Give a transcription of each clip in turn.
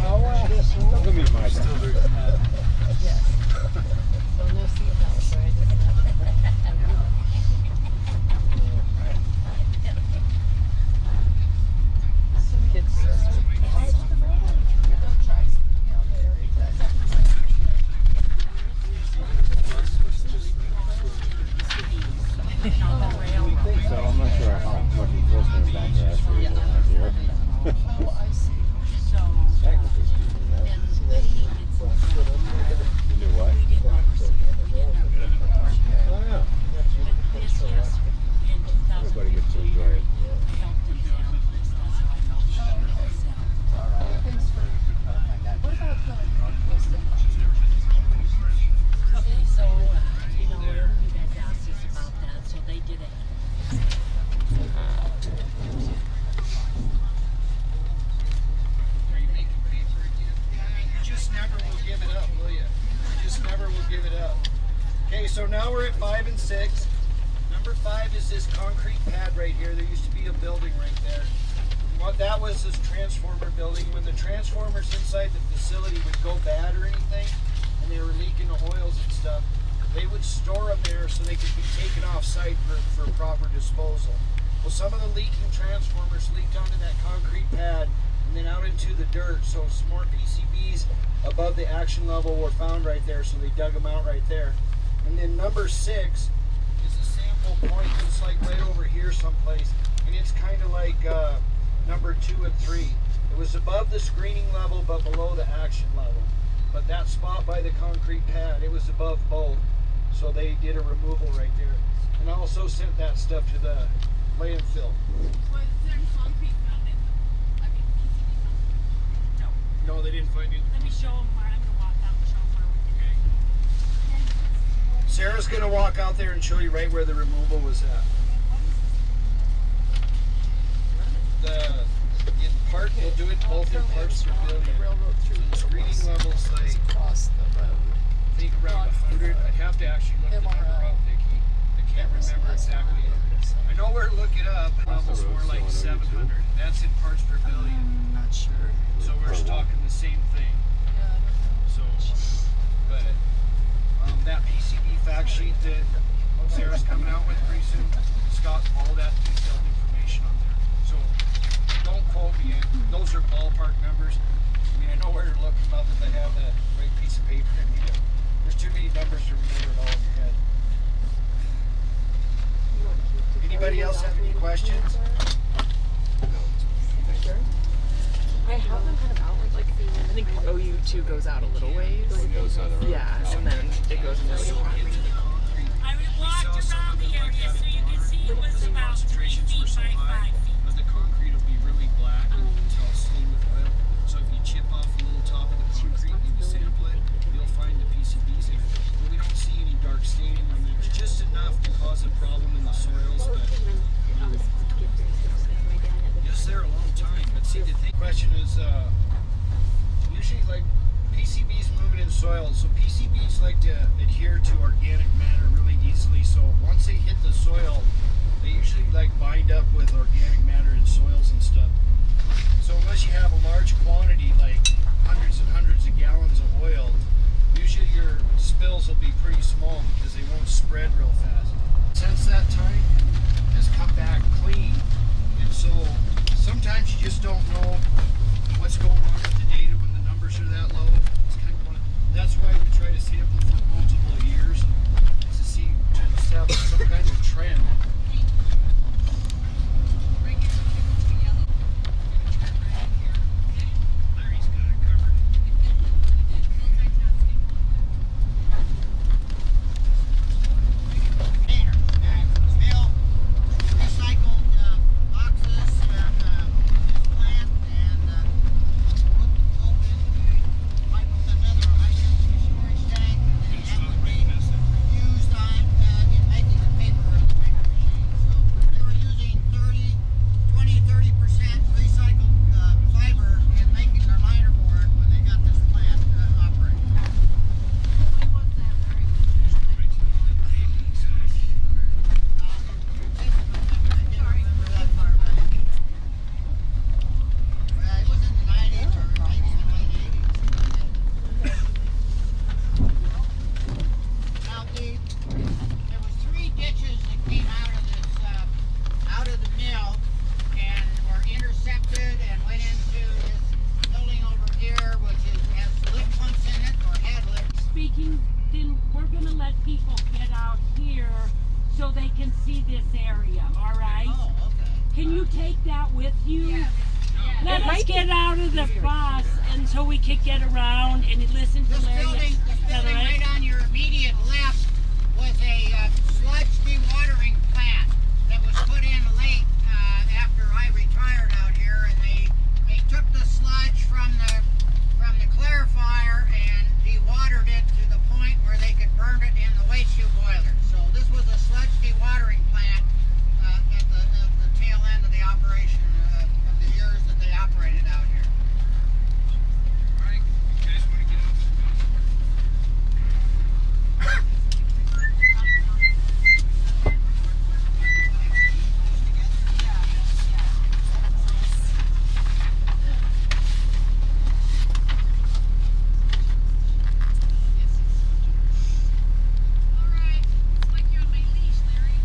Oh, wow. Look at me, my Still dad. very Yes. So no seatbelts, right? Just some kids. So I'm not sure how much is listening back there actually is around here. Technically speaking, yeah. You knew what? Oh yeah. Everybody gets to enjoy it. Okay, so, you know, you guys asked us about that, so they did it. Are you making paper again? You just never will give it up, will you? You just never will give it up. Okay, so now we're at 5 and 6. Number 5 is this concrete pad right here. There used to be a building right there. What that was this transformer building. When the transformers inside the facility would go bad or anything, and they were leaking the oils and stuff, they would store them there so they could be taken off site for proper disposal. Well, some of the leaking transformers leaked onto that concrete pad and then out into the dirt. So some more PCBs above the action level were found right there, so they dug them out right there. And then number 6 is a sample point that's like right over here someplace, and it's kind of like number 2 and 3. It was above the screening level but below the action level. But that spot by the concrete pad, it was above both. So they did a removal right there. And also sent that stuff to the landfill. Was there concrete found in the, I mean, PCB found? No. No, they didn't find it. Let me show them where, I'm gonna walk out and show them where we can. Sarah's gonna walk out there and show you right where the removal was at. In part, we'll do it both in parts per billion. So the screening level's like, Across the road. I think around 100. I'd have to actually look the number up, Vicky. I can't remember exactly. I know where to look it up. Level's more like 700. That's in parts per billion. I'm not sure. So we're talking the same thing. So, but that PCB fact sheet that Sarah's coming out with pretty soon, it's got all that detailed information on there. So don't quote me. Those are ballpark numbers. I mean, I know where to look about that they have the right piece of paper. I mean, there's too many numbers to remember it all in your head. Anybody else have any questions? I have them kind of out like I think OU2 goes out a little ways. On the other side of the road. Yeah, and then it goes really So far. into the concrete. I We walked saw some around of it the like area that so you in can see it was the about 3 concentrations feet were so by high, 5 feet. but the concrete will be really black until it's stained with oil. So if you chip off a little top of the concrete and you sample it, you'll find the PCBs in it. But we don't see any dark staining on there. It's just enough to cause a problem in the soils, but just there a long time. But see, the question is, usually like PCBs moving in soil, so PCBs like to adhere to organic matter really easily. So once they hit the soil, they usually like bind up with organic Let's get out of the bus and so we could get around and listen to Larry. This building right on your immediate left was a sludge dewatering plant that was put in late after I retired out here, and they took the sludge from the clarifier and dewatered it to the point where they could burn it in the waste heat boiler. So this was a sludge dewatering plant at the tail end of the operation of the years that they operated out here. Alright, you guys want to get out? Alright, it's like you're on my leash, Larry.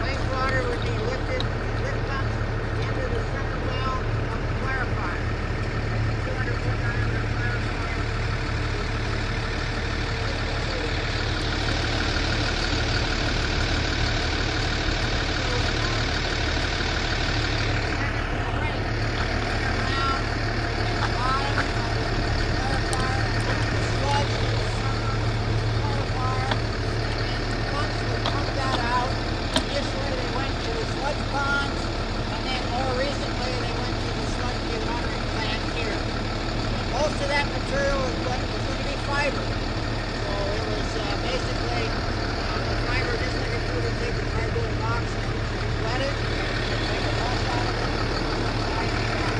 Wastewater would be lifted, lift pumps into the center valve of the clarifier. 200-foot diameter clarifier. Most of that material was going to be fiber. So it was basically the fiber just like if you were to take the cardboard box and wet it, and take the pulp out of it, like that.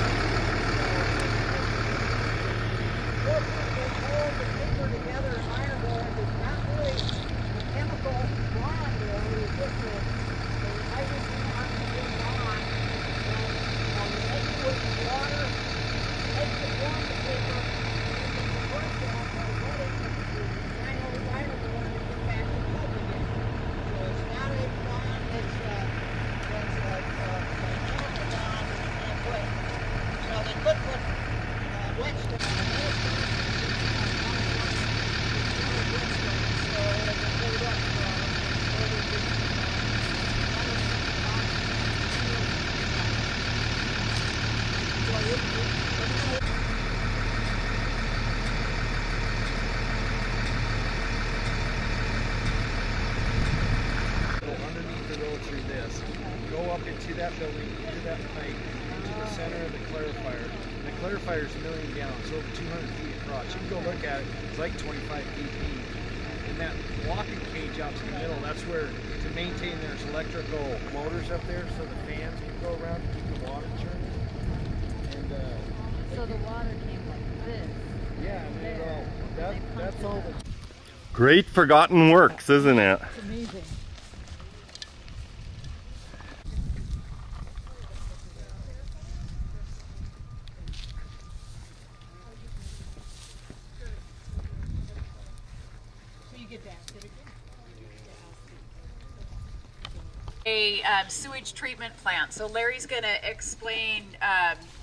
So they hold the paper together in iron ore, and it's not really a chemical bond there, it was just a hydrogen oxygen bond. And you mix it with water, make it warm the paper, and then the work that by wetting the final iron ore and get back to pulp again. So it's not a bond that's a chemical bond that you can't break. So they could put wet stuff on this one. So it can hold up further distance. Go underneath the road through this, go up into that building, into that pipe, into the center of the clarifier. And the clarifier is 1 million gallons, over 200 feet across. You can go look at it, it's like 25 feet deep. And that walking cage out to the middle, that's where, to maintain, there's electrical motors up there so the fans can go around to keep the water churning. And So the water came like this. yeah, and it all, that's all the Great forgotten works, isn't it? It's amazing. So you get that. A sewage treatment plant. So Larry's going to explain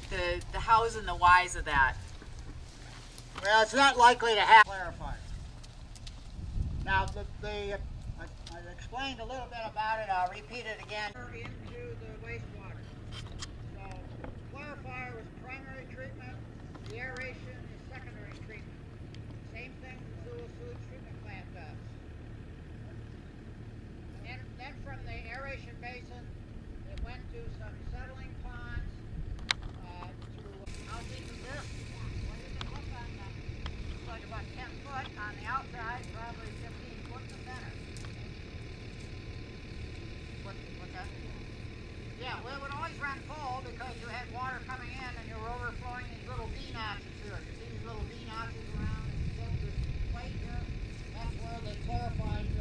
the hows and the whys of that. Well, it's not likely to happen. Clarify. Now, I explained a little bit about it. I'll repeat it again. Into the wastewater. So, clarifier was primary treatment. The aeration is secondary treatment. Same thing the sewage treatment plant does. And then from the aeration basin, it went to some settling ponds. How deep is this? What does it look on the? It's like about 10 foot on the outside, probably 15 foot in the center. What's that? Yeah, well, it would always run full because you had water coming in and you were overflowing these little V notches here. You see these little V notches around this plate here? That's where the clarified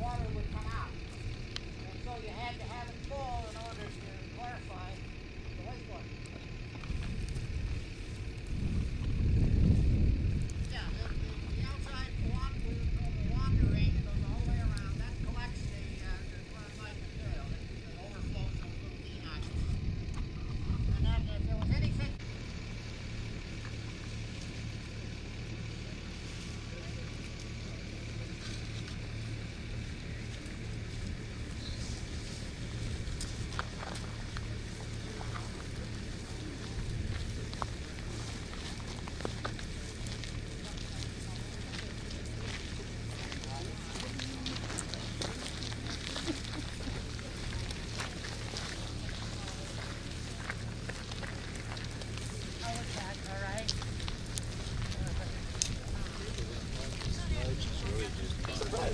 water would come out. And so you had to have it full in order to clarify the wastewater.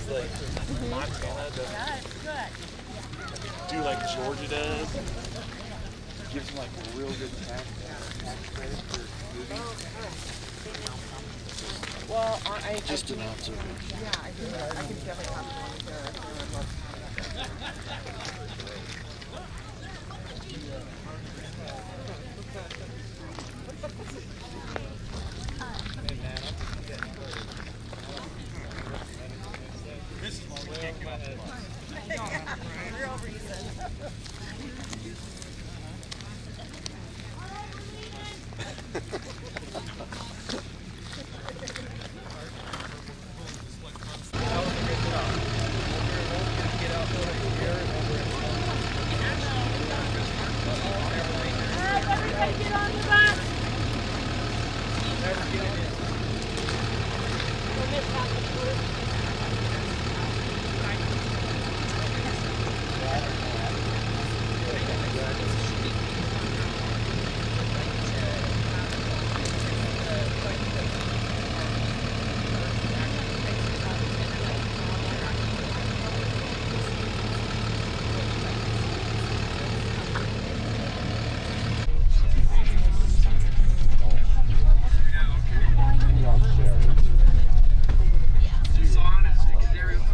like Montana does. Do like Georgia does. Gives them like a real good tax credit for moving. Well, Just an observation. yeah, I can definitely comment on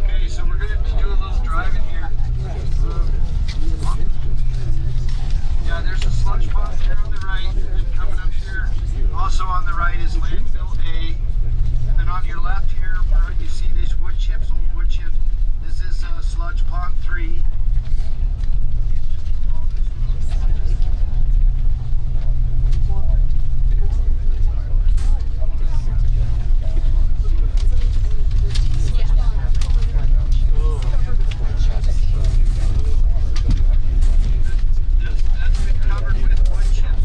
Okay, so we're gonna do a little driving here. Yeah, there's a sludge pond here on the right, and coming up here. Also on the right is landfill A, and then on your left here, where you see these wood chips, old wood chips. This is sludge pond 3. That's been covered with wood chips.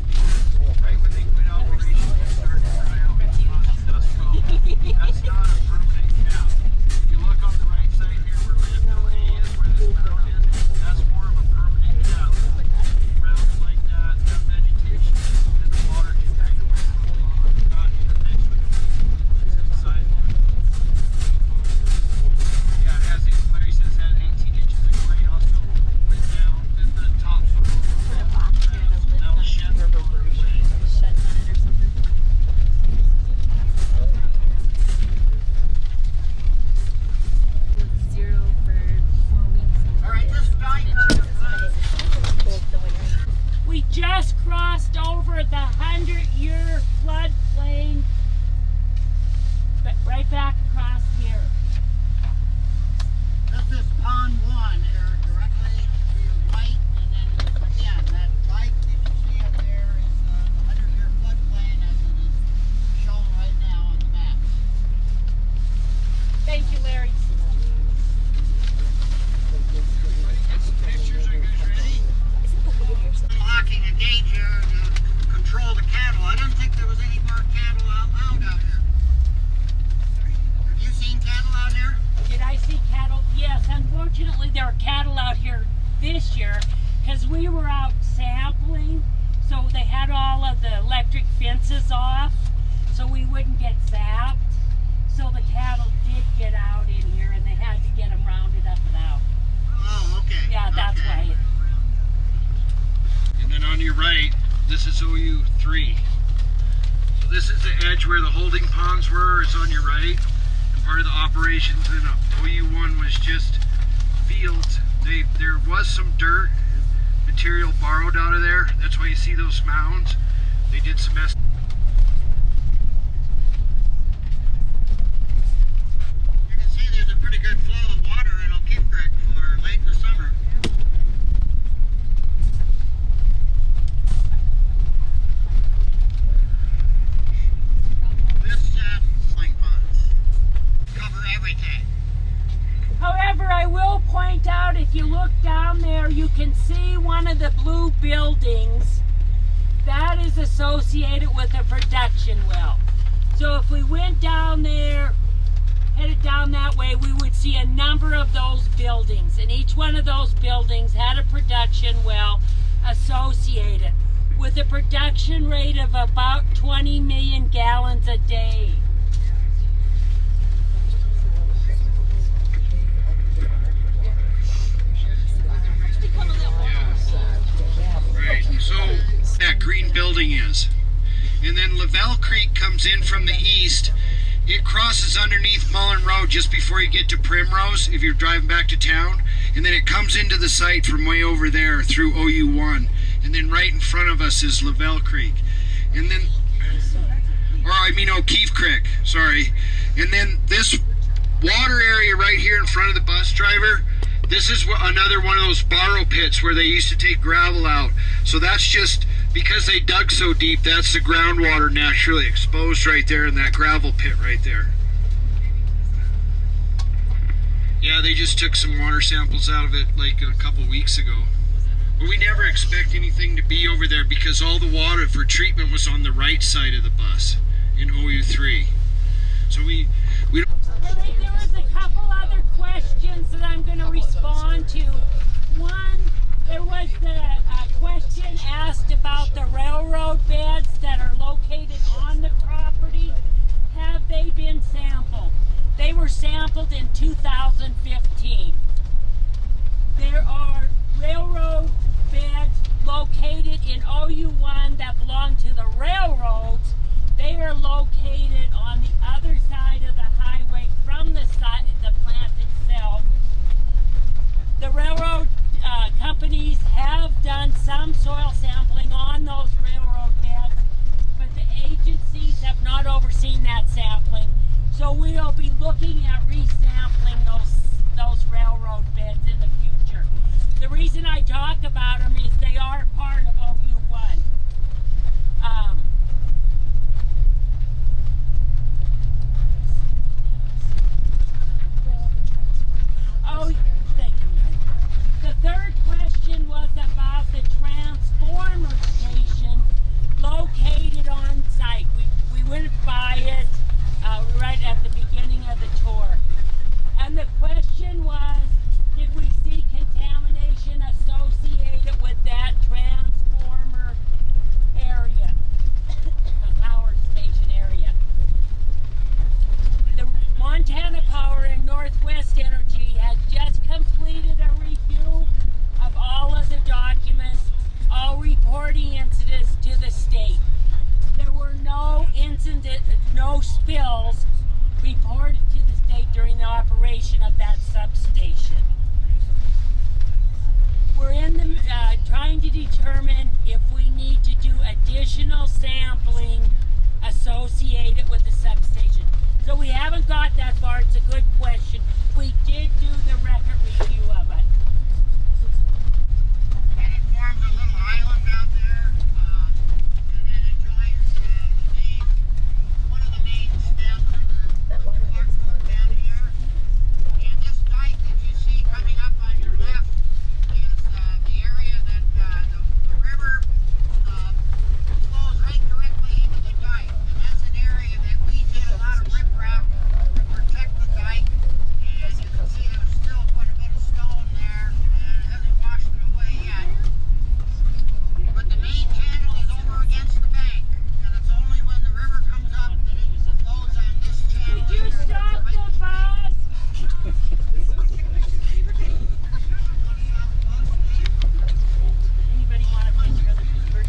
Right when they quit operation, they started to dry out industrial. That's not a permanent cap. If you look on the right side here where landfill A is, where this mound is, that's more of a permanent cap. Rounds like that, have vegetation, and the water can drain away from it. Not next with the sidewalk. Yeah, it has, Larry says it has 18 inches of clay also right down in the topsoil. That'll shed the water away. All right, this diagram. We just crossed over the 100-year floodplain, but right back across here. This is pond 1 here, directly to your right, and then again, that light that you see up there is the 100-year floodplain as it is shown right now on the map. Thank you, Larry. Pictures, are you guys ready? Locking a gate here to control the cattle. I didn't think there was any more cattle out here. Have you seen cattle out here? Did I see cattle? Yes, unfortunately there are cattle out here this year because we were out sampling, so they had all of the electric fences off so we wouldn't get zapped. So the cattle did get out in here and they had to get them rounded up and out. Oh, okay. Yeah, that's okay. why. And then on your right, this is OU3. So this is the edge where the holding ponds were. It's on your right. And part of the operations in OU1 was just fields. There was some dirt material borrowed out of there. That's why you see those mounds. They did some You can see there's a pretty good flow of water in O'Keefe Creek for late in the summer. This flying ponds cover everything. However, I will point out if you look down there, you can see one of the blue buildings. That is associated with a production well. So if we went down there, headed down that way, we would see a number of those buildings. And each one of those buildings had a production well associated with a production rate of about 20 million gallons a day. building is. And then Lavelle Creek comes in from the east. It crosses underneath Mullen Road just before you get to Primrose if you're driving back to town. And then it comes into the site from way over there through OU1. And then right in front of us is Lavelle Creek. And then, O'Keefe Creek, sorry. And then this water area right here in front of the bus driver, this is another one of those borrow pits where they used to take gravel out. So that's just, because they dug so deep, that's the groundwater naturally exposed right there in that gravel pit right there. Yeah, they just took some water samples out of it like a couple weeks ago. But we never expect anything to be over there because all the water for treatment was on the right side of the bus in OU3. So we don't... There was a couple other questions that I'm going to respond to. One, there was the question asked about the railroad beds that are located on the property. Have they been sampled? They were sampled in 2015. There are railroad beds located in OU1 that belong to the railroads. They are located on the other side of the highway from the plant itself. The railroad companies have done some soil sampling on those railroad beds, but the agencies have not overseen that sampling. So we'll be looking at resampling those railroad beds in the future. The reason I talk about them is they are part of OU1. Oh, thank you. The third question was about the transformer station located on site. We went by it right at the beginning of the tour. And the question was, did we see contamination associated with that transformer area, the power station area? The Montana Power and Northwest Energy has just completed a review of all of the documents, all reporting incidents to the state. There were no no spills reported to the state during the operation of that substation. We're in the trying to determine if we need to do additional sampling associated with the substation. So we haven't got that far. It's a good question. We did do the record review of it. And it forms a little island out there, and then it joins one of the main stems of the water down here. And this dike that you see coming up on your left is the area that the river flows right directly into the dike. And that's an area that we did a lot of riprap to protect the dike. And you can see there's still quite a bit of stone there, and it hasn't washed it away yet. But the main channel is over against the bank, and it's only when the river comes up that it flows on this channel. Did you stop the bus? Anybody want a picture of the Pittsburgh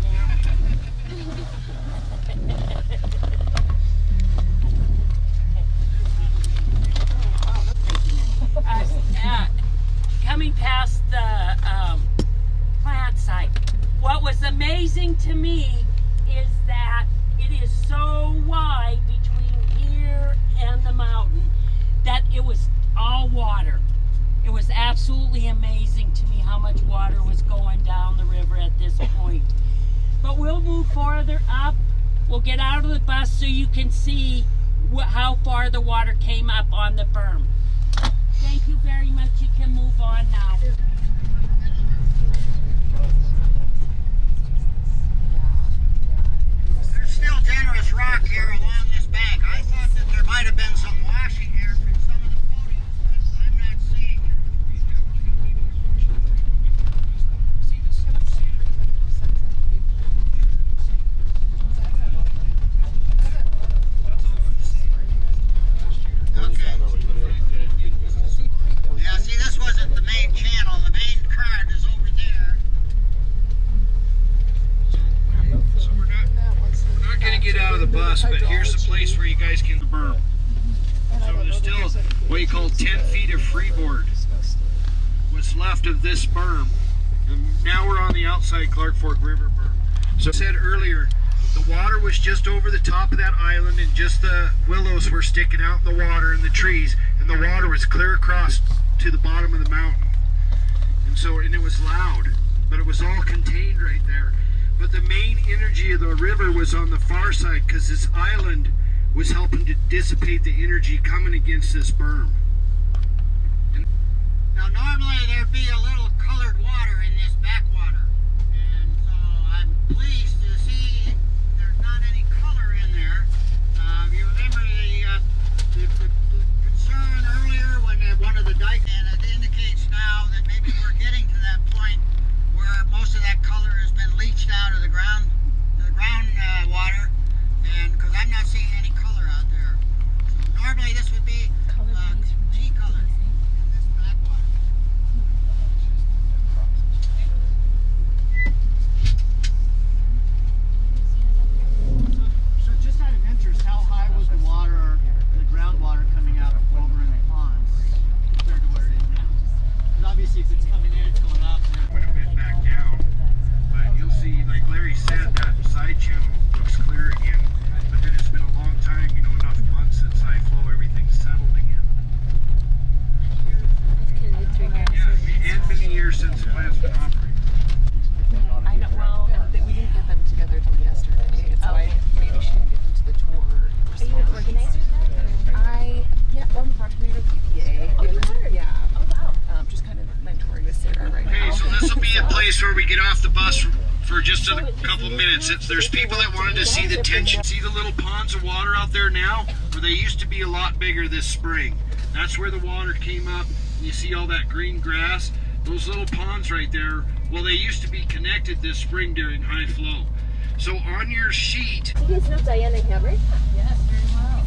coming past the plant site, what was amazing to me is that it is so wide between here and the mountain that it was all water. It was absolutely amazing to me how much water was going down the river at this point. But we'll move farther up. We'll get out of the bus so you can see how far the water came up on the berm. Thank you very much. You can move on now. There's still generous rock here along this bank. I thought that there might have been some washing here from some of the photos, but I'm not seeing it. Yeah, see, this wasn't the main channel. The main current is over there. So we're not of the bus, but here's the place where you guys can burn. So there's still what you call 10 feet of freeboard was left of this berm. And now we're on the outside Clark Fork River berm. So I said earlier, the water was just over the top of that island and just the willows were sticking out in the water and the trees, and the water was clear across to the bottom of the mountain. And it was loud, but it was all contained right there. But the main energy of the river was on the far side because this island was helping to dissipate the energy coming against this berm. Now normally there'd be a little colored water in this backwater, and so I'm pleased to see there's not any color in there. You remember the concern earlier when one of the dike, and it indicates now that maybe we're getting to that point where most of that color has been leached out of the ground water, and because I'm not seeing any color out there. So normally this would be decolored in this backwater. So just out of interest, how high was the water, the groundwater coming out over in the ponds compared to where it is now? Because obviously if it's coming in, it's going up. When it went back down, but you'll see, like Larry said, that side channel looks clear again. But then it's been a long time, enough months since high flow, everything's settled again. Yeah, and many years since the plant's been operating. I know. Well, we didn't get them together till yesterday. So I maybe should get them to the tour. Are you an organizer then? I'm the project leader of EPA. Oh, you are? Yeah. Oh, wow. Just kind of mentoring with Sarah right Okay, now. so this will be a place where we get off the bus for just a couple minutes. There's people that wanted to see the tension. See the little ponds of water out there now? Where they used to be a lot bigger this spring. That's where the water came up. And you see all that green grass? Those little ponds right there, well, they used to be connected this spring during high flow. So on your sheet, You guys know Diana Hammer? Yes, very well.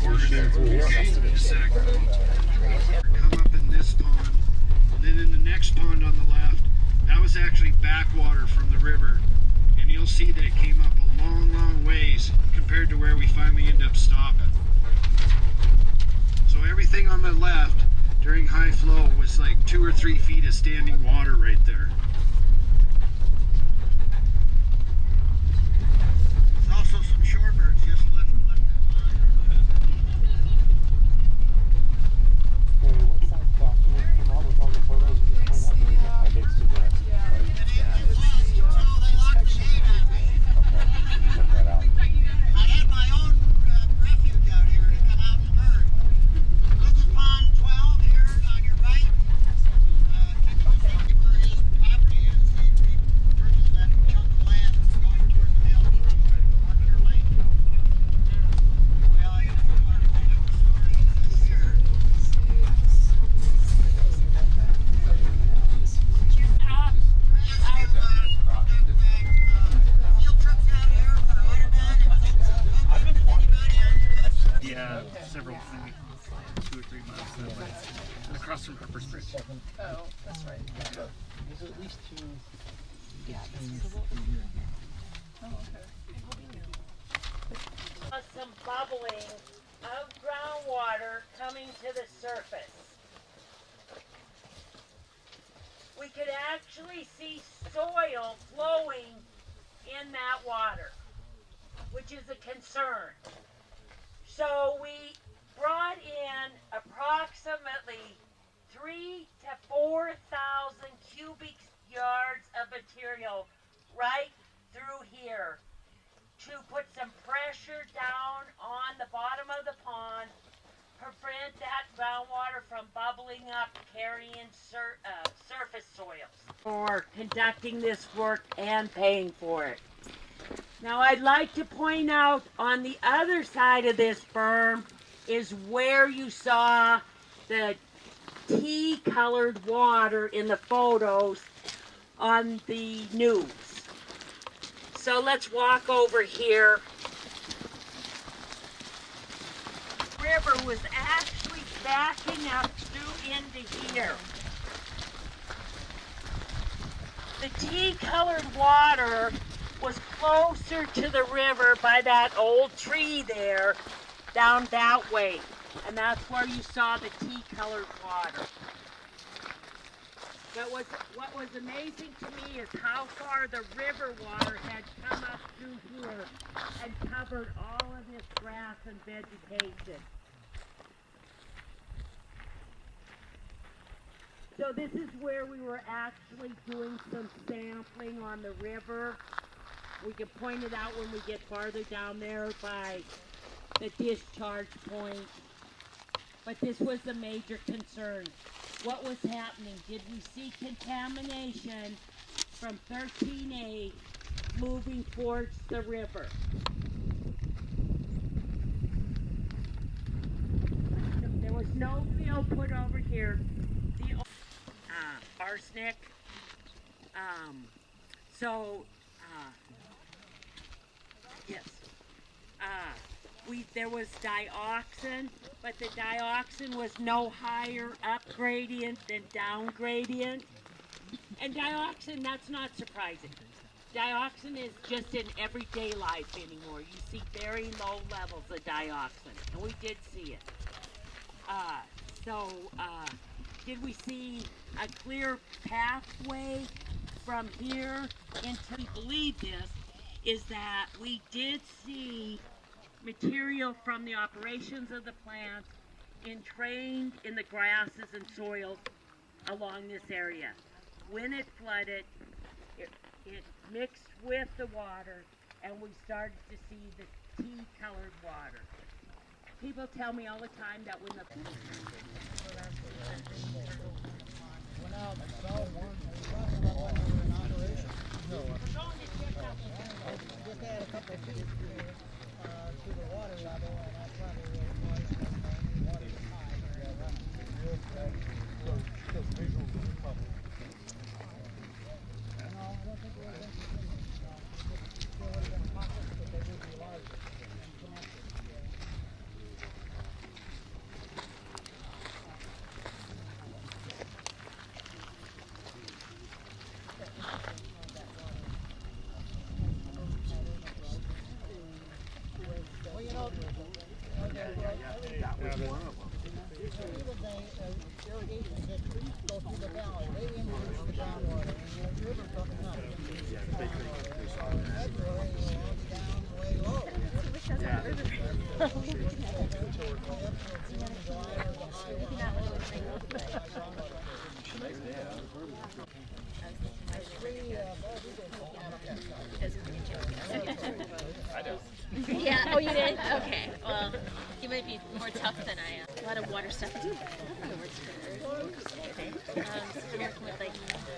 corner there. Okay, sec. Come up in this pond, and then in the next pond on the left, that was actually backwater from the river. And you'll see that it came up a long, long ways compared to where we finally end up stopping. So everything on the left during high flow was like 2 or 3 feet of standing water right there. There's also some shorebirds just left the pond. What size document from all the photos you just point out? I mixed it in. Check that out. I had my own refuge out here to come out and bird. This is pond 12 here on your right. Exactly where his property is. He purchased that chunk of land going toward the mill, Marker Lake. Well, I got to start a different story this year. Field trips out here for Ironman. I've been Anybody? Yeah, several, maybe 2 or 3 months. Across from Harper's Bridge. Oh, that's right. There's at least 2. Some bubbling of groundwater coming to the surface. We could actually see soil flowing in that water, which is a concern. So we brought in approximately 3,000 to 4,000 cubic yards of material right through here to put some pressure down on the bottom of the pond, prevent that groundwater from bubbling up, carrying surface soils. For conducting this work and paying for it. Now I'd like to point out on the other side of this berm is where you saw the tea-colored water in the photos on the news. So let's walk over here. The river was actually backing up through into here. The tea-colored water was closer to the river by that old tree there, down that way. And that's where you saw the tea-colored water. But what was amazing to me is how far the river water had come up through here and covered all of this grass and vegetation. So this is where we were actually doing some sampling on the river. We can point it out when we get farther down there by the discharge point. But this was a major concern. What was happening? Did we see contamination from 13A moving towards the river? There was no fill put over here. The arsenic. Yes. There was dioxin, but the dioxin was no higher up gradient than down gradient. And dioxin, that's not surprising. Dioxin is just in everyday life anymore. You see very low levels of dioxin, and we did see it. Did we see a clear pathway from here into, we believe this, is that we did see material from the operations of the plant entrained in the grasses and soils along this area. When it flooded, it mixed with the water, and we started to see the tea-colored water. People tell me all the time that when the To the water level, and that's probably what it was when the water was high. No, I don't think it would have been sufficient. No, it still would have been pockets, but they would be larger. irrigation ditch goes through the valley, way into the groundwater, and the river coming up. That's really down way low. Yeah, oh you did? Okay, well, you might be more tough than I am. A lot of water stuff. I do a lot of work for so I'm working with like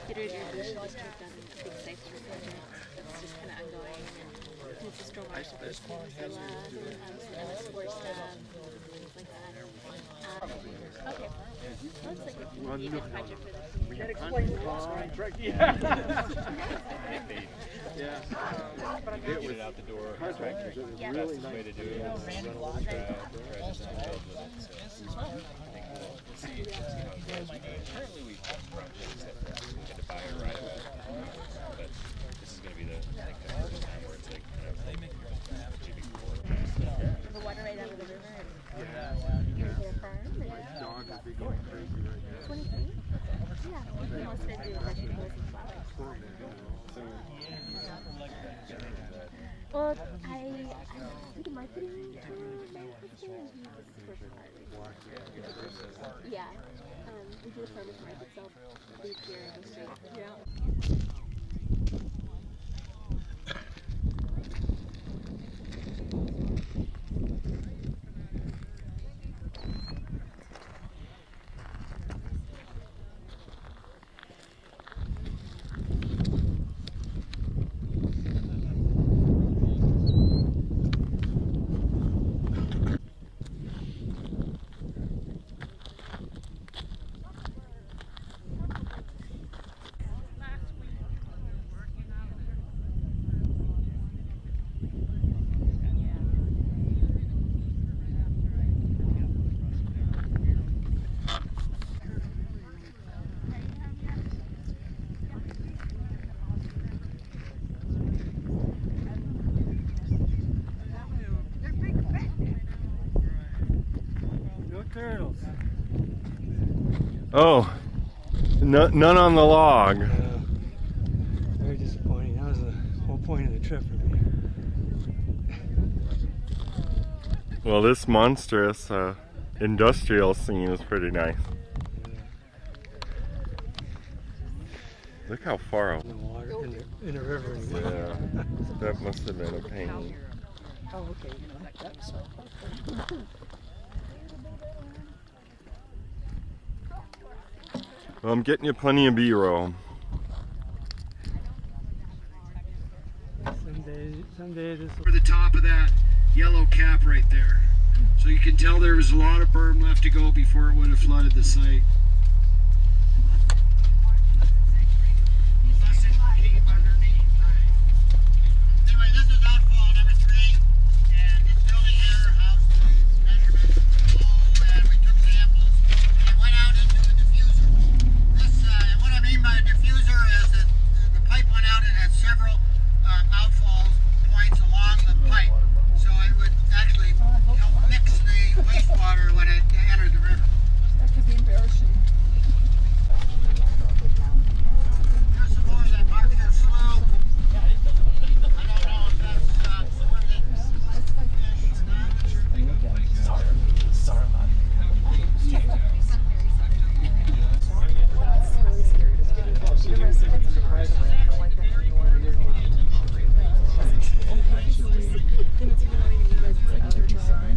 Peter Irrigation District on a big site project that's just kind of ongoing, and it's a stormwater system, so MS sports stuff, things like that. Okay, looks like a pretty big project for the That explains the cost, right? Yeah. Get it out the door. Contractors, it was really nice way to do it. Currently we have projects that we had to buy it right away, but this is going to be the first time where it's like the water right out of the river. Yeah. Your whole farm. My dog would be going crazy right now. 23? Yeah, most of it is actually goes in flowers. Well, I do the marketing for my sister, and he works for farmers. Yeah, we do the farmers market, so we here and go straight throughout. Turtles. Oh, none on the log. Very disappointing. That was the whole point of the trip for me. Well, this monstrous industrial scene is pretty nice. Look how far out. In the water, in the river. Yeah, that must have been a pain. Oh, okay. You know, that was Well, I'm getting you plenty of B-roll. Someday this Over the top of that yellow cap right there. So you can tell there was a lot of berm left to go before it would have flooded the site. Anyway, this is outfall number 3, and this building here housed the measurements below, and we took samples, and it went out into a diffuser. This, and what I mean by a diffuser is that the pipe went out and had several outfall points along the pipe, so it would actually help mix the wastewater when it entered the river. That could be embarrassing. Here's some more of that market slough. I don't know if that's where they fish. Sorry, man. Then it's even not even you guys, it's like other design.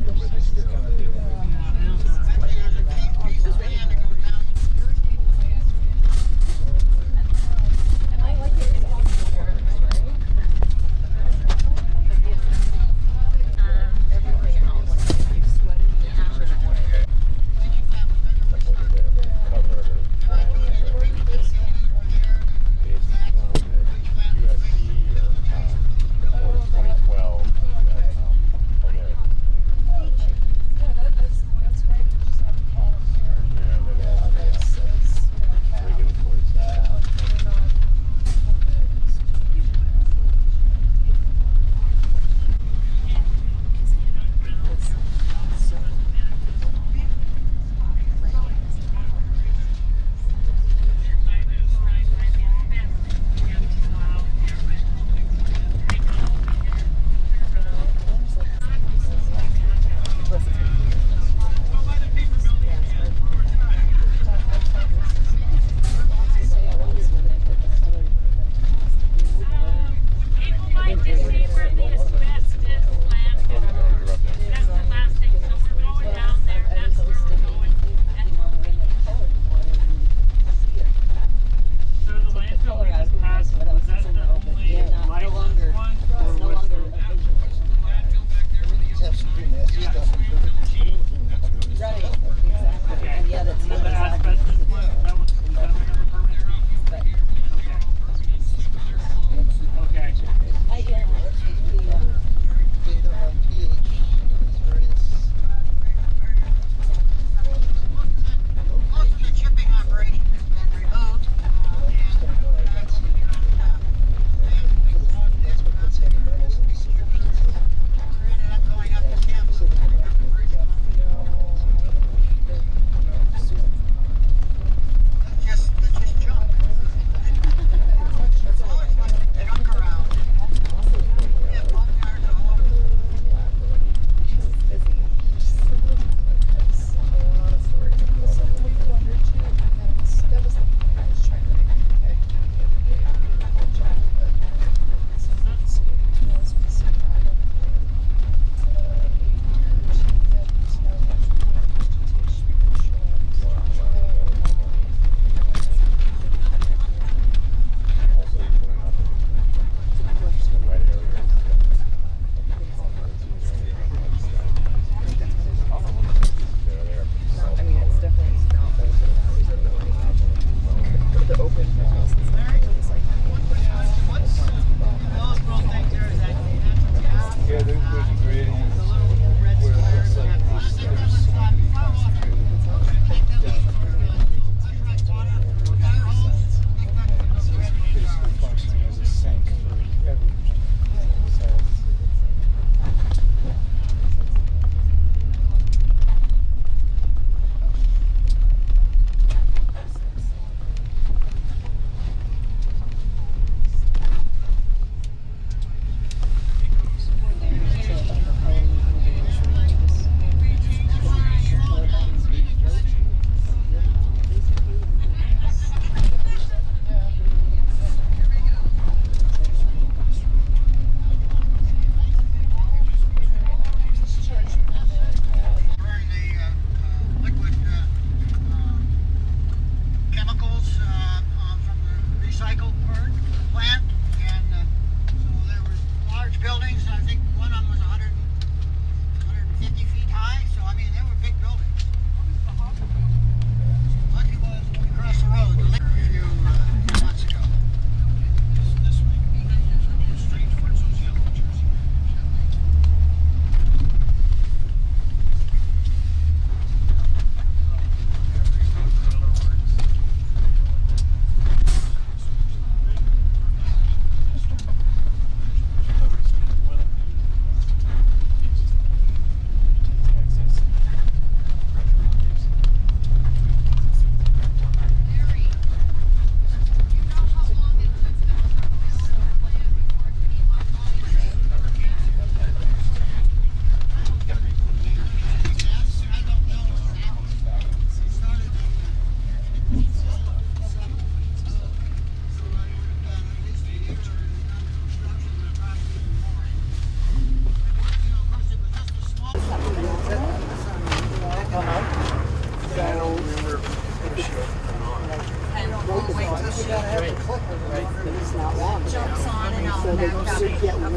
So they should get one.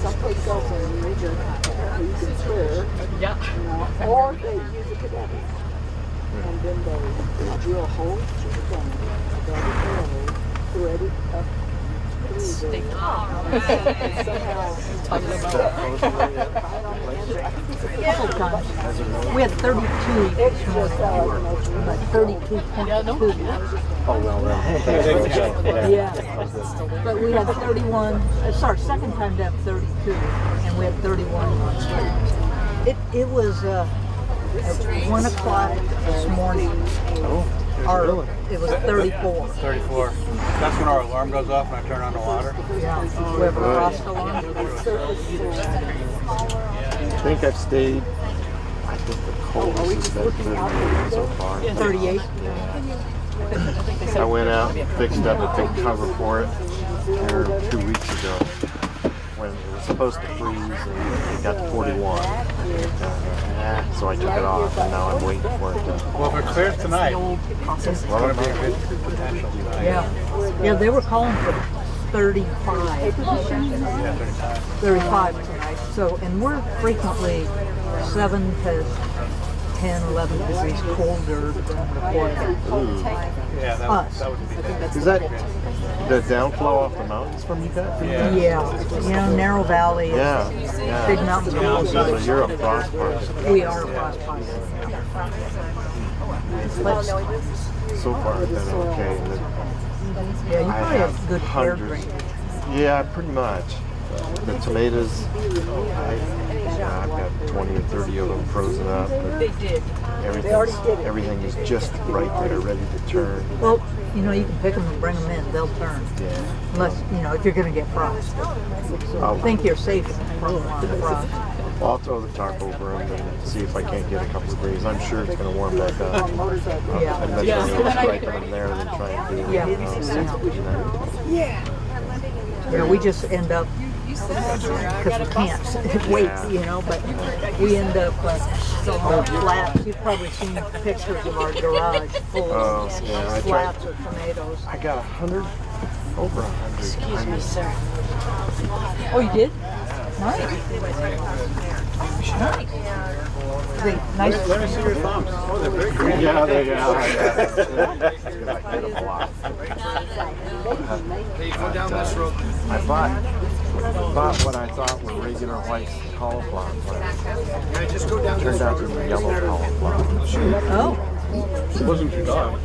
Someplace else in the region, you can clear. Yeah. You know, or they use a cadet. And then they drill holes through the ground, thread it up through the and somehow couple times. We had 32 this morning, but 32.2. Oh, well, then. Yeah. But we had 31, it's our second time to have 32, and we had 31 last week. It was at 1 o'clock this morning. It was 34. 34. That's when our alarm goes off and I turn on the water. Yeah. We have a frost alarm. I think I've stayed, I think the coldest has been so far. 38. I went out and fixed up a big cover for it here 2 weeks ago when it was supposed to freeze and it got to 41. So I took it off and now I'm waiting for it to. Well, if it clears tonight, it's going to be a good potential tonight. Yeah, they were calling for 35. 35 tonight. So, and we're frequently 7 to 10, 11 degrees colder than reported. Yeah, that would be good. Is that the downflow off the mountains from you guys? Yeah. You know, narrow valley. Yeah. Big mountains. So you're a frost person. We are a frost person. But so far I've been okay. Yeah, you probably have good hair drainage. Yeah, pretty much. The tomatoes, I've got 20 or 30 of them frozen up. They did. Everything is just right there, ready to turn. Well, you know, you can pick them and bring them in. They'll turn. Yeah. Unless, you know, if you're going to get frost. So I think you're safe from frost. Well, I'll throw the tarp over them and see if I can't get a couple of days. I'm sure it's going to warm back up. Yeah. I'd much rather strike them in there than try and do Yeah, we just end up, because we can't wait, you know, but we end up selling flats. You've probably seen pictures of our garage full of flats of tomatoes. I got 100, over 100. Excuse me, sir. Oh, you did? Nice. Nice. Nice. Let me see your thumbs. Oh, they're very green. Yeah, they are. I hit them a lot. Hey, go down this road. I bought what I thought were regular white cauliflower plants. Yeah, just go down Turned this out road. to be yellow cauliflower. Oh. It wasn't your dog.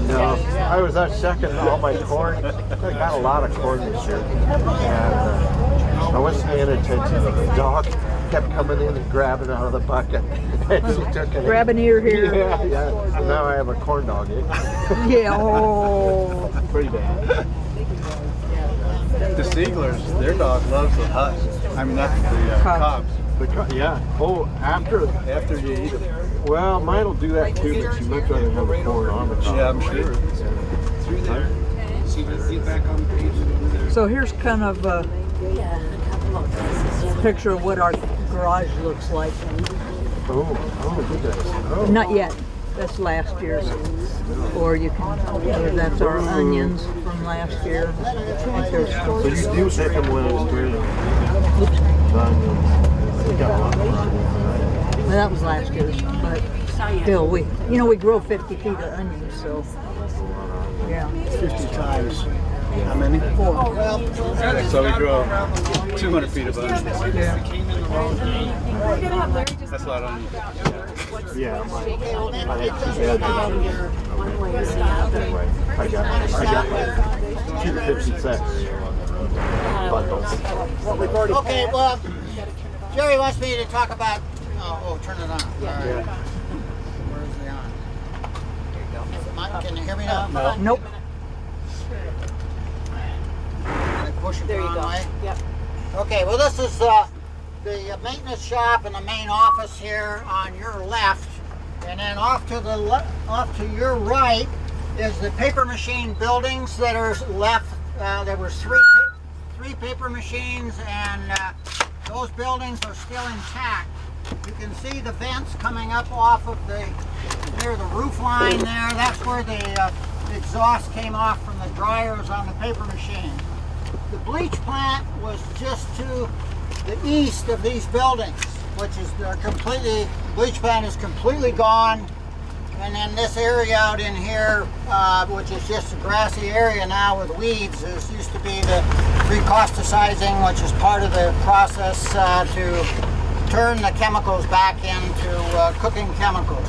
No. I was out shucking all my corn. I got a lot of corn this year. And I wasn't paying attention. The dog kept coming in and grabbing out of the bucket. And she took it. Grab an ear here. Yeah. Now I have a corn dog. Yeah, oh. Pretty bad. The Sieglers, their dog loves the husk. I mean, that's the cobs. Yeah. Oh, after you eat them. Well, mine will do that too, but she'd much rather have a corn on the top. Yeah, I'm sure. Through there. See, get back on the page. So here's kind of a picture of what our garage looks like. Oh, it does. Oh. Not yet. That's last year's. Or you can, that's our onions from last year. So you do pick them when it's green. The onions. You got a lot of onions, Well, that was last year's, but still, we grow 50 feet of onions, so yeah. 50 times. How many? 4. So we grow 200 feet of onions. Yeah. That's a lot of onions. Yeah, I had 2 bad I got like 256 bundles. Okay, well, Jerry wants me to talk about. Oh, turn it on. All right. Where's the on? There you go. Can you hear me now? No. Nope. Can I push it the wrong way? Yep. Okay, well, this is the maintenance shop and the main office here on your left, and then off to your right is the paper machine buildings that are left. There were three paper machines, and those buildings are still intact. You can see the vents coming up off of near the roof line there. That's where the exhaust came off from the dryers on the paper machine. The bleach plant was just to the east of these buildings, which is completely, bleach plant is completely gone. And then this area out in here, which is just a grassy area now with weeds, is used to be the recausticizing, which is part of the process to turn the chemicals back into cooking chemicals.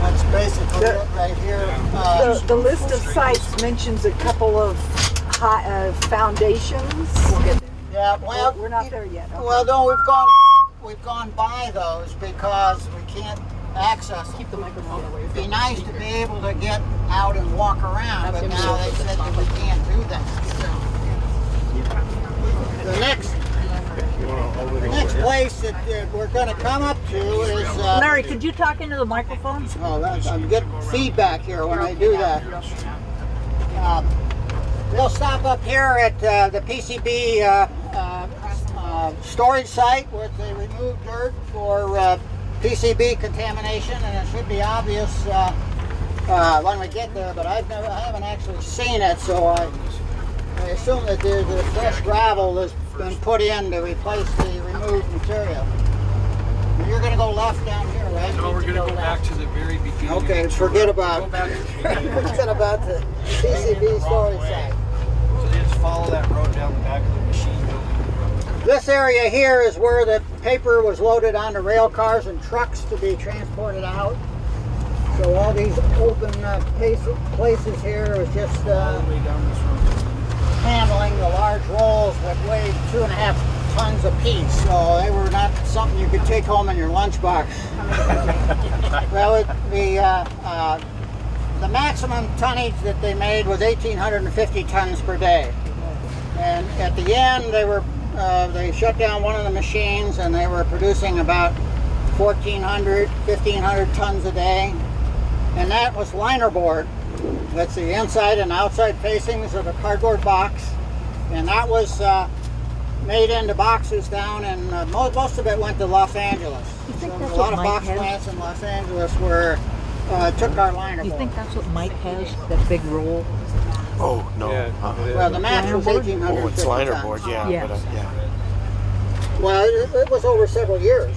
That's basically it right here. The list of sites mentions a couple of foundations. We'll get there. Yeah, well, we're not there yet. Okay. Well, no, we've gone by those because we can't access them. Keep the microphone away. It'd be nice to be able to get out and walk around, but now they said that we can't do that. The next place that we're going to come up to is... Larry, could you talk into the microphone? Oh, I'm getting feedback here when I do that. We'll stop up here at the PCB storage site where they remove dirt for PCB contamination, and it should be obvious when we get there, but I haven't actually seen it, so I assume that there's a fresh gravel that's been put in to replace the removed material. You're going to go left down here, right? No, we're going to go back to the very beginning. Okay, forget about the PCB storage site. So they just follow that road down the back of the machine building. This area here is where the paper was loaded onto rail cars and trucks to be transported out. So all these open places here was just handling the large rolls that weighed 2.5 tons apiece. So they were not something you could take home in your lunchbox. Well, the maximum tonnage that they made was 1,850 tons per day. And at the end, they shut down one of the machines and they were producing about 1,400, 1,500 tons a day. And that was linerboard. That's the inside and outside facings of a cardboard box. And that was made into boxes down, and most of it went to Los Angeles. So a lot of box plants in Los Angeles were took our linerboard. You think that's what Mike has, that big roll? Oh, no. Yeah. Well, the max was 1,850 Oh, it's linerboard, tons. yeah. Yeah. But, yeah. Well, it was over several years.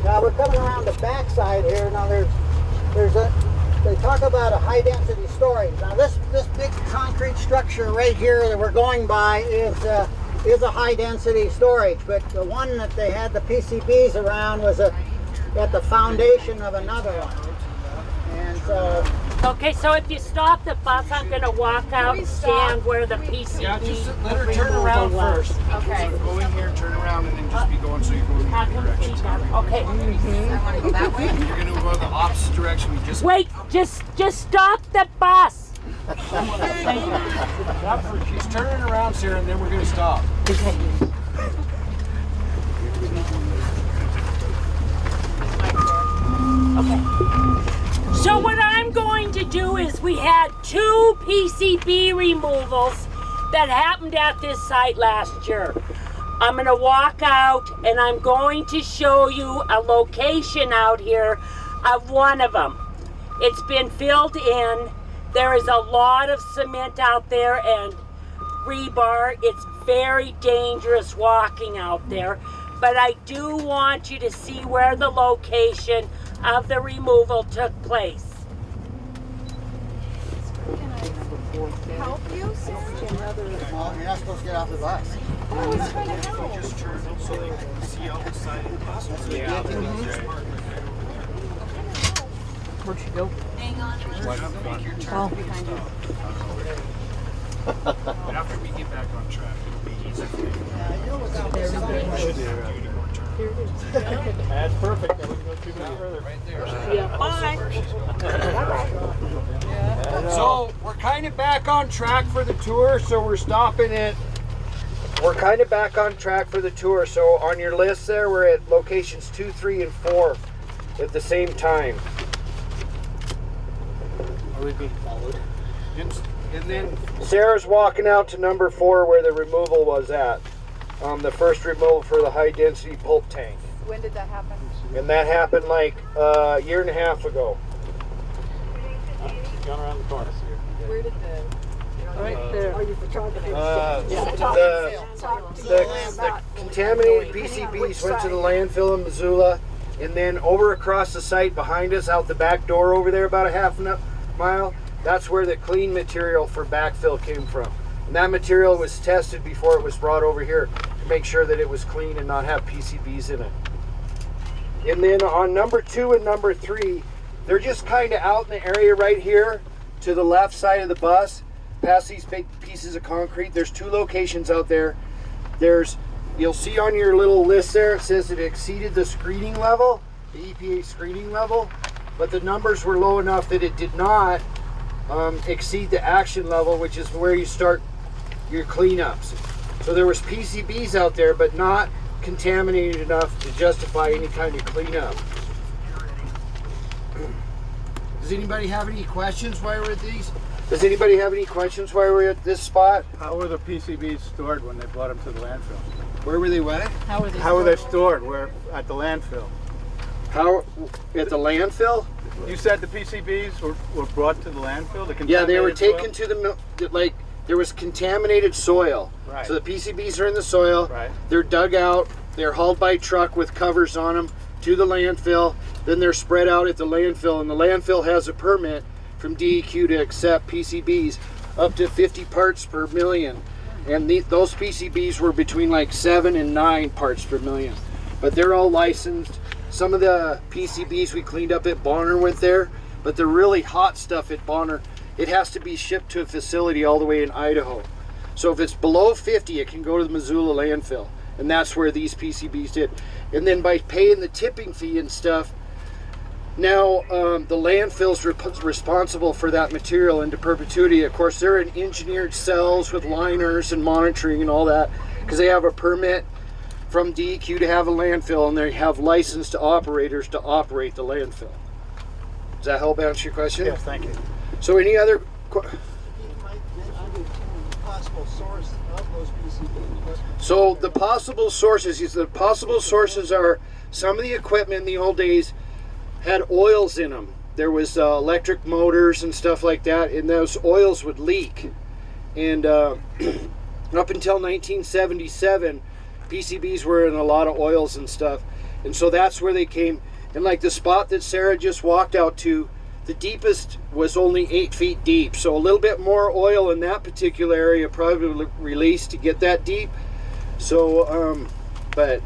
Now we're coming around the backside here. Now they talk about a high density storage. Now this big concrete structure right here that we're going by is a high density storage, but the one that they had the PCBs around was at the foundation of another one. And so... Okay, so if you stop the bus, I'm going to walk out and stand where the PCB Yeah, just let her turn around first. Okay. So go in here, turn around, and then just be going so you go in the other direction. Okay. I want to go that way. You're going to go the opposite direction. We just Wait, just stop the bus. She's turning around, Sarah, and then we're going to stop. Okay. So what I'm going to do is we had 2 PCB removals that happened at this site last year. I'm going to walk out and I'm going to show you a location out here of one of them. It's been filled in. There is a lot of cement out there and rebar. It's very dangerous walking out there. But I do want you to see where the location of the removal took place. Help you, Sarah? Well, you're not supposed to get off the bus. I was trying to help. Just turn so they can see out the side of the bus. Where'd she go? Hang on. Make your turn. Oh. But after we get back on track, it'll be easy for you. That's perfect. Then we can go too much further. Right there. Yeah, bye. So we're kind of back on track for the tour, so we're stopping at. We're kind of back on track for the tour, so on your list there, we're at locations 2, 3, and 4 at the same time. Are we being followed? And then Sarah's walking out to number 4 where the removal was at. The first removal for the high density pulp tank. When did that happen? And that happened like a year and a half ago. She's gone around the corner. Where did the Right there. The contaminated PCBs went to the landfill in Missoula, and then over across the site behind us, out the back door over there, about a half a mile, that's where the clean material for backfill came from. And that material was tested before it was brought over here to make sure that it was clean and not have PCBs in it. And then on number 2 and number 3, they're just kind of out in the area right here to the left side of the bus, past these big pieces of concrete. There's 2 locations out there. You'll see on your little list there, it says it exceeded the screening level, the EPA screening level, but the numbers were low enough that it did not exceed the action level, which is where you start your cleanups. So there was PCBs out there, but not contaminated enough to justify any kind of cleanup. Does anybody have any questions while we're at these? Does anybody have any questions while we're at this spot? How were the PCBs stored when they brought them to the landfill? Where were they what? How are they? How were they stored? Where at the landfill? How at the landfill? You said the PCBs were brought to the landfill. Yeah, they were taken soil? to the there was contaminated soil. Right. So the PCBs are in the soil. Right. They're dug out. They're hauled by truck with covers on them to the landfill. Then they're spread out at the landfill, and the landfill has a permit from DEQ to accept PCBs up to 50 parts per million. And those PCBs were between like 7 and 9 parts per million. But they're all licensed. Some of the PCBs we cleaned up at Bonner went there, but the really hot stuff at Bonner, it has to be shipped to a facility all the way in Idaho. So if it's below 50, it can go to the Missoula landfill. And that's where these PCBs did. And then by paying the tipping fee and stuff, now the landfill's responsible for that material into perpetuity. Of course, they're in engineered cells with liners and monitoring and all that, because they have a permit from DEQ to have a landfill, and they have licensed operators to operate the landfill. Does that help answer your question? Yes, thank you. So any other possible source of those PCBs? So the possible sources are some of the equipment in the old days had oils in them. There was electric motors and stuff like that, and those oils would leak. And up until 1977, PCBs were in a lot of oils and stuff. And so that's where they came. And like the spot that Sarah just walked out to, the deepest was only 8 feet deep. So a little bit more oil in that particular area probably released to get that deep. So, but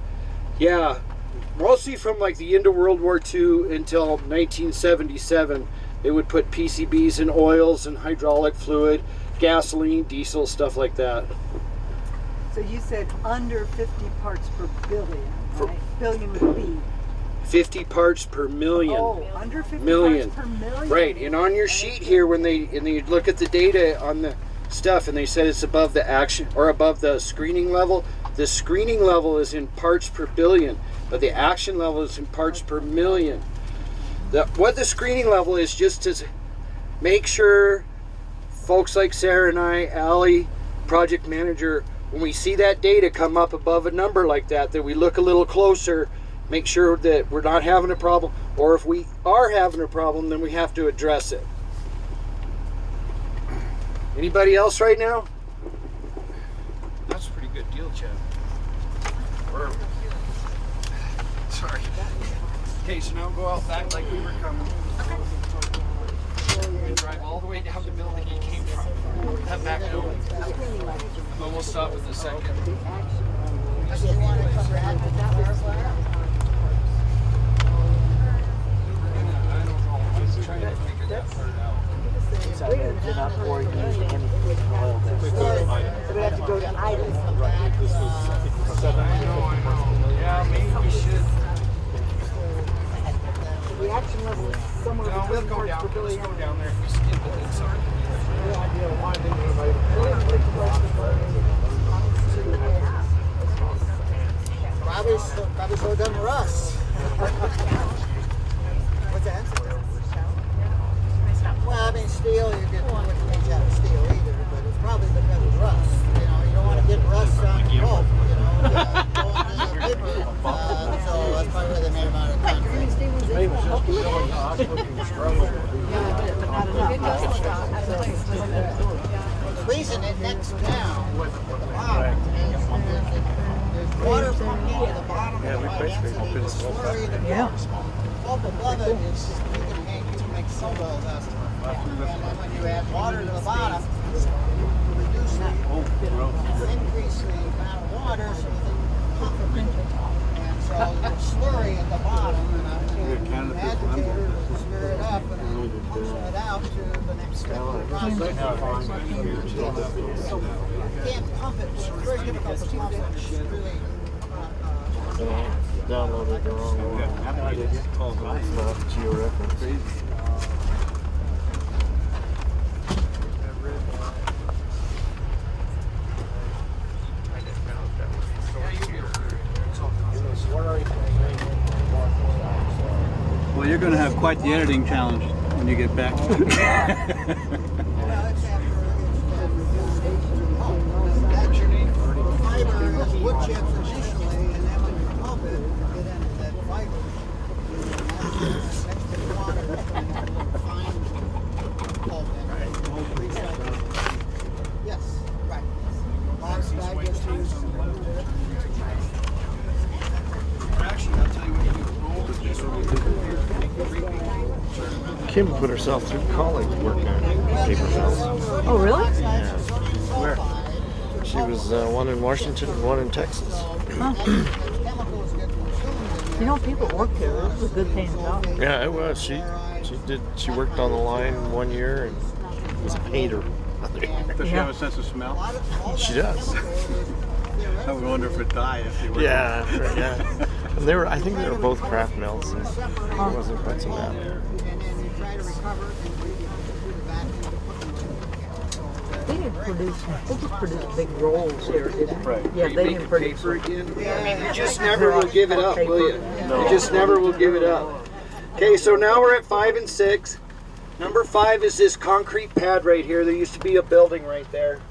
yeah, mostly from like the end of World War II until 1977, they would put PCBs in oils and hydraulic fluid, gasoline, diesel, stuff like that. So you said under 50 parts per billion, right? Billion with B. 50 parts per million. Oh, under 50 million. parts per million. Right, and on your sheet here, when they look at the data on the stuff, and they said it's above the action or above the screening level. The screening level is in parts per billion, but the action level is in parts per million. What the screening level is, just to make sure folks like Sarah and I, Allie, project manager, when we see that data come up above a number like that, that we look a little closer, make sure that we're not having a problem, or if we are having a problem, then we have to address it. Anybody else right now? That's a pretty good deal, Chad. Sorry. Okay, so now go out back like we were coming. Okay. And drive all the way down the building you came from. That back building. But we'll stop with the second. We're not pouring any oil there. So we have to go to Idaho. Yeah, maybe we should. The action level is somewhere between parts per billion. Let's go down there if we skip it. Probably so done Russ. What's that? Well, I mean, steel, you get too much range out of steel either, but it's probably because of rust. You know, you don't want to get rust on your boat, you know, going to the big so that's probably where they made them out of concrete. reason it necks down at the bottom is there's water pumping to the bottom of the pipe. That's the slurry that comes up above it is you can make soil dust. And then when you add water to the bottom, you reduce increase the amount of water so that pump it. And so there's slurry at the bottom, and an agitator will stir it up and then push it out to the next step of the process. You can't pump it. It's very difficult to pump it. It's really Downloaded the wrong one. It's not georeference. Well, you're going to have quite the editing challenge when you get back. well, it's after it's been reduced. The fiber is wood chips initially, and then when you pump it, you get into that fiber. Next to the water, and then a little fine pulp and recycle. Yes, right. Box digesters. Actually, I'll tell you what you do. Roll this Kim put herself through college working on paper mills. Oh, really? Yeah. Where? She was one in Washington and one in Texas. Huh. You know, people work here. It was a good paying job. Yeah, it was. She worked on the line 1 year and was a painter. Does she have a sense of smell? She does. I would wonder if it died if they were. Yeah, yeah. And I think they were both craft mills, so it wasn't quite so bad. They didn't produce, they just produced big rolls here, didn't they? Right. Yeah, they didn't produce paper again. I mean, you just never will give it up, will you? You just never will give it up. Okay, so now we're at 5 and 6. Number 5 is this concrete pad right here. There used to be a building right there.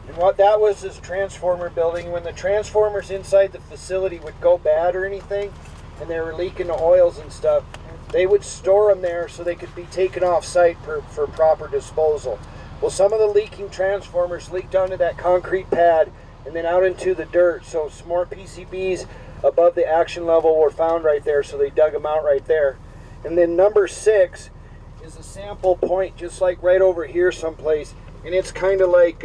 And what that was is a transformer building. When the transformers inside the facility would go bad or anything, and they were leaking the oils and stuff, they would store them there so they could be taken off site for proper disposal. Well, some of the leaking transformers leaked onto that concrete pad and then out into the dirt. So some more PCBs above the action level were found right there, so they dug them out right there. And then number 6 is a sample point just like right over here someplace, and it's kind of like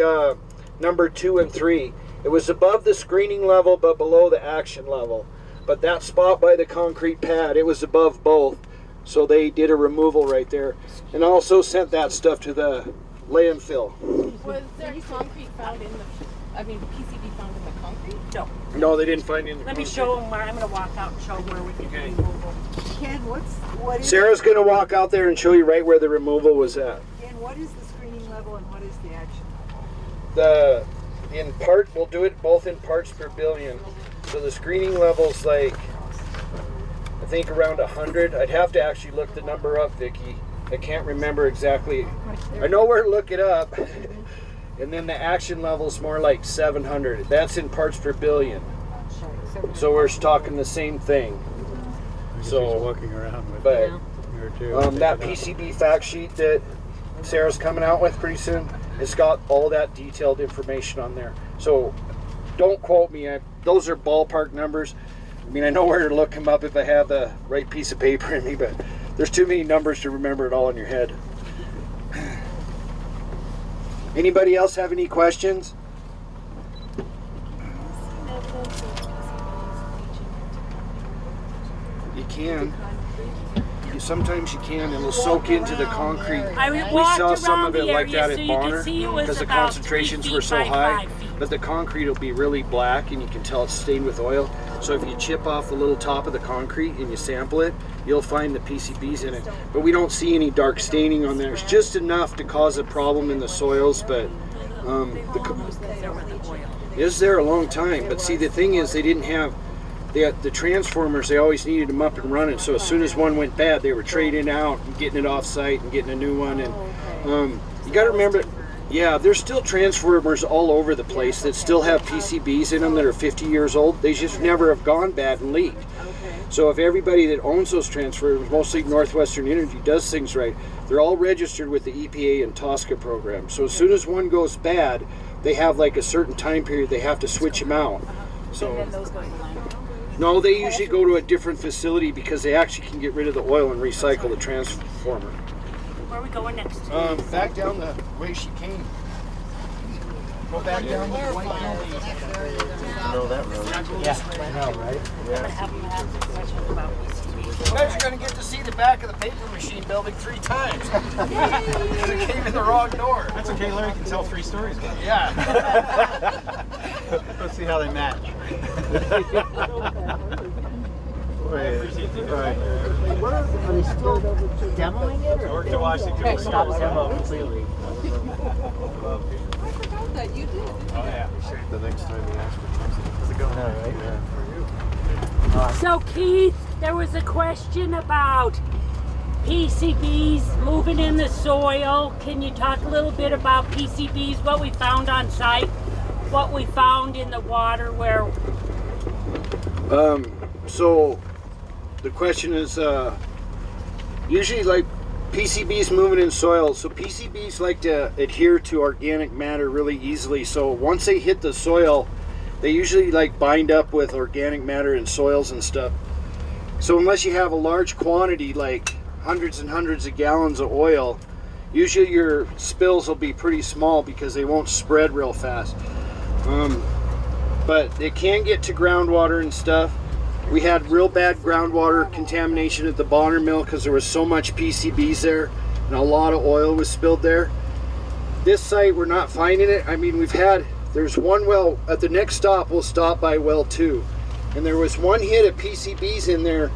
number 2 and 3. It was above the screening level but below the action level. But that spot by the concrete pad, it was above both. So they did a removal right there and also sent that stuff to the landfill. Was there concrete found in the, PCB found in the concrete? No. No, they didn't find any. Let me show them where, I'm going to walk out and show them where we can Okay. remove them. Ken, what is Sarah's going to walk out there and show you right where the removal was at. Ken, what is the screening level and what is the action level? In part, we'll do it both in parts per billion. So the screening level's like, I think around 100. I'd have to actually look the number up, Vicki. I can't remember exactly. I know where to look it up. And then the action level's more like 700. That's in parts per billion. So we're talking the same thing. So walking around with But her too. that PCB fact sheet that Sarah's coming out with pretty soon, it's got all that detailed information on there. So don't quote me. Those are ballpark numbers. I mean, I know where to look them up if I have the right piece of paper in me, but there's too many numbers to remember it all in your head. Anybody else have any questions? You can. Sometimes you can, and it'll soak into the concrete. We saw some of it like that at Bonner because the concentrations were so high. But the concrete will be really black, and you can tell it's stained with oil. So if you chip off the little top of the concrete and you sample it, you'll find the PCBs in it. But we don't see any dark staining on there. It's just enough to cause a problem in the soils, but it was there a long time. But see, the thing is, they didn't have the transformers. They always needed them up and running. So as soon as one went bad, they were trading out and getting it off site and getting a new one. And you got to remember, yeah, there's still transformers all over the place that still have PCBs in them that are 50 years old. They just never have gone bad and leaked. So if everybody that owns those transformers, mostly Northwestern Energy, does things right, They're all registered with the EPA and TSCA program. So as soon as one goes bad, they have like a certain time period they have to switch them out. So And then those go to the landfill. no, they usually go to a different facility because they actually can get rid of the oil and recycle the transformer. Where are we going next? Back down the way she came. Go back down the white building. You know that road. Yeah, I know, right? I have some questions about PCB. You guys are going to get to see the back of the paper machine building 3 times. They came in the wrong door. That's okay, Larry can tell 3 stories about it. Yeah. Let's see how they match. What are they still demoing it? Or Work to Washington. okay, stop demo completely. That you did. Oh, yeah. The next time you ask for how's it going? All right. Yeah. So Keith, there was a question about PCBs moving in the soil. Can you talk a little bit about PCBs, what we found on site, what we found in the water where... So the question is usually like PCBs moving in soil. So PCBs like to adhere to organic matter really easily. So once they hit the soil, they usually like bind up with organic matter in soils and stuff. So unless you have a large quantity, like hundreds and hundreds of gallons of oil, usually your spills will be pretty small because they won't spread real fast. But they can get to groundwater and stuff. We had real bad groundwater contamination at the Bonner Mill because there was so much PCBs there and a lot of oil was spilled there. This site, we're not finding it. I mean, there's one well, at the next stop, we'll stop by well 2. And there was one hit of PCBs in there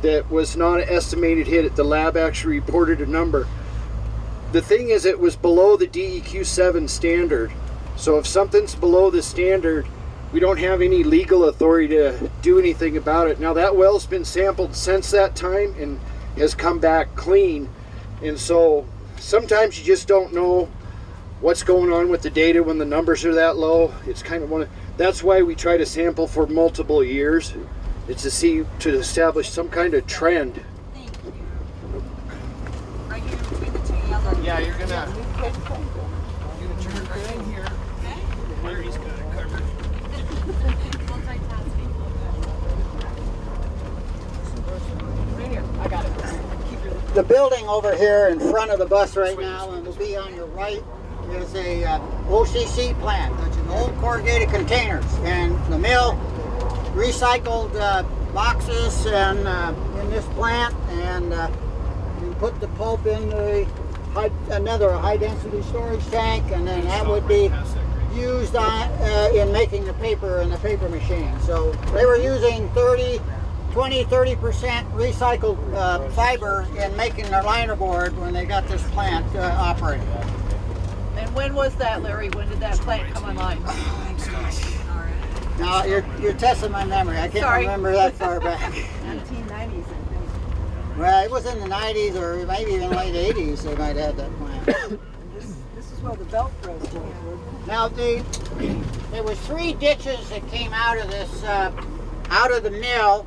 that was not an estimated hit. The lab actually reported a number. The thing is, it was below the DEQ 7 standard. So if something's below the standard, we don't have any legal authority to do anything about it. Now that well's been sampled since that time and has come back clean. And so sometimes you just don't know what's going on with the data when the numbers are that low. It's kind of that's why we try to sample for multiple years. It's to establish some kind of trend. Right here between the 2 yellow. Yeah, you're gonna turn it right in here. Larry's got it covered. I got it. The building over here in front of the bus right now, and will be on your right, is a OCC plant, which is old corrugated containers, and the mill recycled boxes and in this plant, and you put the pulp in another high-density storage tank, and then that would be used in making the paper in the paper machine. So they were using 30% recycled fiber in making their linerboard when they got this plant operating. And when was that, Larry? When did that plant come online? Now you're testing my memory. I can't remember that far back. 1990s, I think. Well, it was in the 90s or maybe even late 80s they might have had that plant. This is where the belt throws were. Now there was 3 ditches that came out of this, out of the mill,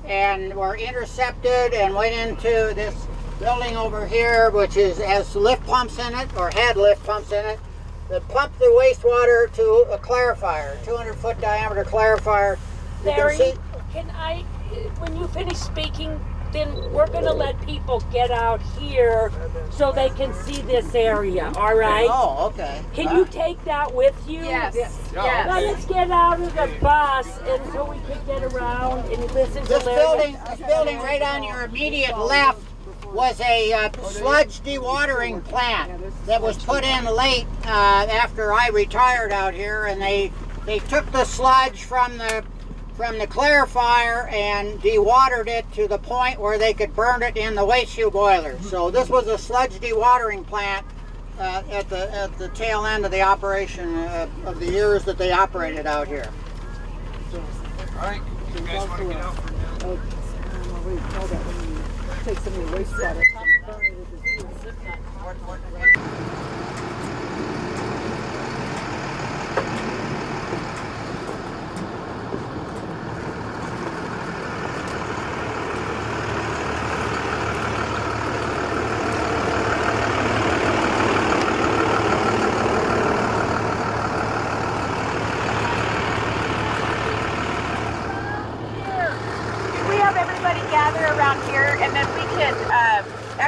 and were intercepted and went into this building over here, which has lift pumps in it, or had lift pumps in it, that pump the wastewater to a clarifier, 200-foot diameter clarifier. Larry, can I, when you finish speaking, then we're going to let people get out here so they can see this area, all right? Oh, okay. Can you take that with you? Yes. Let us get out of the bus and so we can get around and listen to Larry. This building right on your immediate left was a sludge dewatering plant that was put in late after I retired out here, and they took the sludge from the clarifier and dewatered it to the point where they could burn it in the waste fuel boiler. So this was a sludge dewatering plant at the tail end of the operation of the years that they operated out here. All right, you guys want to get out for now? Take some of the wastewater.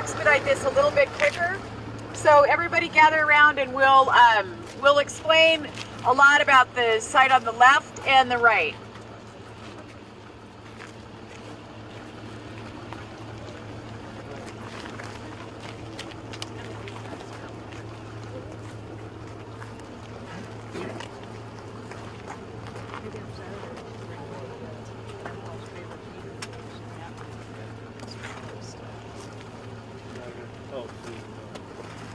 expedite this a little bit quicker. So everybody gather around and we'll explain a lot about the site on the left and the right.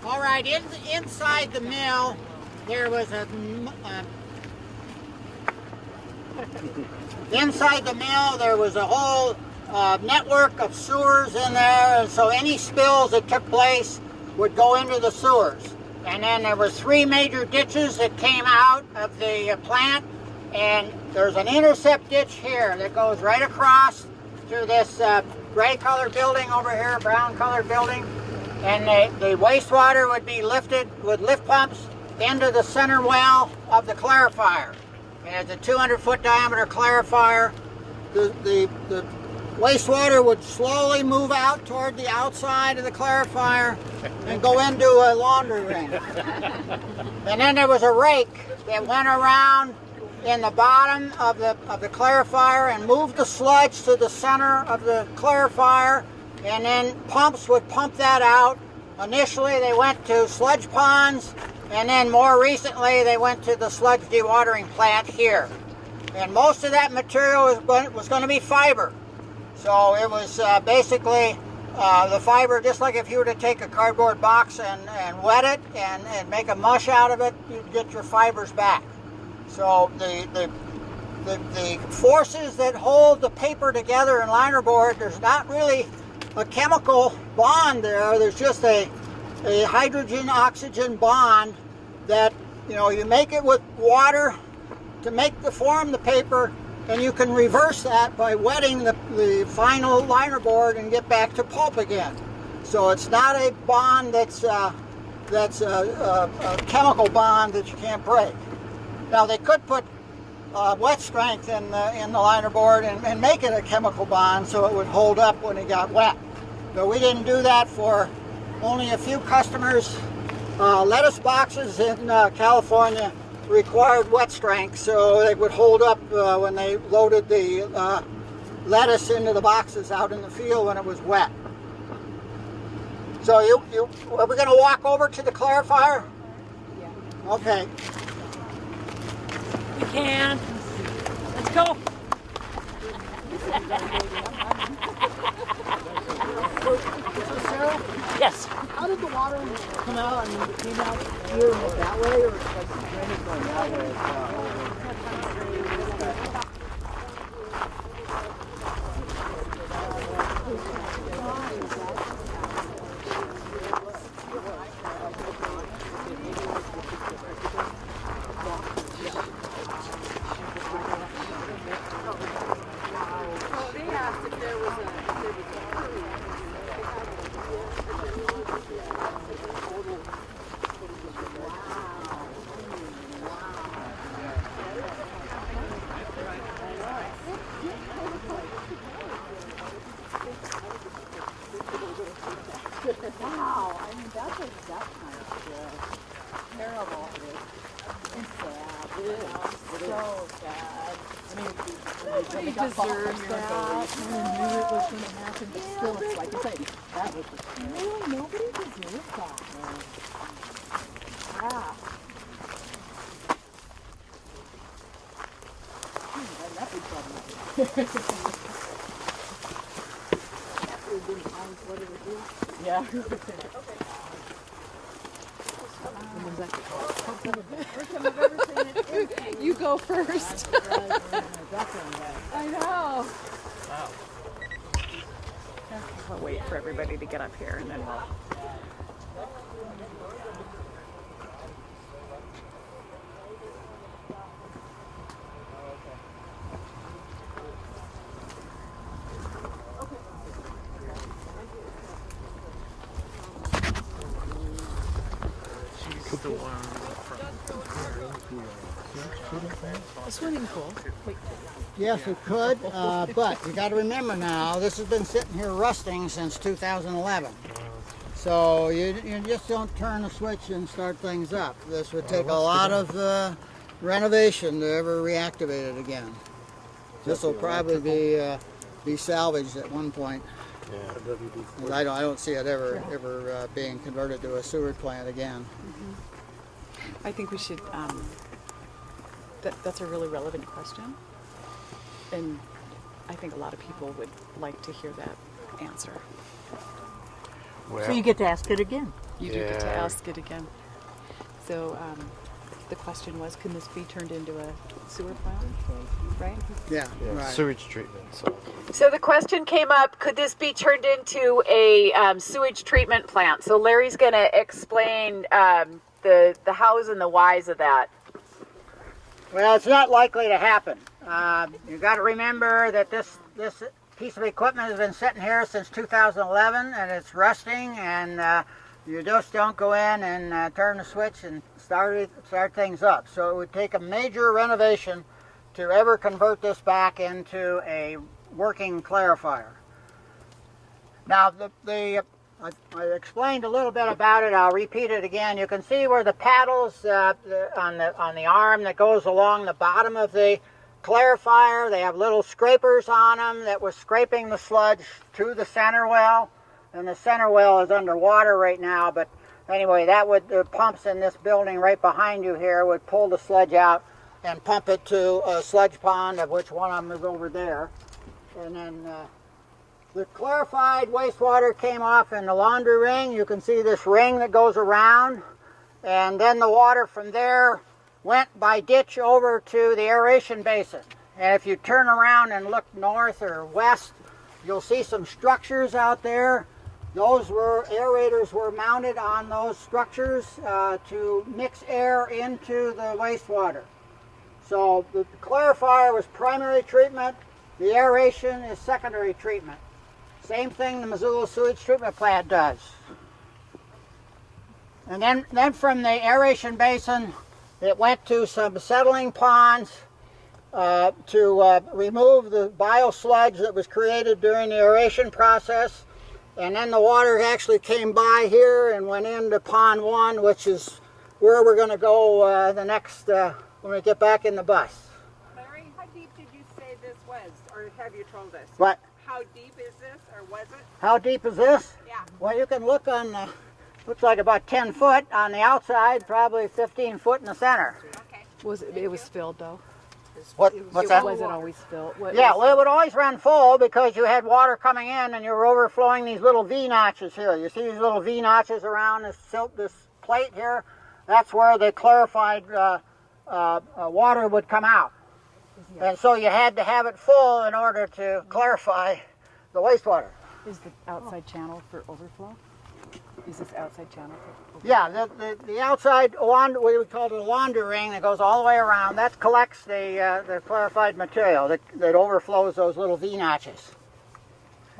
All right, inside the mill, there was a whole network of sewers in there, and so any spills that took place would go into the sewers. And then there were 3 major ditches that came out of the plant, and there's an intercept ditch here that goes right across through this gray colored building over here, brown colored building. And the wastewater would be lifted with lift pumps into the center well of the clarifier. And it's a 200-foot diameter clarifier. The wastewater would slowly move out toward the outside of the clarifier and go into a laundry ring. And then there was a rake that went around in the bottom of the clarifier and moved the sludge to the center of the clarifier. And then pumps would pump that out. Initially they went to sludge ponds, and then more recently they went to the sludge dewatering plant here. And most of that material was going to be fiber. So it was basically the fiber, just like if you were to take a cardboard box and wet it and make a mush out of it, you'd get your fibers back. So the forces that hold the paper together in linerboard, there's not really a chemical bond there. There's just a hydrogen-oxygen bond that, you make it with water to form the paper, and you can reverse that by wetting the final linerboard and get back to pulp again. So it's not a bond that's a chemical bond that you can't break. Now they could put wet strength in the linerboard and make it a chemical bond so it would hold up when it got wet. But we didn't do that for only a few customers. Lettuce boxes in California required wet strength, so they would hold up when they loaded the lettuce into the boxes out in the field when it was wet. So are we going to walk over to the clarifier? Yeah. Okay. We can. Let's go. So Sarah? Yes. How did the water come out? I mean, it came out here and went that way, or it's like the drainage going that way as well? Wow, I mean, that's kind of terrible. It's sad. It is. So sad. I mean, they deserve that. No one knew it was going to happen, but still, it's like, that was really, nobody deserved that. Yeah. That big problem. Yeah. You go first. I know. Wow. We'll wait for everybody to get up here and then we'll... A swimming pool. Wait. Yes, it could, but you got to remember now, this has been sitting here rusting since 2011. So you just don't turn a switch and start things up. This would take a lot of renovation to ever reactivate it again. This will probably be salvaged at one point. Yeah. I don't see it ever being converted to a sewer plant again. I think we should, that's a really relevant question. And I think a lot of people would like to hear that answer. So you get to ask it again. You do get to ask it again. So the question was, can this be turned into a sewer plant, right? Yeah, right. Sewage treatment. So the question came up, could this be turned into a sewage treatment plant? So Larry's going to explain the hows and the whys of that. Well, it's not likely to happen. You got to remember that this piece of equipment has been sitting here since 2011, and it's rusting, and you just don't go in and turn the switch and start things up. So it would take a major renovation to ever convert this back into a working clarifier. Now, I explained a little bit about it. I'll repeat it again. You can see where the paddles on the arm that goes along the bottom of the clarifier, they have little scrapers on them that was scraping the sludge to the center well, and the center well is underwater right now. But anyway, the pumps in this building right behind you here would pull the sludge out and pump it to a sludge pond, of which one of them is over there. And then the clarified wastewater came off in the laundry ring. You can see this ring that goes around, and then the water from there went by ditch over to the aeration basin. And if you turn around and look north or west, you'll see some structures out there. Those aerators were mounted on those structures to mix air into the wastewater. So the clarifier was primary treatment, the aeration is secondary treatment. Same thing the Missoula Sewage Treatment Plant does. And then from the aeration basin, it went to some settling ponds to remove the biosludge that was created during the aeration process. And then the water actually came by here and went into pond 1, which is where we're going to go the next, when we get back in the bus. Larry, how deep did you say this was, or have you told us? What? How deep is this, or was it? How deep is this? Yeah. Well, you can look on, looks like about 10 foot on the outside, probably 15 foot in the center. Okay. It was filled though? What's that? Was it always filled? Yeah, well, it would always run full because you had water coming in and you were overflowing these little V notches here. You see these little V notches around this plate here? That's where the clarified water would come out. And so you had to have it full in order to clarify the wastewater. Is the outside channel for overflow? Is this outside channel for overflow? Yeah, the outside, what we call the laundry ring that goes all the way around, that collects the clarified material that overflows those little V notches.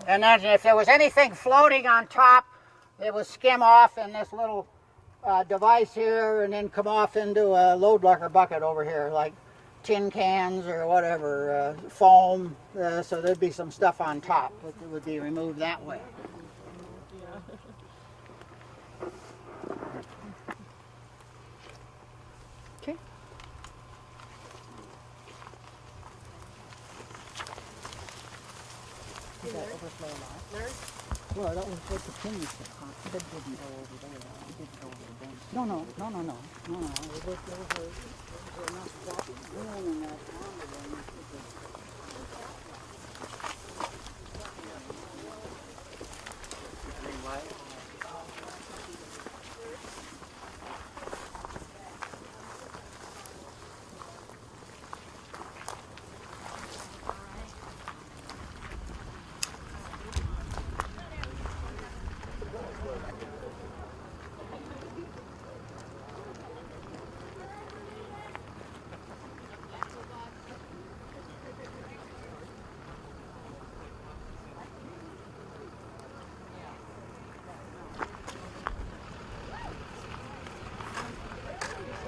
And then if there was anything floating on top, it would skim off in this little device here and then come off into a load locker bucket over here, like tin cans or whatever, foam, so there'd be some stuff on top that would be removed that way. Okay. Does that overflow a lot, Larry? Well, that was what the chimney said. That didn't go over there. It didn't go over the bench. No. It was enough room in that laundry room.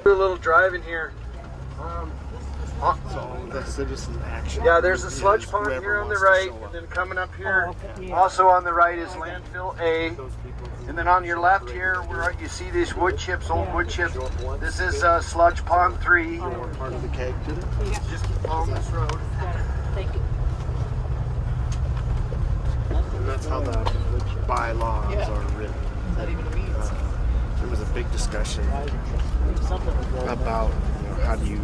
Do a little drive in here. This So the citizen action. Yeah, there's a sludge is pond whoever here on the wants to right, show and up. then coming up here, also on the right is landfill A. And then on your left here, where you see these wood chips, old wood chips, this is sludge pond 3. Or part of the keg to them. Just along this road. Thank you. And that's how the bylaws are written. Not even weeds. There was a big discussion about how do you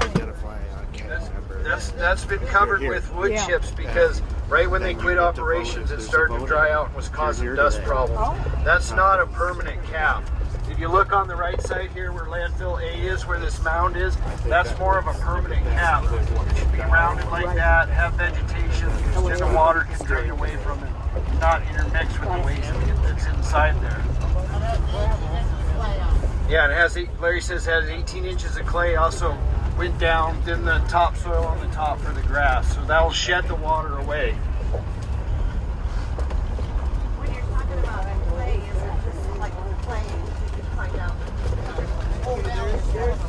identify a keg member. That's been covered with wood chips because right when they quit operations, it started to dry out and was causing dust problems. That's not a permanent cap. If you look on the right side here where landfill A is, where this mound is, that's more of a permanent cap. It should be rounded like that, have vegetation, then the water can drain away from it, not intermix with the waste that's inside there. Yeah, it has, Larry says it has 18 inches of clay, also went down, then the topsoil on the top for the grass. So that will shed the water away. When you're talking about clay, is it just like clay you can find out? Oh, yeah, there's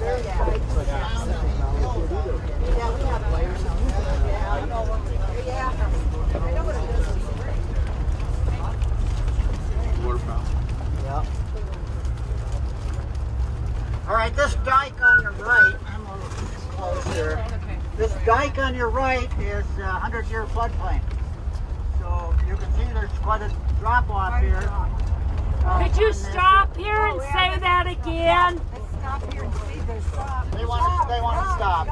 yeah, we have players. Yeah, I know what I know what it is. Water fountain. Yeah. All right, this dike on your right, I'm a little close here. This dike on your right is a 100-year floodplain. So you can see there's quite a drop off here. Could you stop here and say that again? Stop here and see this. They want to stop.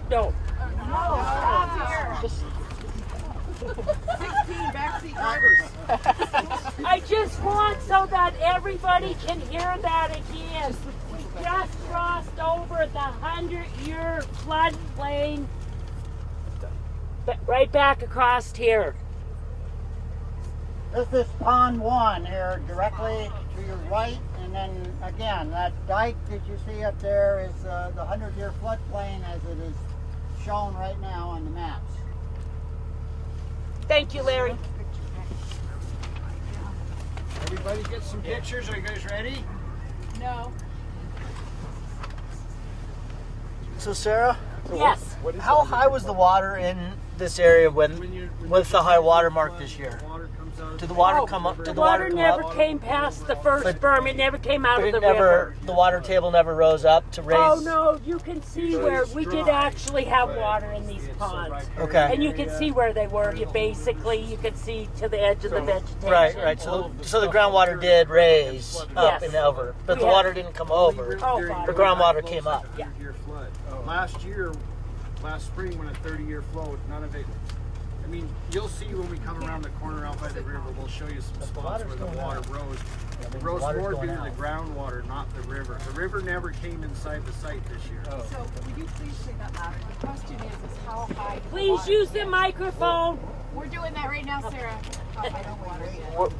No. Stop here. 16 backseat drivers. I just want so that everybody can hear that again. We just crossed over the 100-year floodplain, right back across here. This is pond 1 here, directly to your right, and then again, that dike that you see up there is the 100-year floodplain as it is shown right now on the maps. Thank you, Larry. Everybody get some pictures. Are you guys ready? No. So Sarah, Yes. how high was the water in this area with the high water mark this year? Did the water come up? Did The the water come never up? came past the first berm. It never came out But of it the never, river. the water table never rose up to raise. Oh no, you can see where we did actually have water in these ponds. Okay. And you can see where they were. You can see to the edge of the vegetation. Right. So the groundwater did raise up Yes. and over, but the Yeah. water didn't come over. Oh, The groundwater came up. Yeah. Flood. Last spring when a 30-year flow, none of it. I mean, you'll see when we come around the corner out by the river, we'll show you some spots where the water rose. It rose more due to the groundwater, not the river. The river never came inside the site this year. So would you please say that louder? The question is how high? Please use the microphone. We're doing that right now, Sarah. I don't want to.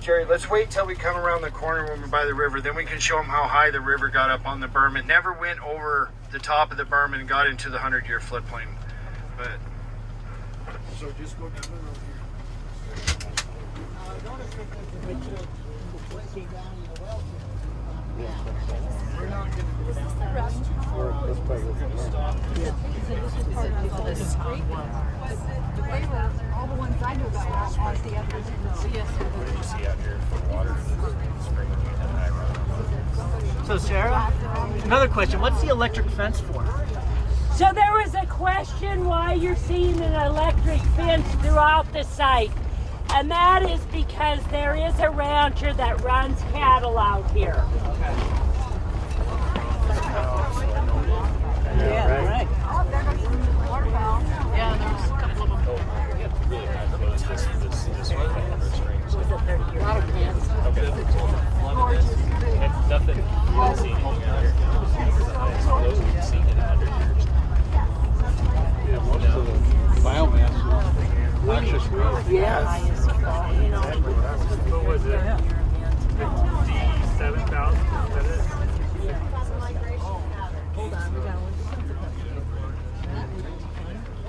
Jerry, let's wait till we come around the corner when we're by the river. Then we can show them how high the river got up on the berm. It never went over the top of the berm and got into the 100-year floodplain. But so just go down the road here. Notice that there's a bit of way down in the well. We're not going to go down there. It's too far out. We're going to stop. All the ones I knew about was the others in the CS. So Sarah, another question: what's the electric fence for? So there was a question why you're seeing an electric fence throughout the site. And that is because there is a rancher that runs cattle out here. Yeah, right. Oh, there goes some waterfowl. Yeah, there's a couple of them. Was it 30 years? Nothing. You haven't seen anything out here. Those we've seen in 100 years. Yeah, most of the biomass is noxious weed. Yes. What was it? 57,000?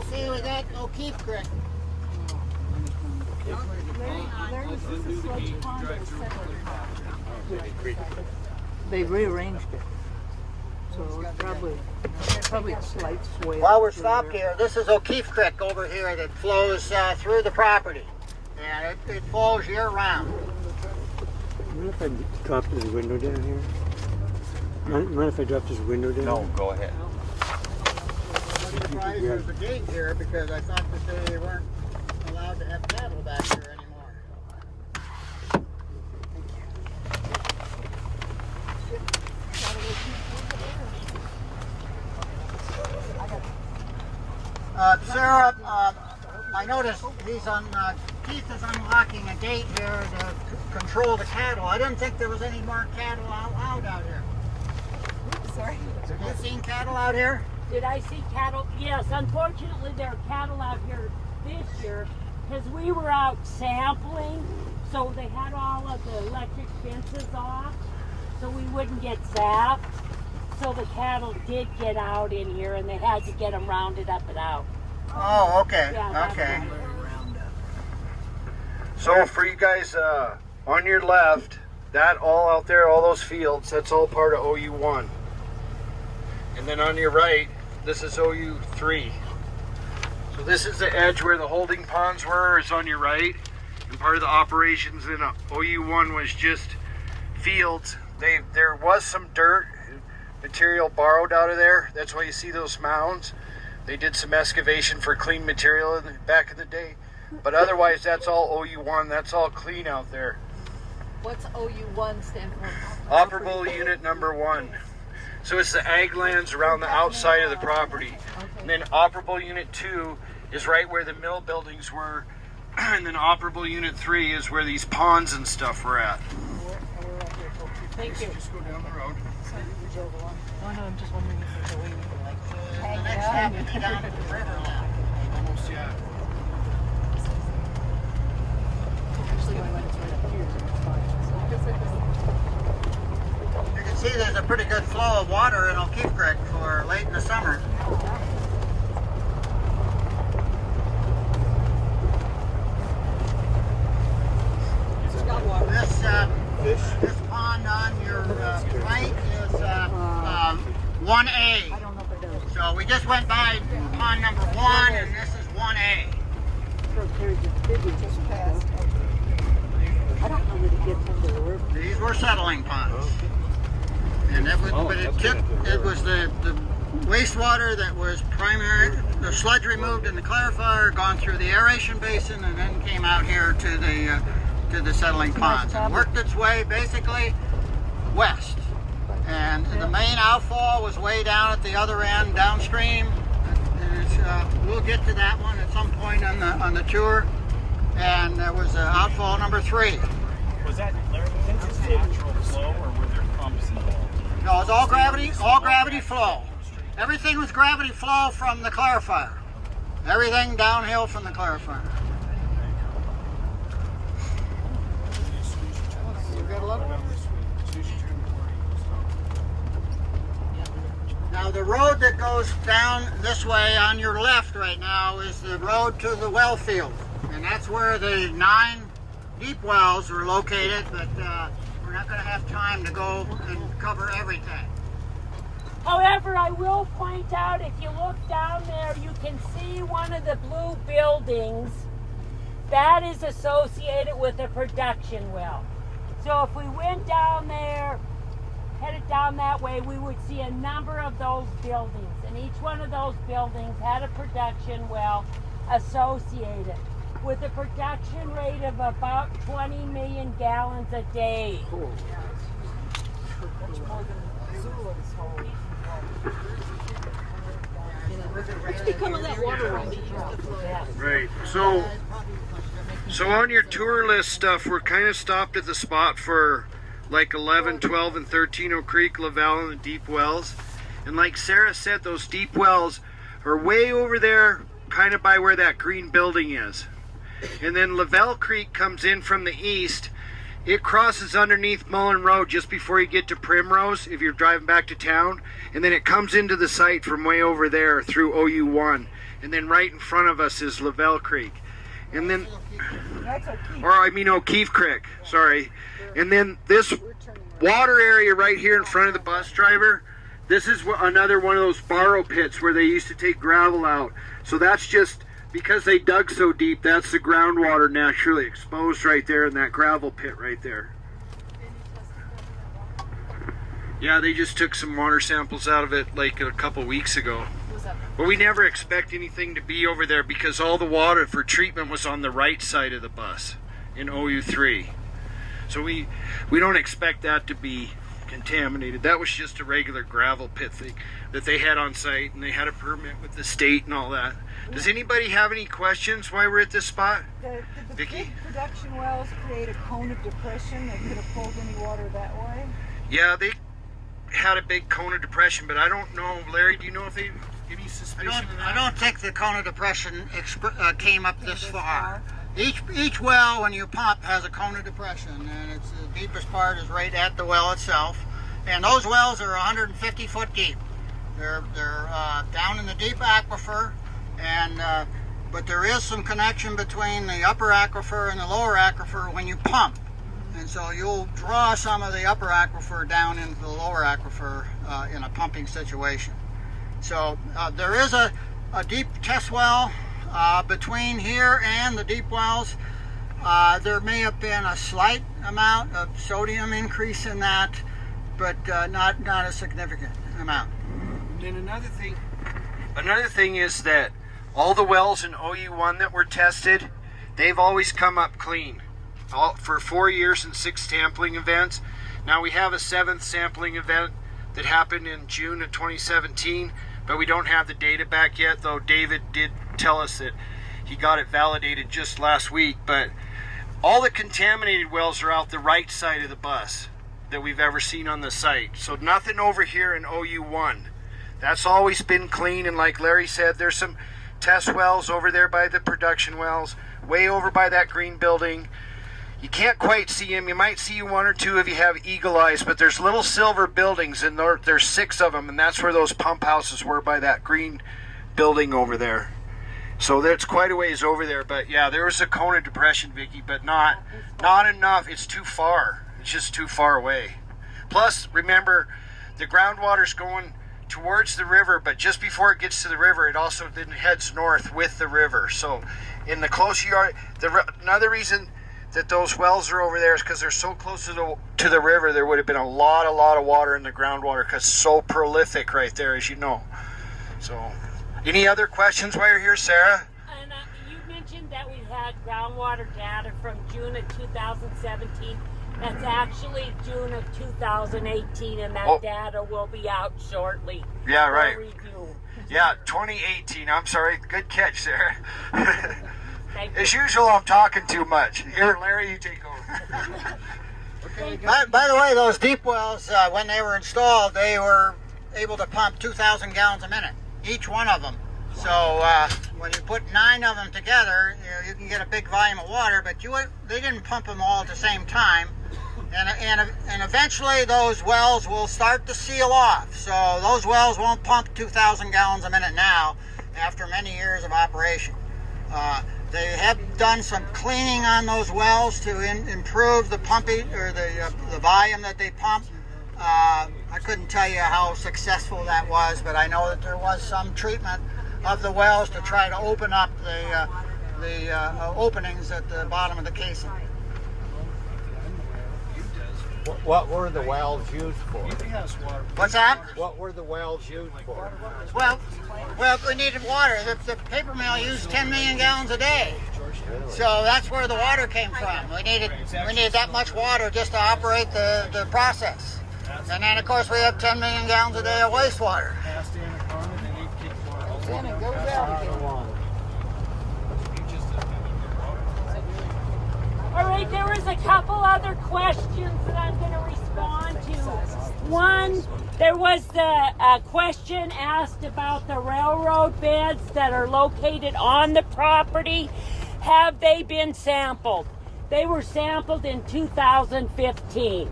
See, we got O'Keefe Creek. They rearranged it. So Probably a slight swale. While we're stopped here, this is O'Keefe Creek over here that flows through the property. And it flows year round. Mind if I drop this window down here? Mind if I drop this window down? No, go ahead. I'm surprised there's a gate here because I thought that they weren't allowed to have cattle back here anymore. Sarah, I noticed Keith is unlocking a gate here to control the cattle. I didn't think there was any more cattle out here. Sorry. Have you seen cattle out here? Did I see cattle? Yes, unfortunately there are cattle out here this year because we were out sampling, so they had all of the electric fences off so we wouldn't get zapped. So the cattle did get out in here and they had to get them rounded up and out. Oh, okay, Yeah, okay. So for you guys on your left, that all out there, all those fields, that's all part of OU1. And then on your right, this is OU3. So this is the edge where the holding ponds were, is on your right. And part of the operations in OU1 was just fields. There was some dirt material borrowed out of there. That's why you see those mounds. They did some excavation for clean material back in the day. But otherwise, that's all OU1. That's all clean out there. What's OU1 stand for? Operable unit number 1. So it's the ag lands around the outside of the property. And then operable unit 2 is right where the mill buildings were. And then operable unit 3 is where these ponds and stuff were at. Thank you. Just go down the road. Oh no, I'm just wondering if there's a way we can like The next stop will be down at the river now. Almost, yeah. actually when it's right up here, so it's fine. You can see there's a pretty good flow of water in O'Keefe Creek for late in the summer. This pond on your right is 1A. So we just went by pond number 1 and this is 1A. I don't know that it gets into the river. These were settling ponds. And that was, but it was the wastewater that was primary, the sludge removed in the clarifier, gone through the aeration basin, and then came out here to the settling ponds. And worked its way basically west. And the main outfall was way down at the other end, downstream. And we'll get to that one at some point on the tour. And there was outfall number 3. Was that natural flow or were there pumps involved? No, it was all gravity flow. Everything was gravity flow from the clarifier. Everything downhill from the clarifier. Now the road that goes down this way on your left right now is the road to the well field. And that's where the 9 deep wells are located, but we're not going to have time to go and cover everything. However, I will point out, if you look down there, you can see one of the blue buildings. That is associated with a production well. So if we went down there, headed down that way, we would see a number of those buildings. And each one of those buildings had a production well associated with a production rate of about 20 million gallons a day. It's become of that water Right. So on your tour list stuff, we're kind of stopped at the spot for like 11, 12, and 13 Oak Creek, Lavelle, and the deep wells. And like Sarah said, those deep wells are way over there, kind of by where that green building is. And then Lavelle Creek comes in from the east. It crosses underneath Mullen Road just before you get to Primrose if you're driving back to town. And then it comes into the site from way over there through OU1. And then right in front of us is Lavelle Creek. And then, O'Keefe Creek, sorry. And then this water area right here in front of the bus driver, This is another one of those borrow pits where they used to take gravel out. So that's just because they dug so deep, that's the groundwater naturally exposed right there in that gravel pit right there. Yeah, they just took some water samples out of it like a couple weeks ago. But we never expect anything to be over there because all the water for treatment was on the right side of the bus in OU3. So we don't expect that to be contaminated. That was just a regular gravel pit thing that they had on site, and they had a permit with the state and all that. Does anybody have any questions while we're at this spot? Did the Vicky? big production wells create a cone of depression that could have pulled any water that way? Yeah, they had a big cone of depression, but I don't know. Larry, do you know if they any suspicion of that? I don't think the cone of depression came up this far. Each well, when you pump, has a cone of depression, and it's the deepest part is right at the well itself. And those wells are 150 foot deep. They're down in the deep aquifer, and but there is some connection between the upper aquifer and the lower aquifer when you pump. And so you'll draw some of the upper aquifer down into the lower aquifer in a pumping situation. So there is a deep test well between here and the deep wells. There may have been a slight amount of sodium increase in that, but not a significant amount. And another thing is that all the wells in OU1 that were tested, they've always come up clean. For 4 years and 6 sampling events. Now we have a 7th sampling event that happened in June of 2017, but we don't have the data back yet, though David did tell us that he got it validated just last week. But all the contaminated wells are out the right side of the bus that we've ever seen on the site. So nothing over here in OU1. That's always been clean, and like Larry said, there's some test wells over there by the production wells, way over by that green building. You can't quite see them. You might see 1 or 2 if you have eagle eyes, but there's little silver buildings, and there's 6 of them, and that's where those pump houses were, by that green building over there. So that's quite a ways over there. But yeah, there was a cone of depression, Vicky, but not enough. It's too far. It's just too far away. Plus, remember, the groundwater's going towards the river, but just before it gets to the river, it also then heads north with the river. So in the closer you are, another reason that those wells are over there is because they're so close to the river. There would have been a lot of water in the groundwater because it's so prolific right there, as you know. So, any other questions while you're here, Sarah? And you mentioned that we had groundwater data from June of 2017. That's actually June of 2018, and that data will be out shortly. Yeah, right. For review. Yeah, 2018. I'm sorry. Good catch, Sarah. As usual, I'm talking too much. Here, Larry, you take over. Okay. By the way, those deep wells, when they were installed, they were able to pump 2,000 gallons a minute, each one of them. So when you put 9 of them together, you can get a big volume of water, but they didn't pump them all at the same time. And eventually those wells will start to seal off. So those wells won't pump 2,000 gallons a minute now after many years of operation. They have done some cleaning on those wells to improve the pumping, or the volume that they pump. I couldn't tell you how successful that was, but I know that there was some treatment of the wells to try to open up the openings at the bottom of the casing. What were the wells used for? What's that? What were the wells used for? Well, we needed water. The paper mill used 10 million gallons a day. So that's where the water came from. We needed that much water just to operate the process. And then, of course, we have 10 million gallons a day of wastewater. All right, there was a couple other questions that I'm going to respond to. One, there was the question asked about the railroad beds that are located on the property. Have they been sampled? They were sampled in 2015.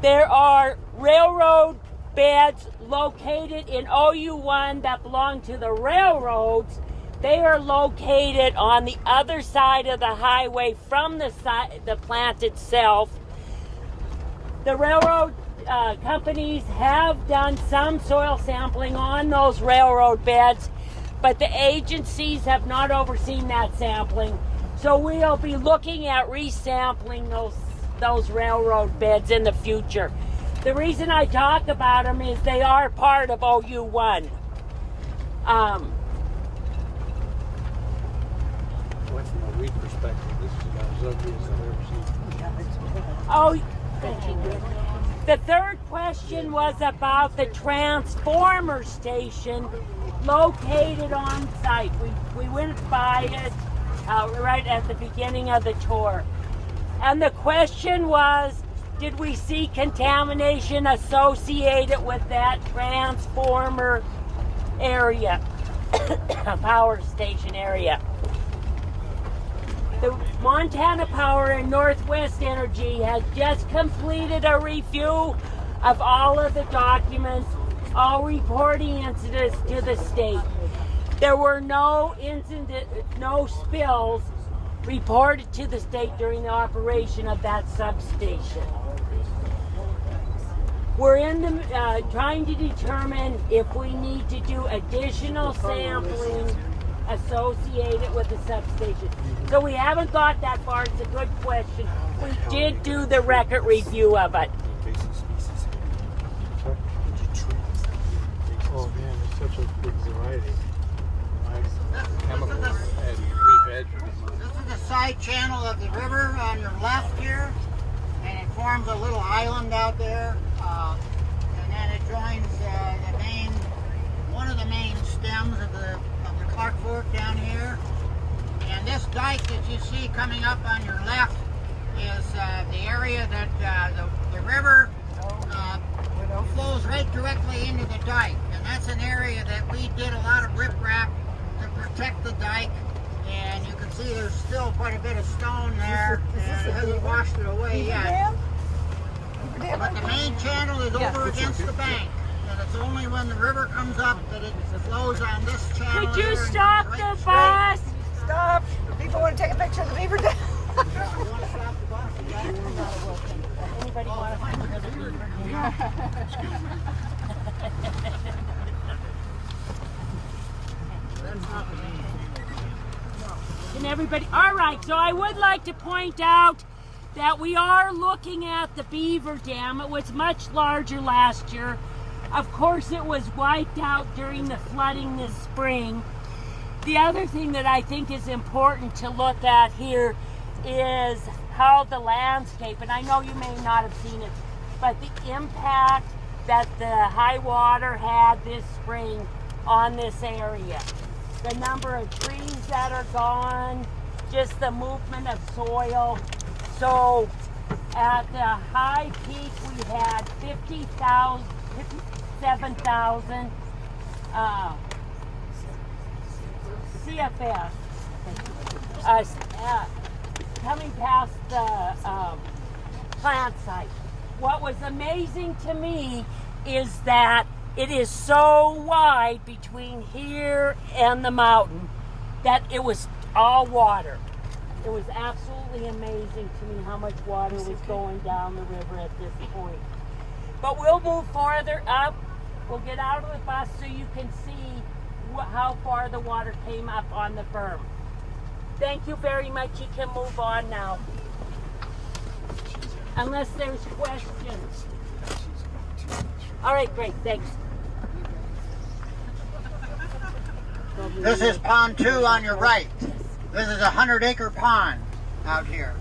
There are railroad beds located in OU1 that belong to the railroads. They are located on the other side of the highway from the plant itself. The railroad companies have done some soil sampling on those railroad beds, but the agencies have not overseen that sampling. So we'll be looking at resampling those railroad beds in the future. The reason I talk about them is they are part of OU1. From a weed perspective, this is about as ugly as I've ever seen. Oh, thank you. The third question was about the transformer station located on site. We went by it right at the beginning of the tour. And the question was, did we see contamination associated with that transformer area, power station area? The Montana Power and Northwest Energy has just completed a review of all of the documents, all reporting incidents to the state. There were no spills reported to the state during the operation of that substation. We're in the trying to determine if we need to do additional sampling associated with the substation. So we haven't got that far. It's a good question. We did do the record review of it. Oh man, there's such a big variety. This is the side channel of the river on your left here, and it forms a little island out there, and then it joins one of the main stems of the Clark Fork down here. And this dike that you see coming up on your left is the area that the river flows right directly into the dike, and that's an area that we did a lot of riprap to protect the dike. And you can see there's still quite a bit of stone there, and it hasn't washed it away yet. But the main channel is over against the bank, and it's only when the river comes up that it flows on this channel. Could you stop the bus? Stop! People want to take a picture of the beaver dam. Anybody want to find the beaver dam? And everybody, all right, so I would like to point out that we are looking at the beaver dam. It was much larger last year. Of course, it was wiped out during the flooding this spring. The other thing that I think is important to look at here is how the landscape, and I know you may not have seen it, but the impact that the high water had this spring on this area. The number of trees that are gone, just the movement of soil. So at the high peak we had 57,000 CFS coming past the plant site. What was amazing to me is that it is so wide between here and the mountain that it was all water. It was absolutely amazing to me how much water was going down the river at this point. But we'll move farther up. We'll get out of the bus so you can see how far the water came up on the berm. Thank you very much. You can move on now. Unless there's questions. All right, great. Thanks. This is pond 2 on your right. This is a 100-acre pond out here.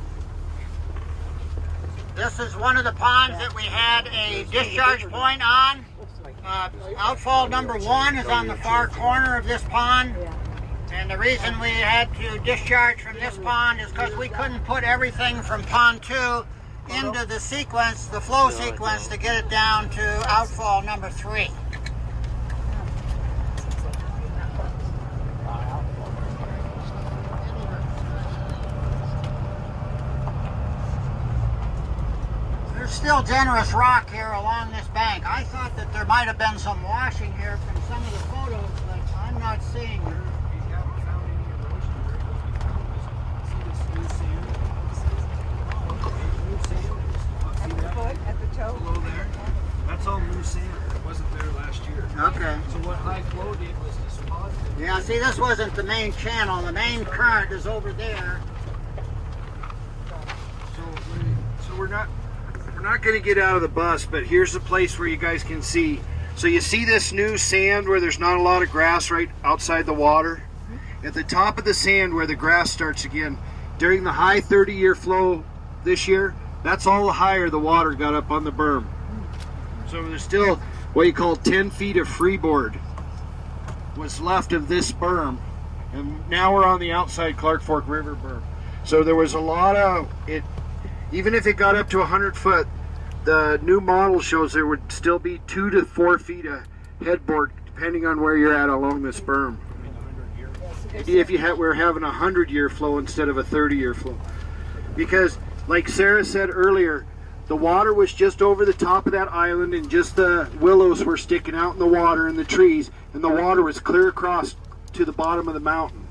This is one of the ponds that we had a discharge point on. Outfall number 1 is on the far corner of this pond. And the reason we had to discharge from this pond is because we couldn't put everything from pond 2 into the sequence, the flow sequence, to get it down to outfall number 3. There's still generous rock here along this bank. I thought that there might have been some washing here from some of the photos, but I'm not seeing it. At the toe. Below there. That's all new sand. It wasn't there last year. Okay. So what high flow did was deposit. Yeah, see, this wasn't the main channel. The main current is over there. So we're not going to get out of the bus, but here's the place where you guys can see. So you see this new sand where there's not a lot of grass right outside the water? At the top of the sand where the grass starts again, during the high 30-year flow this year, that's all the higher the water got up on the berm. So there's still what you call 10 feet of freeboard was left of this berm. And now we're on the outside Clark Fork River berm. So there was a lot of it. Even if it got up to 100 foot, the new model shows there would still be 2 to 4 feet of headboard, depending on where you're at along this berm. If we're having a 100-year flow instead of a 30-year flow. Because, like Sarah said earlier, the water was just over the top of that island and just the willows were sticking out in the water and the trees, and the water was clear across to the bottom of the mountain.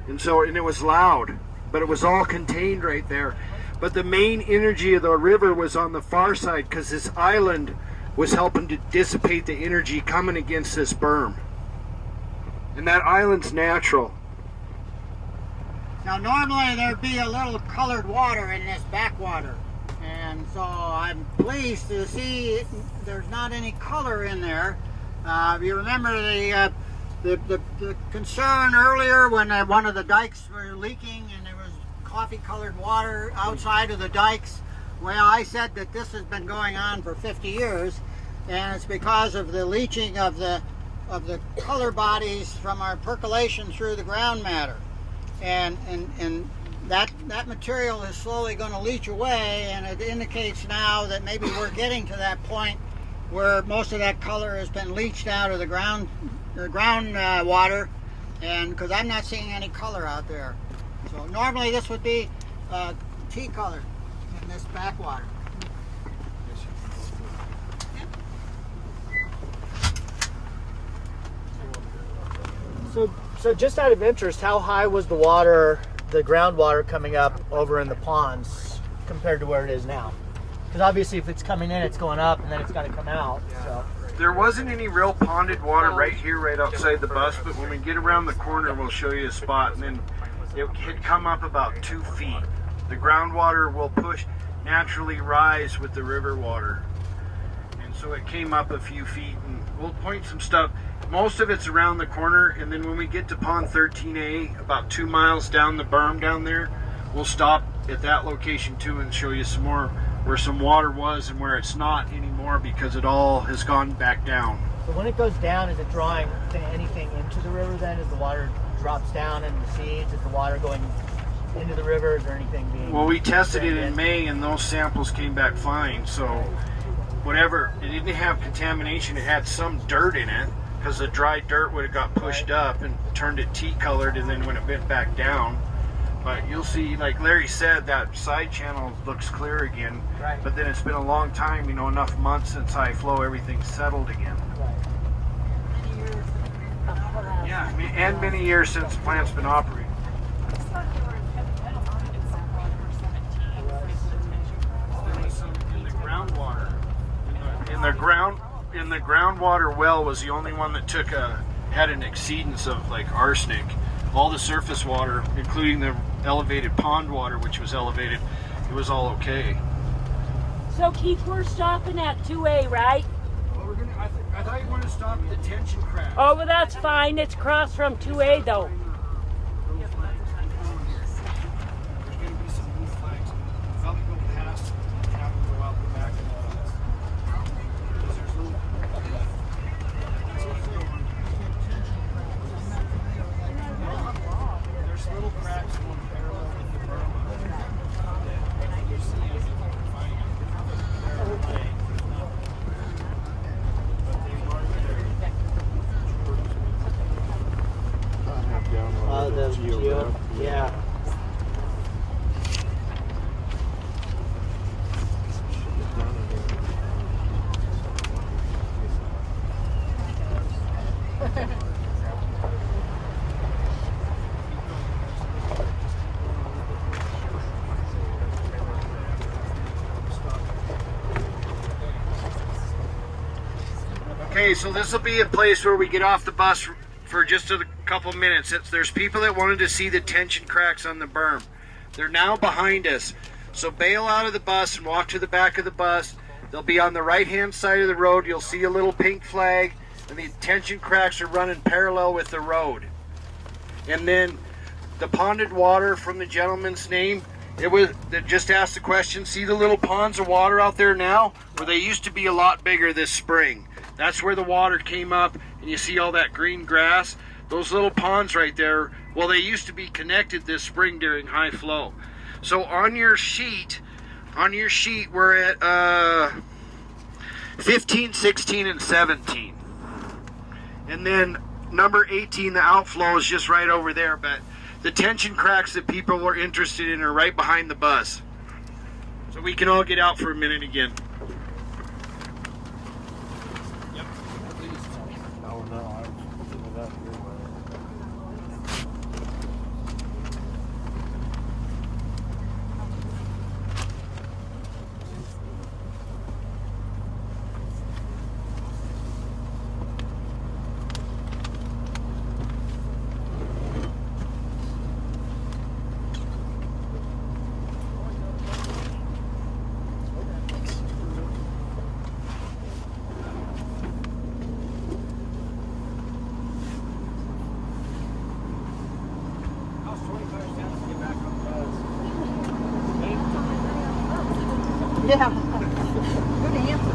And it was loud, but it was all contained right there. But the main energy of the river was on the far side because this island was helping to dissipate the energy coming against this berm. And that island's natural. Now, normally there'd be a little colored water in this backwater. And so I'm pleased to see there's not any color in there. You remember the concern earlier when one of the dikes were leaking and there was coffee-colored water outside of the dikes? Well, I said that this has been going on for 50 years, and it's because of the leaching of the color bodies from our percolation through the ground matter. And that material is slowly going to leach away, and it indicates now that maybe we're getting to that point where most of that color has been leached out of the ground water, and because I'm not seeing any color out there. So normally this would be tea color in this backwater. So just out of interest, how high was the water, the groundwater coming up over in the ponds compared to where it is now? Because obviously if it's coming in, it's going up and then it's got to come out. So there wasn't any real ponded water right here, right outside the bus, but when we get around the corner, we'll show you a spot, and then it had come up about 2 feet. The groundwater will naturally rise with the river water. And so it came up a few feet, and we'll point some stuff. Most of it's around the corner, and then when we get to Pond 13A, about 2 miles down the berm down there, we'll stop at that location too and show you some more where some water was and where it's not anymore because it all has gone back down. So when it goes down, is it drawing anything into the river then? As the water drops down in the seeds, is the water going into the river? Is there anything being... Well, we tested it in May and those samples came back fine. So whatever, it didn't have contamination. It had some dirt in it because the dry dirt would have got pushed up and turned it tea colored, and then when it went back down. But you'll see, like Larry said, that side channel looks clear again. Right. But then it's been a long time, enough months since high flow, everything's settled again. Yeah, and many years since the plant's been operating. In the groundwater. In the groundwater well was the only one that had an exceedance of like arsenic. All the surface water, including the elevated pond water, which was elevated, it was all okay. So Keith, we're stopping at 2A, right? Well, I thought you wanted to stop at the tension crack. Oh, well, that's fine. It's across from 2A, though. There's going to be some blue flags. Probably go past and have them go out the back of the bus. Because there's little... There's little cracks going parallel with the berm. You see as if you can find them. But they mark there. so this will be a place where we get off the bus for just a couple minutes. There's people that wanted to see the tension cracks on the berm. They're now behind us. So bail out of the bus and walk to the back of the bus. They'll be on the right-hand side of the road. You'll see a little pink flag, and the tension cracks are running parallel with the road. And then the ponded water from the gentleman's name, that just asked the question, see the little ponds of water out there now? Where they used to be a lot bigger this spring. That's where the water came up, and you see all that green grass. Those little ponds right there, well, they used to be connected this spring during high flow. So on your sheet, we're at 15, 16, and 17. And then number 18, the outflow is just right over there, but the tension cracks that people were interested in are right behind the bus. So we can all get out for a minute again. Yeah. Good answer.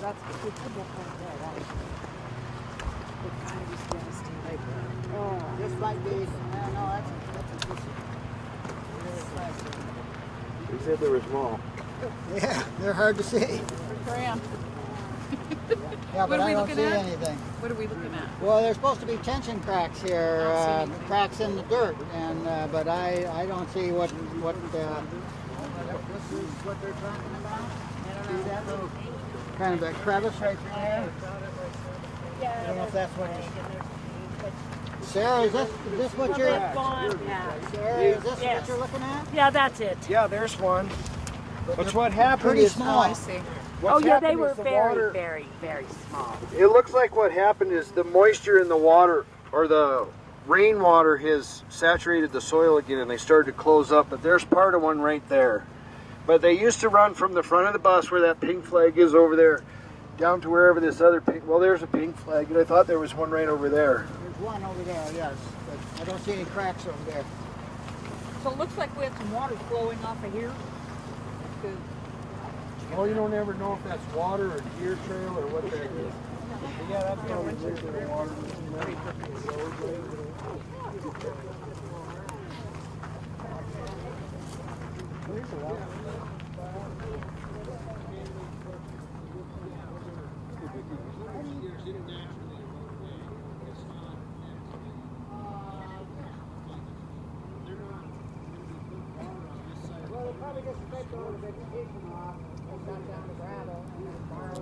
That's the good right there. That is, it kind of just devastating. Oh, This might be, no, that's a really classic. You said they were small. Yeah, they're hard to see. Graham. Yeah, but What are I we don't looking see at? anything. What are we looking at? Well, there's supposed to be tension cracks here, cracks in the dirt, and but I don't see what this is what they're talking about. See that little kind of a crevice right there? I don't know if that's what he's... Sarah, is this what you're... Sarah, is this what you're looking at? Yeah, that's it. Yeah, there's one. But what happened Pretty is... small. I see. Oh yeah, they were very, very, very small. It looks like what happened is the moisture in the water, or the rainwater, has saturated the soil again, and they started to close up. But there's part of one right there. But they used to run from the front of the bus where that pink flag is over there, down to wherever this other pink, well, there's a pink flag, and I thought there was one right over there. There's one over there, yes, but I don't see any cracks over there. so it looks like we have some water flowing off of here. That's good. Well, you don't ever know if that's water or deer trail or what that is. But yeah, that's probably a little bit of water. There's a lot. Probably just take all the vegetation off and cut down the gravel and borrow.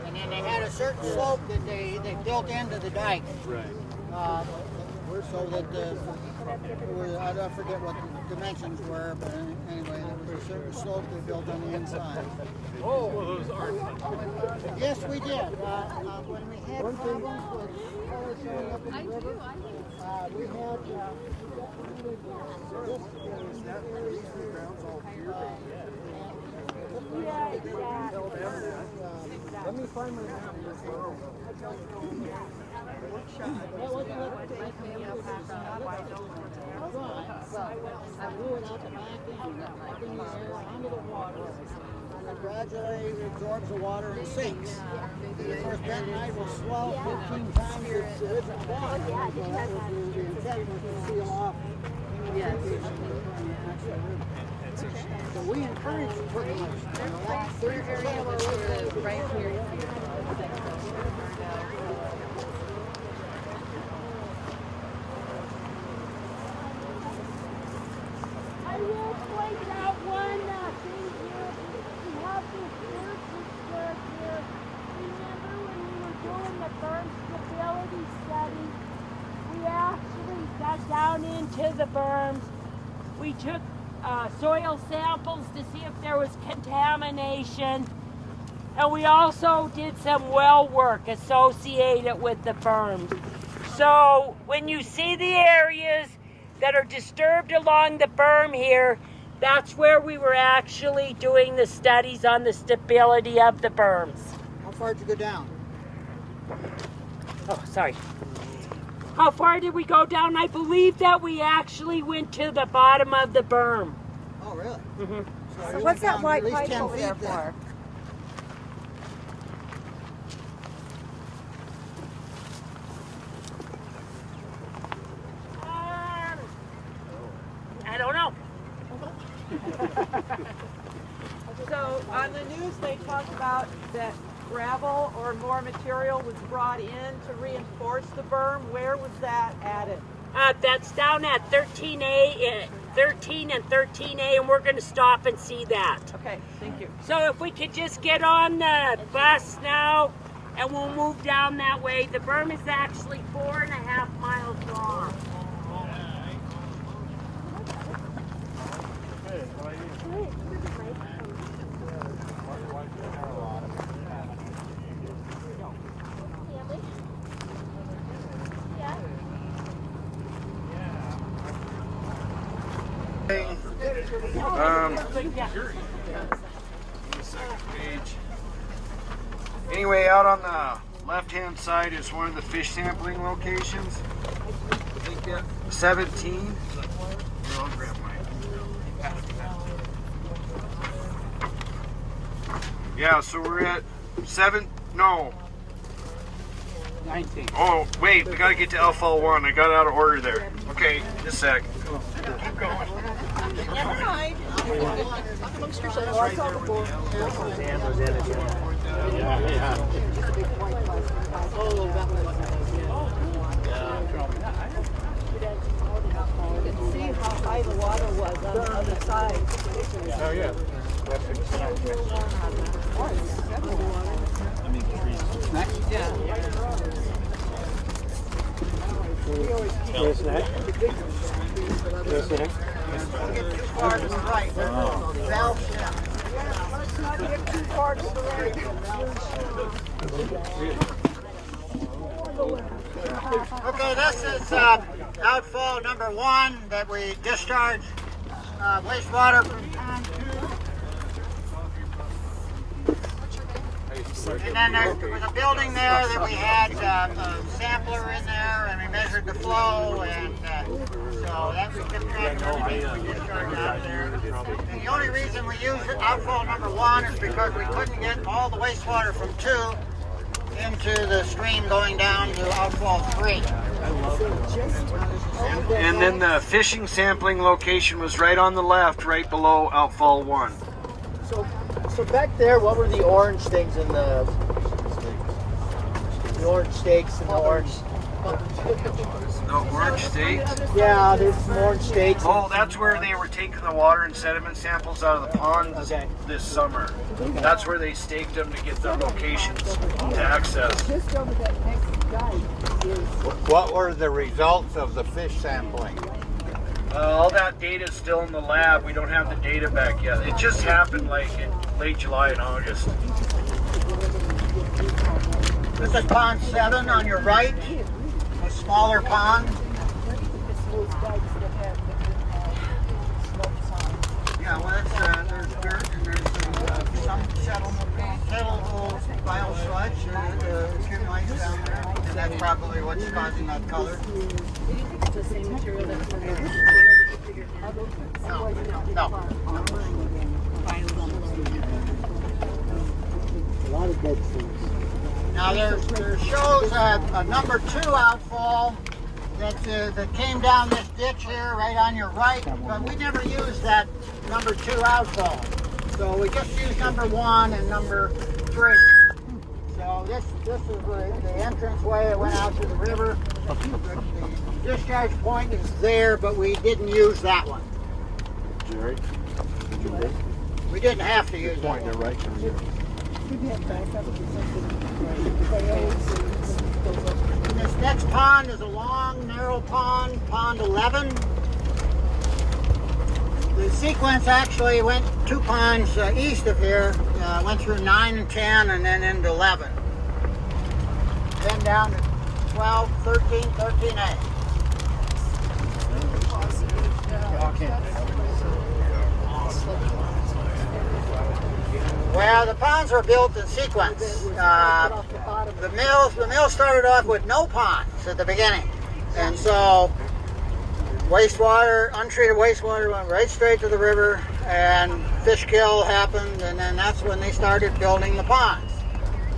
And then they had a certain slope that they built into the dike. Right. So that I forget what the dimensions were, but anyway, there was a certain slope they built on the inside. Oh, well, those aren't. Yes, we did. When we had problems with color showing up in the river, we had let me find my map. That wasn't what I blew it out the back end, up in the air, onto the water. it gradually absorbs the water and sinks. And of course, bentonite will swell 15 times its original volume. So that was the intent, was to seal off any leakage from the So we encourage percolation. Like 30% of our work right here. I will point out one thing here. We have this nursery shed here. Remember when we were doing the berm stability study, we actually got down into the berms. We took soil samples to see if there was contamination. And we also did some well work associated with the berms. So when you see the areas that are disturbed along the berm here, that's where we were actually doing the studies on the stability of the berms. How far did you go down? Oh, sorry. How far did we go down? I believe that we actually went to the bottom of the berm. Oh, really? Mm-hmm. So what's that white pipe over there for? I don't know. So on the news they talked about that gravel or more material was brought in to reinforce the berm. Where was that added? That's down at 13A, 13 and 13A, and we're going to stop and see that. Okay, thank you. So if we could just get on the bus now, and we'll move down that way. The berm is actually 4.5 miles long. Anyway, out on the left-hand side is one of the fish sampling locations. 17. I'll grab mine. Yeah, so we're at 19. Oh, wait, we gotta get to LFL1. I got out of order there. Okay, just a sec. Keep going. Never mind. Amongst yourselves. Right there where the hand was in it. Yeah. You can see how high the water was on the other side. Oh, yeah. Yes, that. Yes, that. Don't get too far to the right. Valve shaft. Let's not get too far to the right. Okay, this is outfall number 1 that we discharge wastewater from pond 2. And then there was a building there that we had a sampler in there, and we measured the flow, and so that we kept track of everything we discharged out of there. And the only reason we used outfall number 1 is because we couldn't get all the wastewater from 2 into the stream going down to outfall 3. And then the fishing sampling location was right on the left, right below outfall 1. So back there, what were the orange things in the orange steaks and the orange? The orange steaks? Yeah, there's some orange steaks. Oh, that's where they were taking the water and sediment samples out of the pond this summer. That's where they staked them to get the locations to access. What were the results of the fish sampling? All that data is still in the lab. We don't have the data back yet. It just happened like in late July and August. This is pond 7 on your right, a smaller pond. Yeah, well, there's dirt and there's some settleable bile sludge that accumulates down there, and that's probably what's causing that color. Do you think it's the same material that's from the No. A lot of dead things. Now there shows a number 2 outfall that came down this ditch here right on your right, but we never used that number 2 outfall. So we just used number 1 and number 3. So this is the entrance way that went out to the river. The discharge point is there, but we didn't use that one. Jerry, did you break? We didn't have to use that Point one. it right to you. This next pond is a long, narrow pond, pond 11. The sequence actually went 2 ponds east of here, went through 9 and 10, and then into 11. Then down to 12, 13, 13A. Well, the ponds were built in sequence. The mill started off with no ponds at the beginning, and so wastewater, untreated wastewater, went right straight to the river, and fish kill happened, and then that's when they started building the ponds.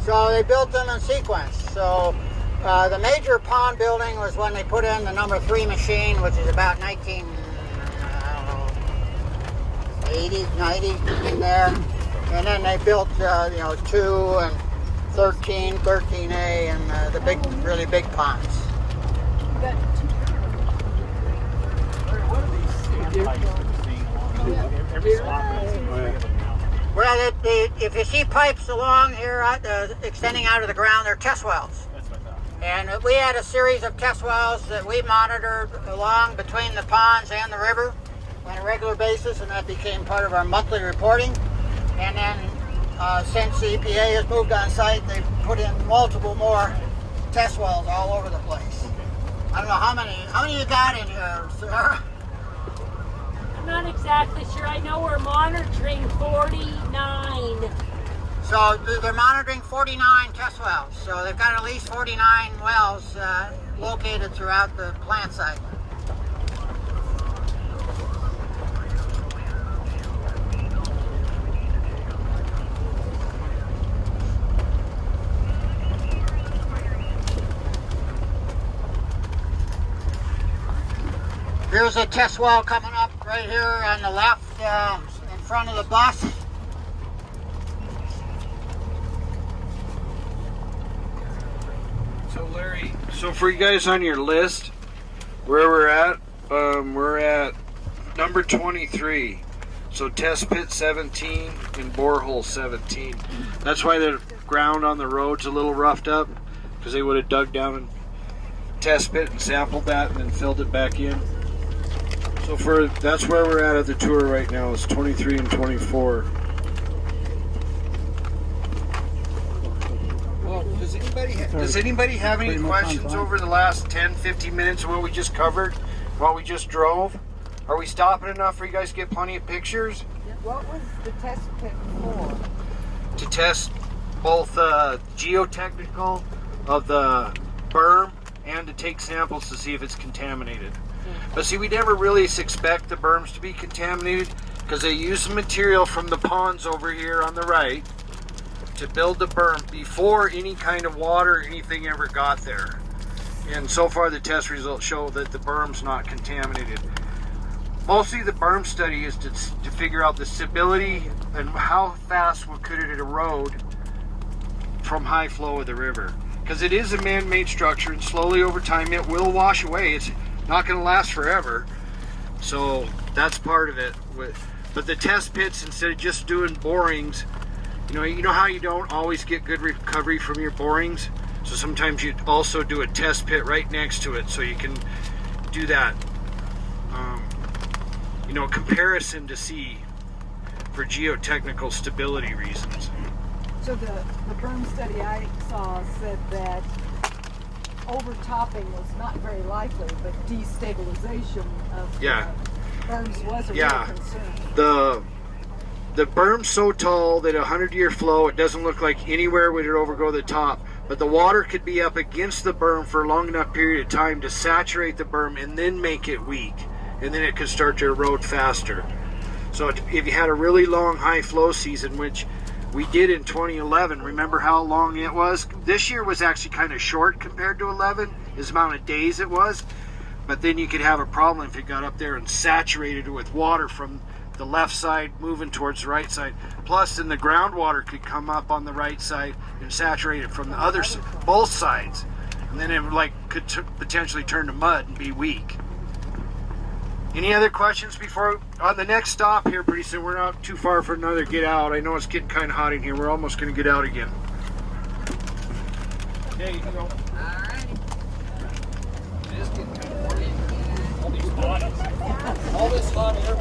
So they built them in sequence. So the major pond building was when they put in the number 3 machine, which is about 1980, 90 in there. And then they built, 2 and 13, 13A, and the big, really big ponds. Well, if you see pipes along here extending out of the ground, they're test wells. And we had a series of test wells that we monitored along between the ponds and the river on a regular basis, and that became part of our monthly reporting. And then since the EPA has moved on site, they've put in multiple more test wells all over the place. I don't know how many you got in here, Sarah? I'm not exactly sure. I know we're monitoring 49. So they're monitoring 49 test wells. So they've got at least 49 wells located throughout the plant site. Here's a test well coming up right here on the left in front of the bus. So Larry, so for you guys on your list, where we're at number 23. So test pit 17 and borehole 17. That's why the ground on the road's a little roughed up, because they would have dug down and test pit and sampled that and then filled it back in. So that's where we're at the tour right now, is 23 and 24. Well, does anybody have any questions over the last 10, 15 minutes of what we just covered, what we just drove? Are we stopping enough for you guys to get plenty of pictures? What was the test pit for? To test both geotechnical of the berm and to take samples to see if it's contaminated. But see, we never really expect the berms to be contaminated because they use some material from the ponds over here on the right to build the berm before any kind of water or anything ever got there. And so far the test results show that the berm's not contaminated. Mostly the berm study is to figure out the stability and how fast could it erode from high flow of the river. Because it is a man-made structure, and slowly over time it will wash away. It's not going to last forever. So that's part of it. But the test pits, instead of just doing borings, you know how you don't always get good recovery from your borings? So sometimes you also do a test pit right next to it, so you can do that comparison to see for geotechnical stability reasons. So the berm study I saw said that overtopping was not very likely, but destabilization of berms was a real concern. The berm's so tall that 100-year flow, it doesn't look like anywhere would it overgo the top, but the water could be up against the berm for a long enough period of time to saturate the berm and then make it weak, and then it could start to erode faster. So if you had a really long high flow season, which we did in 2011. Remember how long it was? This year was actually kind of short compared to 11, as amount of days it was. But then you could have a problem if it got up there and saturated it with water from the left side moving towards the right side. Plus, then the groundwater could come up on the right side and saturate it from the other both sides, and then it could potentially turn to mud and be weak. Any other questions before on the next stop here? Pretty soon, we're not too far for another get out. I know it's getting kind of hot in here. We're almost going to get out again. Okay, you can go. All this hot air.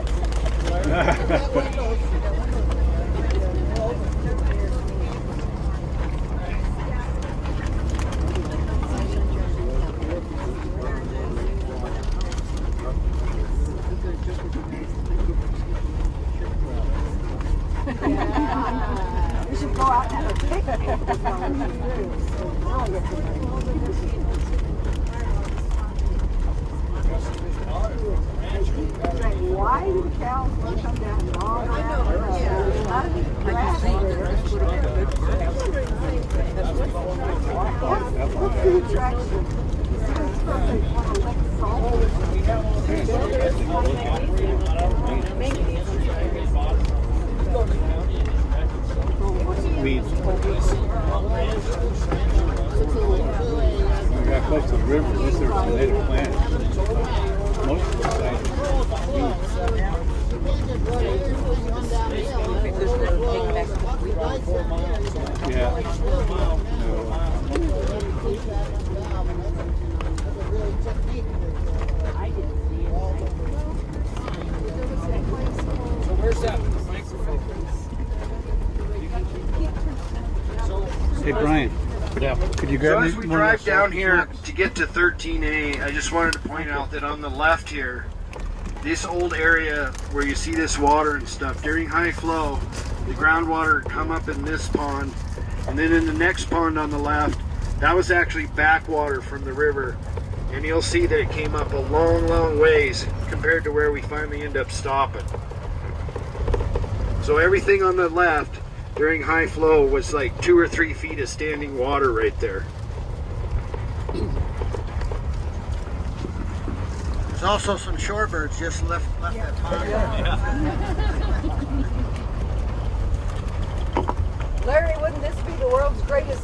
We should go out and have a picnic. Why do the cows come down and all that? I know, what food attraction? Weeds. We got close to the river. These are native plants. Most of the sites are weeds. Yeah. So where's that microphone? Hey Brian. Yeah. Could you grab So me as we one drive of those down here snacks? to get to 13A, I just wanted to point out that on the left here, this old area where you see this water and stuff, during high flow, the groundwater come up in this pond, and then in the next pond on the left, that was actually backwater from the river, and you'll see that it came up a long, long ways compared to where we finally end up stopping. So everything on the left during high flow was like 2 or 3 feet of standing water right there. There's also some shorebirds just left that pond. Larry, wouldn't this be the world's greatest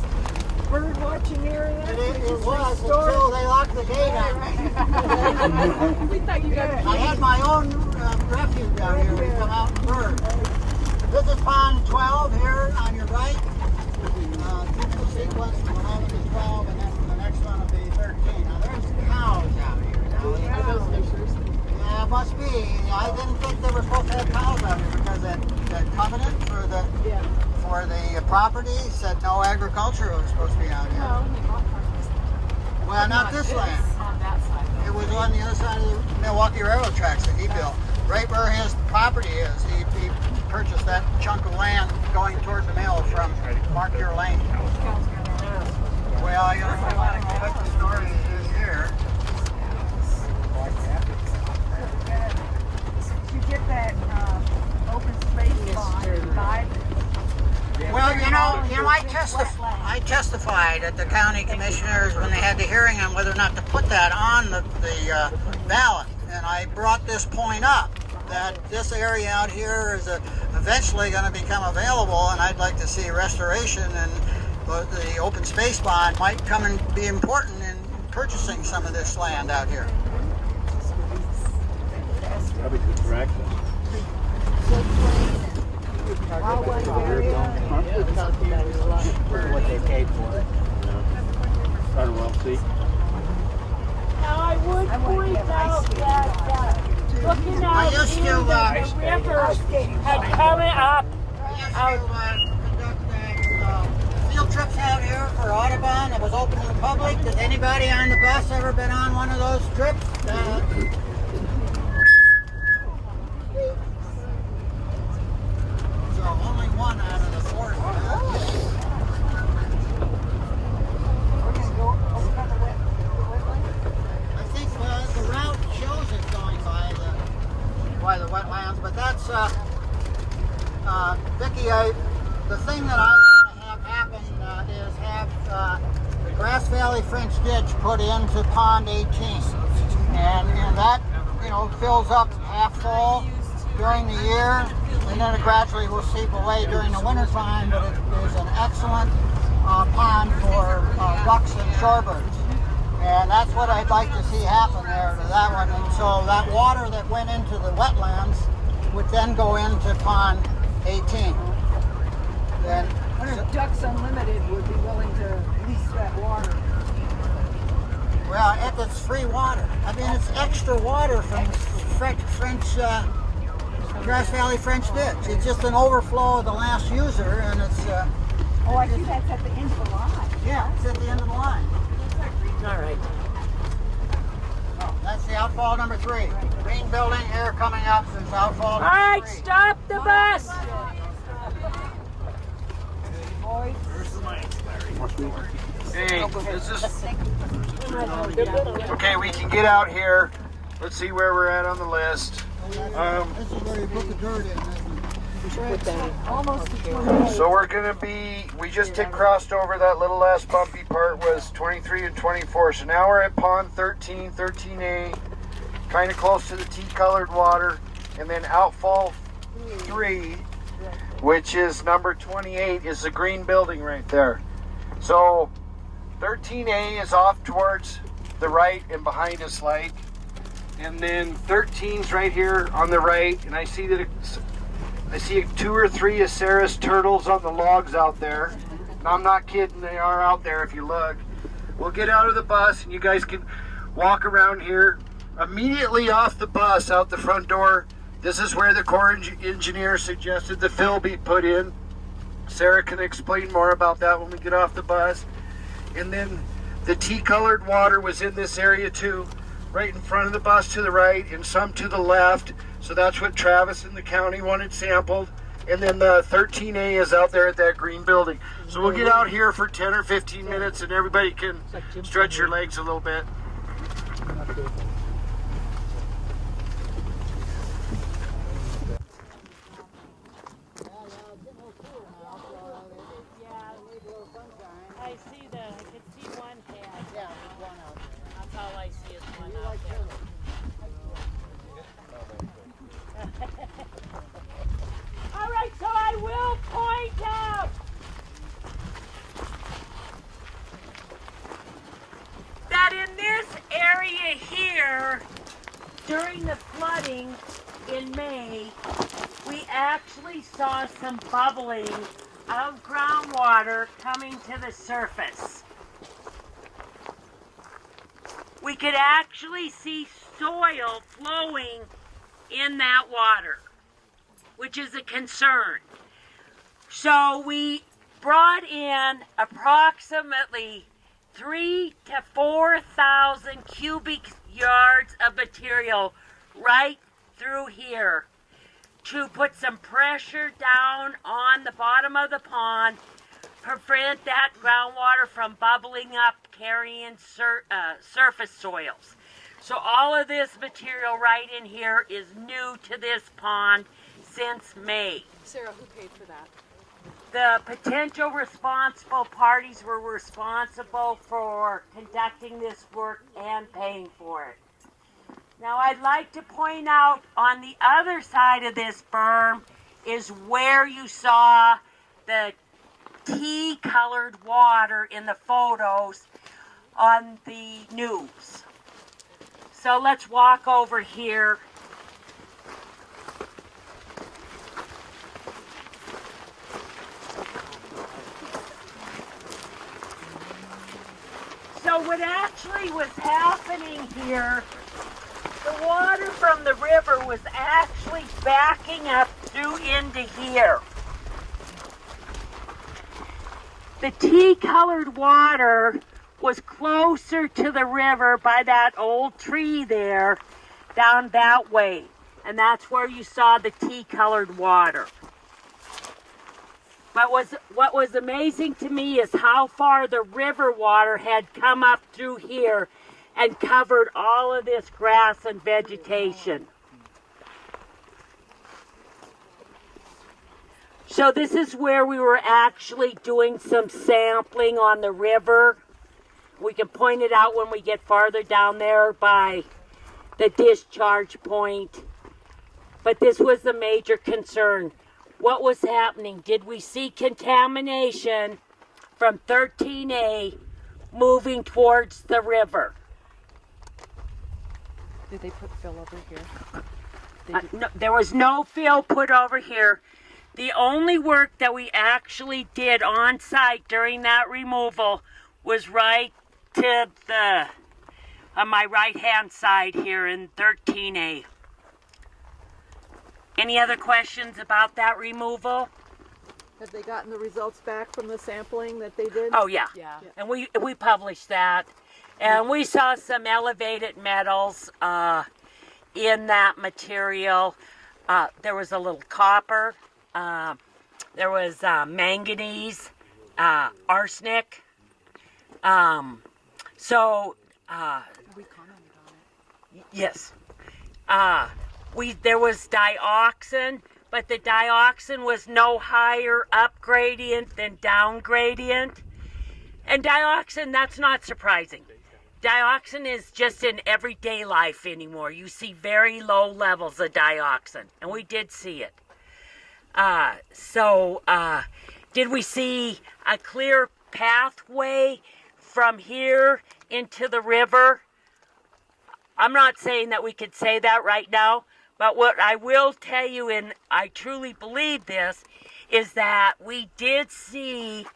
bird watching area? It was until they locked the gate on me. We thought you got I had my own refuge down here. We come out and bird. This is pond 12 here on your right. Typical sequence from 11 to 12, and then the next one will be 13. Now there's cows out here. Are those nurseries? Yeah, it must be. I didn't think they were supposed to have cows out here because that covenant for the property said no agriculture was supposed to be out here. Well, not this land. On that side. It was on the other side of the Milwaukee Railroad tracks that he built. Right where his property is. He purchased that chunk of land going toward the mill from Mark Your Lane. Well, you know what the story is here. Did you get that open space bond and buy it? Well, you know, I testified at the county commissioners when they had the hearing on whether or not to put that on the ballot, and I brought this point up that this area out here is eventually going to become available, and I'd like to see restoration, and the open space bond might come and be important in purchasing some of this land out here. Probably good for access. What they paid for it. Try to well see. Now I would point out that looking out here, the river had come up. Field trips out here for Audubon. It was open to the public. Has anybody on the bus ever been on one of those trips? So only one out of the 4. I think the route shows it going by the wetlands, but that's Vicki. the thing that I want to have happen is have Grass Valley French Ditch put into Pond 18. And that, you know, fills up half full during the year, and then it gradually will seep away during the winter time, but it is an excellent pond for ducks and shorebirds. And that's what I'd like to see happen there to that one. And so that water that went into the wetlands would then go into Pond 18. I wonder if Ducks Unlimited would be willing to lease that water. Well, it's free water. I mean, it's extra water from French Grass Valley French Ditch. It's just an overflow of the last user, and it's... oh, I see that's at the end of the line. Yeah, it's at the end of the line. All right. Oh, that's the outfall number 3. Green building here coming up is outfall number 3. All right, stop the bus. Hey, this is... Okay, we can get out here. Let's see where we're at on the list. This is where you put the dirt in. Almost to 28. So we're gonna be, we just crossed over that little last bumpy part was 23 and 24. So now we're at pond 13, 13A, kind of close to the tea-colored water. And then outfall 3, which is number 28, is the green building right there. So 13A is off towards the right and behind us light. And then 13's right here on the right, and I see that I see 2 or 3 of Sarah's turtles on the logs out there. And I'm not kidding, they are out there if you look. We'll get out of the bus and you guys can walk around here. Immediately off the bus, out the front door, this is where the Corps engineer suggested the fill be put in. Sarah can explain more about that when we get off the bus. And then the tea-colored water was in this area too, right in front of the bus to the right and some to the left. So that's what Travis and the county wanted sampled. And then the 13A is out there at that green building. So we'll get out here for 10 or 15 minutes and everybody can stretch your legs a little bit. I see that. I can see one head. Yeah, there's one out there. That's all I see is one out there. All right, so I will point out that in this area here, during the flooding in May, we actually saw some bubbling of groundwater coming to the surface. We could actually see soil flowing in that water, which is a concern. So we brought in approximately 3,000 to 4,000 cubic yards of material right through here to put some pressure down on the bottom of the pond, prevent that groundwater from bubbling up, carrying surface soils. So all of this material right in here is new to this pond since May. Sarah, who paid for that? The potential responsible parties were responsible for conducting this work and paying for it. Now I'd like to point out on the other side of this berm is where you saw the tea-colored water in the photos on the news. So let's walk over here. So what actually was happening here, the water from the river was actually backing up through into here. The tea-colored water was closer to the river by that old tree there, down that way. And that's where you saw the tea-colored water. But what was amazing to me is how far the river water had come up through here and covered all of this grass and vegetation. So this is where we were actually doing some sampling on the river. We can point it out when we get farther down there by the discharge point. But this was the major concern. What was happening? Did we see contamination from 13A moving towards the river? Did they put fill over here? No, there was no fill put over here. The only work that we actually did on site during that removal was right to the on my right hand side here in 13A. Any other questions about that removal? Have they gotten the results back from the sampling that they did? Oh yeah. And we published that, and we saw some elevated metals in that material. There was a little copper, there was manganese, arsenic. We commented on it. Yes. There was dioxin, but the dioxin was no higher up gradient than down gradient. And dioxin, that's not surprising. Dioxin is just in everyday life anymore. You see very low levels of dioxin, and we did see it. Did we see a clear pathway from here into the river? I'm not saying that we could say that right now, but what I will tell you, and I truly believe this, is that we did see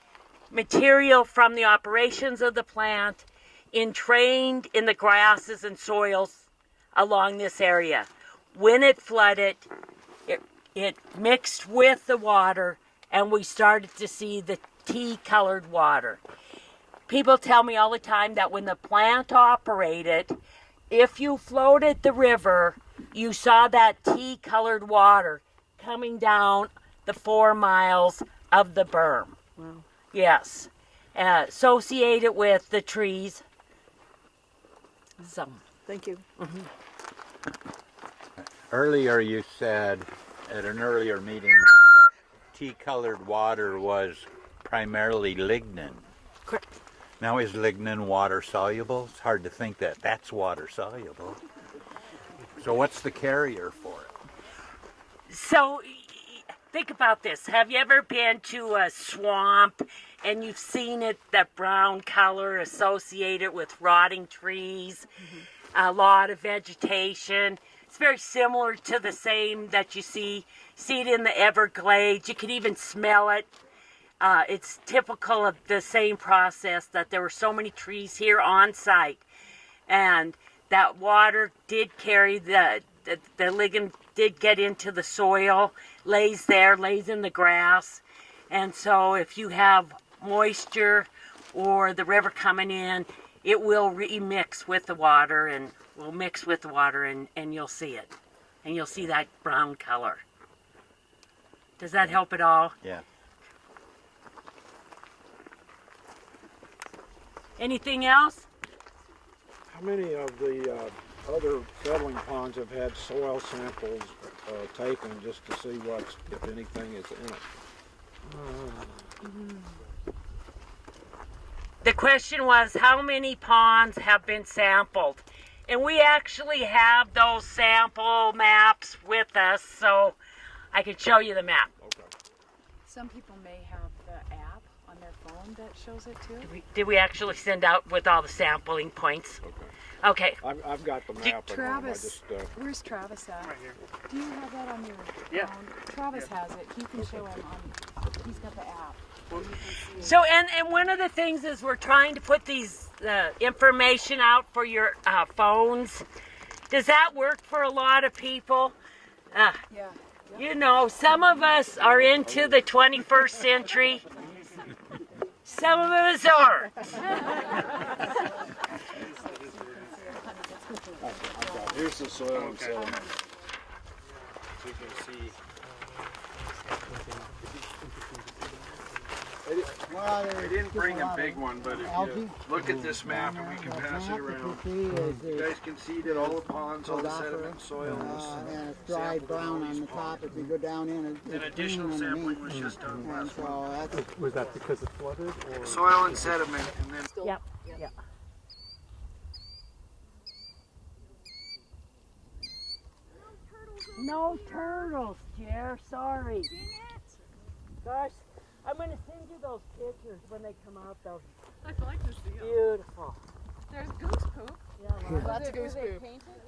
material from the operations of the plant entrained in the grasses and soils along this area. When it flooded, it mixed with the water, and we started to see the tea-colored water. People tell me all the time that when the plant operated, if you floated the river, you saw that tea-colored water coming down the 4 miles of the berm. Wow. Yes. Associated with the trees. So. Thank you. Earlier you said at an earlier meeting that tea-colored water was primarily lignin. Correct. Now is lignin water soluble? It's hard to think that that's water soluble. So what's the carrier for it? So think about this. Have you ever been to a swamp and you've seen it, that brown color associated with rotting trees, a lot of vegetation? It's very similar to the same that you see it in the Everglades. You can even smell it. It's typical of the same process, that there were so many trees here on site, and that water did carry the lignin did get into the soil, lays in the grass, and so if you have moisture or the river coming in, it will remix with the water, and will mix with the water, and you'll see it, and you'll see that brown color. Does that help at all? Yeah. Anything else? How many of the other settling ponds have had soil samples taken just to see what's, if anything, is in it? The question was, how many ponds have been sampled? And we actually have those sample maps with us, so I can show you the map. Okay. Some people may have the app on their phone that shows it too. Did we actually send out with all the sampling points? Okay. I've got the map at home. I Travis, just, where's Travis at? Right here. Do you have that on your phone? Travis has it. You can show him on. He's got the app. So, and one of the things is we're trying to put these information out for your phones. Does that work for a lot of people? Yeah. You know, some of us are into the 21st century. Some of us aren't. here's the soil and sediment. You can see. I didn't bring a big one, but if you look at this map and we can pass it around, you guys can see that all the ponds, all the sediment soil and it's dry brown on the top. If you go down in, and additional sampling was just done last month. Was that because it flooded? Or? Soil and sediment, and then. Yep. Yeah. No turtles, Jer. Sorry. Gosh, I'm gonna send you those pictures when they come out. Those I'd like to see them. beautiful. There's goose poop. Yeah, Lots of goose poop.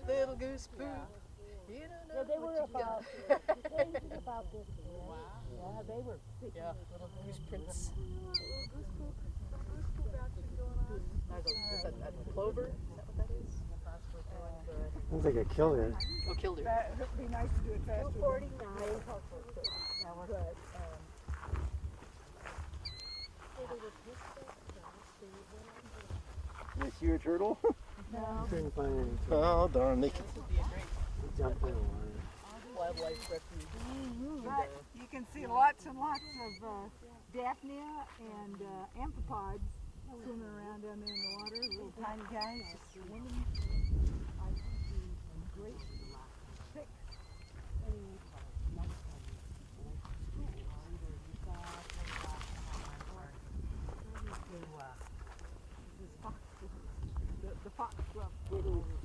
Little goose poop. Yeah. Yeah, they were about about this. Wow. Yeah, they were big little goose prints. Goose poop. Some goose poop action going on. Is that a plover? Is that what that is? Sounds like a killer. Oh, killed her. That would be nice to do it faster. 249. But, You see your turtle? No. Couldn't find anything. Oh, darn. They can jump in the water. Wildlife refuge. but you can see lots and lots of daphnia and amphipods swimming around down there in the water. Little tiny guys just swimming. I see great thick. The foxglove.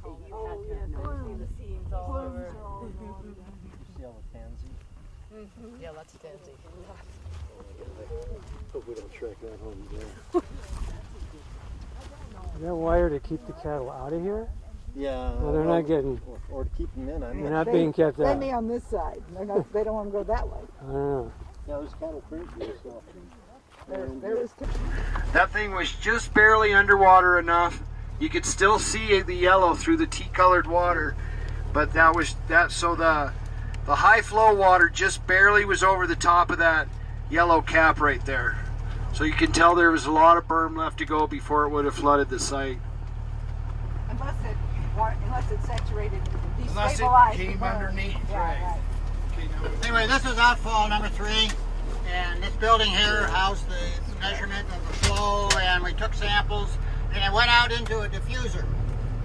Oh, yes, I've seen the seams all over. See all the tansy? Yeah, lots of tansy. Hope we don't track that home there. Is that wire to keep the cattle out of here? Yeah. Well, they're not getting. Or to keep them in. I mean, They're not being kept out. They may on this side. They don't want to go that way. I don't know. Yeah, there's cattle crazy. So. There is. That thing was just barely underwater enough. You could still see the yellow through the tea-colored water, but that was that. So the high flow water just barely was over the top of that yellow cap right there. So you can tell there was a lot of berm left to go before it would have flooded the site. Unless it saturated, Unless it destabilized. came underneath, right. Anyway, this is outfall number 3, and this building here housed the measurement of the flow, and we took samples, and it went out into a diffuser.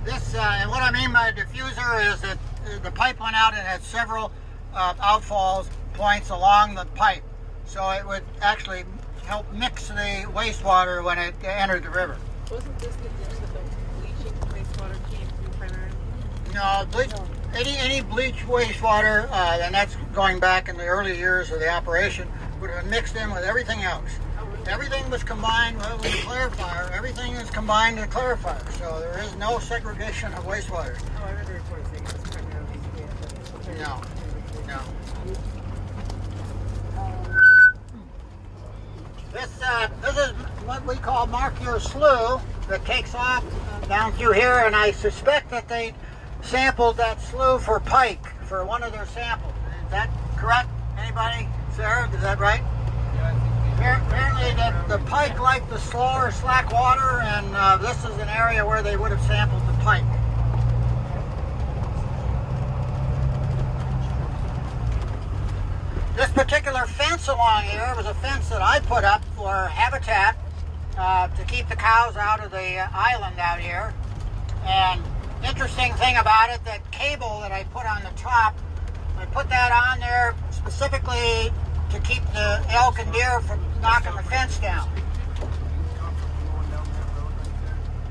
This, and what I mean by a diffuser is that the pipe went out and had several outfalls points along the pipe, so it would actually help mix the wastewater when it entered the river. Wasn't this the ditch that the bleaching wastewater came through primarily? No, any bleach wastewater, and that's going back in the early years of the operation, would have mixed in with everything else. Everything was combined with the clarifier. Everything is combined in the clarifier, so there is no segregation of wastewater. Oh, I read the report saying it was primarily No, no. This is what we call Mark Your Slough that takes off down through here, and I suspect that they sampled that slough for pike for one of their samples. Is that correct? Anybody? Sarah, is that right? Apparently the pike like the slower slack water, and this is an area where they would have sampled the pike. This particular fence along here was a fence that I put up for habitat to keep the cows out of the island out here. And interesting thing about it, that cable that I put on the top, I put that on there specifically to keep the elk and deer from knocking the fence down.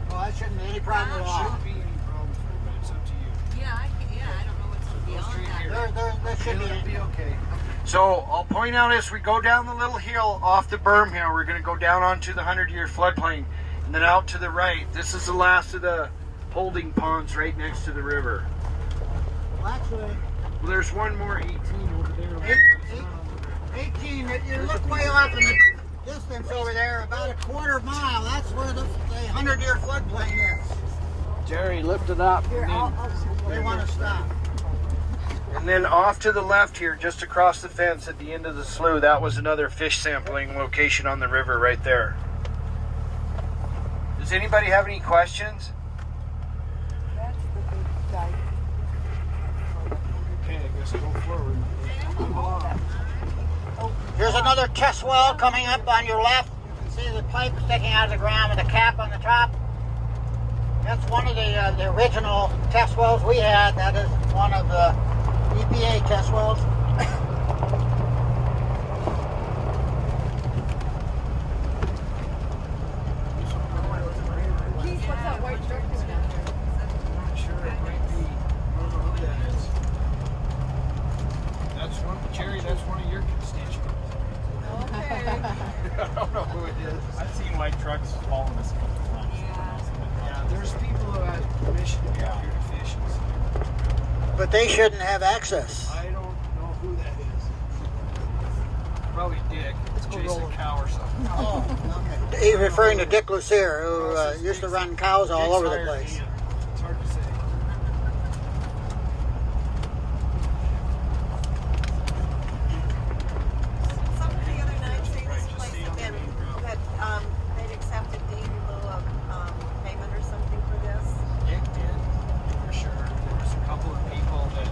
Well, that shouldn't be any problem at all. Yeah, I don't know what's beyond that. There should be okay. So I'll point out as we go down the little hill off the berm here, we're going to go down onto the 100-year floodplain, and then out to the right. This is the last of the holding ponds right next to the river. Well, actually, well, there's one more 18 over there. 18, you look way off in the distance over there, about a quarter mile. That's where the 100-year floodplain is. Jerry, lift it up. They want to stop. And then off to the left here, just across the fence at the end of the slough, that was another fish sampling location on the river right there. Does anybody have any questions? That's the big dike. Okay, I guess go forward. Oh, Here's another test well coming up on your left. You can see the pipe sticking out of the ground with a cap on the top. That's one of the original test wells we had. That is one of the EPA test wells. Keith, what's that white truck doing down there? Not sure, it might be. I don't know who that is. That's one, Jerry, that's one of your constituents. Okay. I don't know who it is. I've seen white trucks following us a couple times. Yeah, there's people who have permission to be out here to fish and stuff. But they shouldn't have access. I don't know who that is. Probably Dick. It's Jason Cow or something. Oh, okay. He's referring to Dick Lucier, who used to run cows all over the place. It's hard to say. Somebody the other night saying this place had been, that they'd accepted deed in lieu of payment or something for this. Dick did, for sure. There was a couple of people that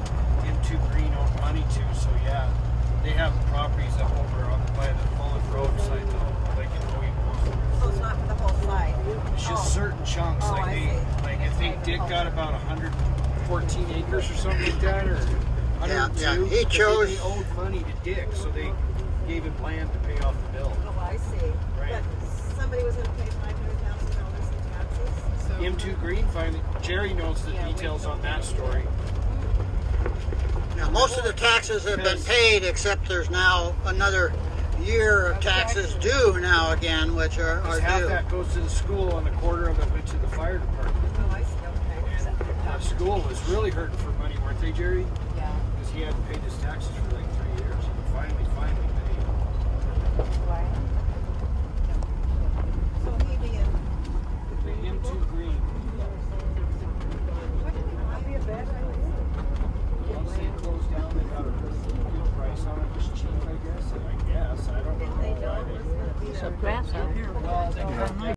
M2 Green owed money to, so yeah. They have properties up over up by the Mullen Road side, though, like in Louisville. So it's not for the whole site. It's just certain chunks. Oh, Like I they, see. like I think Dick got about 114 acres or something like that, or 102. Yeah, he because chose- They owed money to Dick, so they gave him land to pay off the bill. Oh, I see. Right. But somebody was going to pay $500,000 in taxes. So M2 Green finally. Jerry knows the details on that story. Now, most of the taxes have been paid, except there's now another year of taxes due now again, which are Half due. that goes to the school, and a quarter of it went to the fire department. Oh, I see. Okay. The school was really hurting for money, weren't they, Jerry? Yeah. Because he hadn't paid his taxes for like 3 years. He finally paid. So he being, The M2 Green. Might be a bad idea. Once they closed down, they got a good price on it. It was cheap, I guess. I don't know. they know it was going to be There's some grass out here.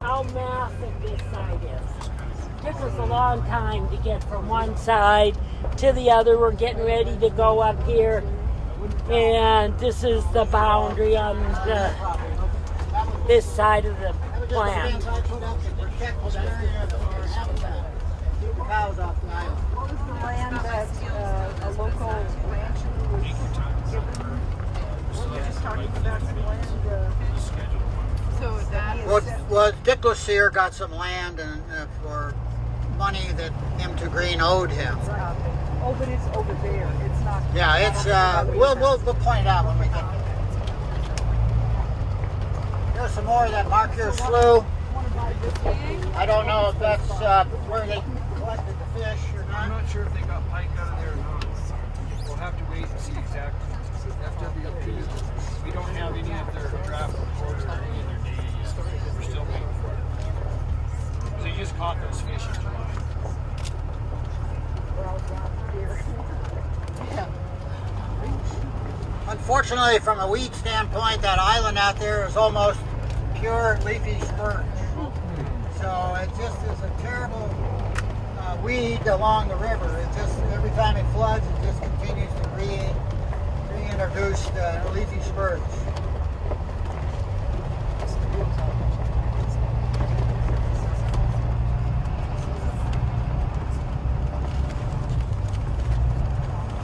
How massive this side is. Took us a long time to get from one side to the other. We're getting ready to go up here, and this is the boundary on this side of the plant. Cows off the island. What was the land that a local rancher was given? We were just talking about some land. So that Well, Dick Lucier got some land and for money that M2 Green owed him. Oh, but it's over there. It's not. Yeah, it's we'll point it out when we get there. There's some more of that Mark Your Slough. I don't know if that's where they collected the fish or I'm not. not sure if they got pike out of there or not. We'll have to wait and see exactly. FWP, we don't have any of their draft report or any of their data yet. We're still waiting for it. They just caught those fish in July. Unfortunately, from a weed standpoint, that island out there is almost pure leafy spurge. So it just is a terrible weed along the river. It just, every time it floods, it just continues to reintroduce leafy spurge.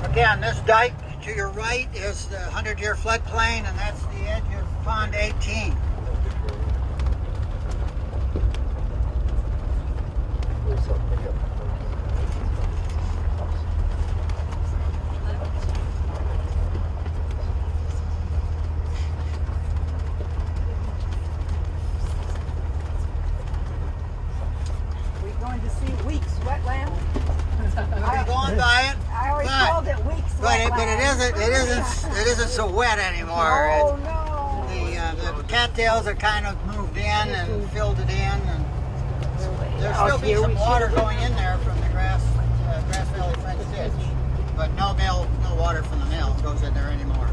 Again, this dike to your right is the 100-year floodplain, and that's the edge of Pond 18. We're going to see Weeks wetland. We're going by it. I already But- called it Weeks But wetland. it isn't so wet anymore. Oh no! The cattails are kind of moved in and filled it in, and there'll still be some water going in there from the Grass Valley French ditch, but no water from the mill goes in there anymore.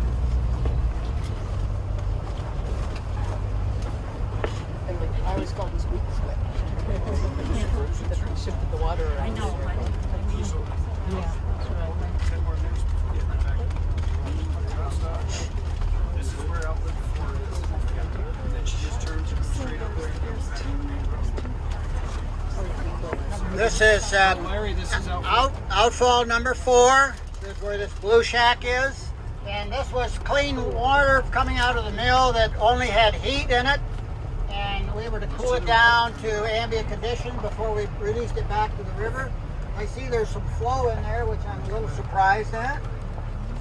I always call this weeks wet. That we shifted the water around. I know. Yeah, that's right. 10 more minutes before we get back. This is where Alberta This is Larry, this is outfall number 4. This is where this blue shack is. And this was clean water coming out of the mill that only had heat in it. And we were to cool it down to ambient condition before we released it back to the river. I see there's some flow in there, which I'm a little surprised at.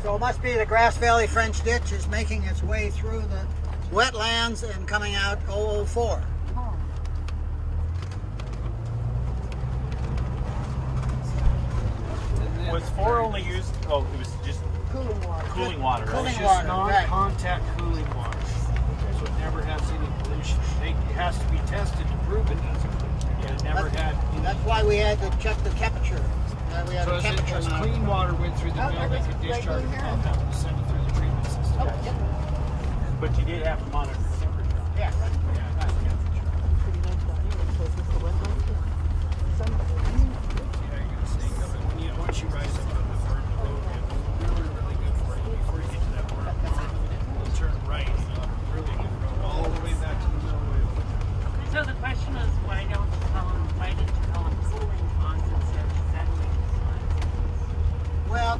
So it must be the Grass Valley French Ditch is making its way through the wetlands and coming out 004. Was 4 only used? Oh, it was just Cooling water. Cooling water, right? It's just non-contact cooling water. So it never has any pollution. It has to be tested to prove it doesn't. It never had. That's why we had to check the temperature. We had So a temperature as monitor. clean water went through the mill, they could discharge the compound and send it through the treatment system. But you did have to monitor the temperature. Yeah. Once you rise up on the burn road, it's really good for you. Before you get to that burn road, you'll turn right. Really good road all the way back to the mill. So the question is, why did you call them cooling ponds instead of settling ponds? Well,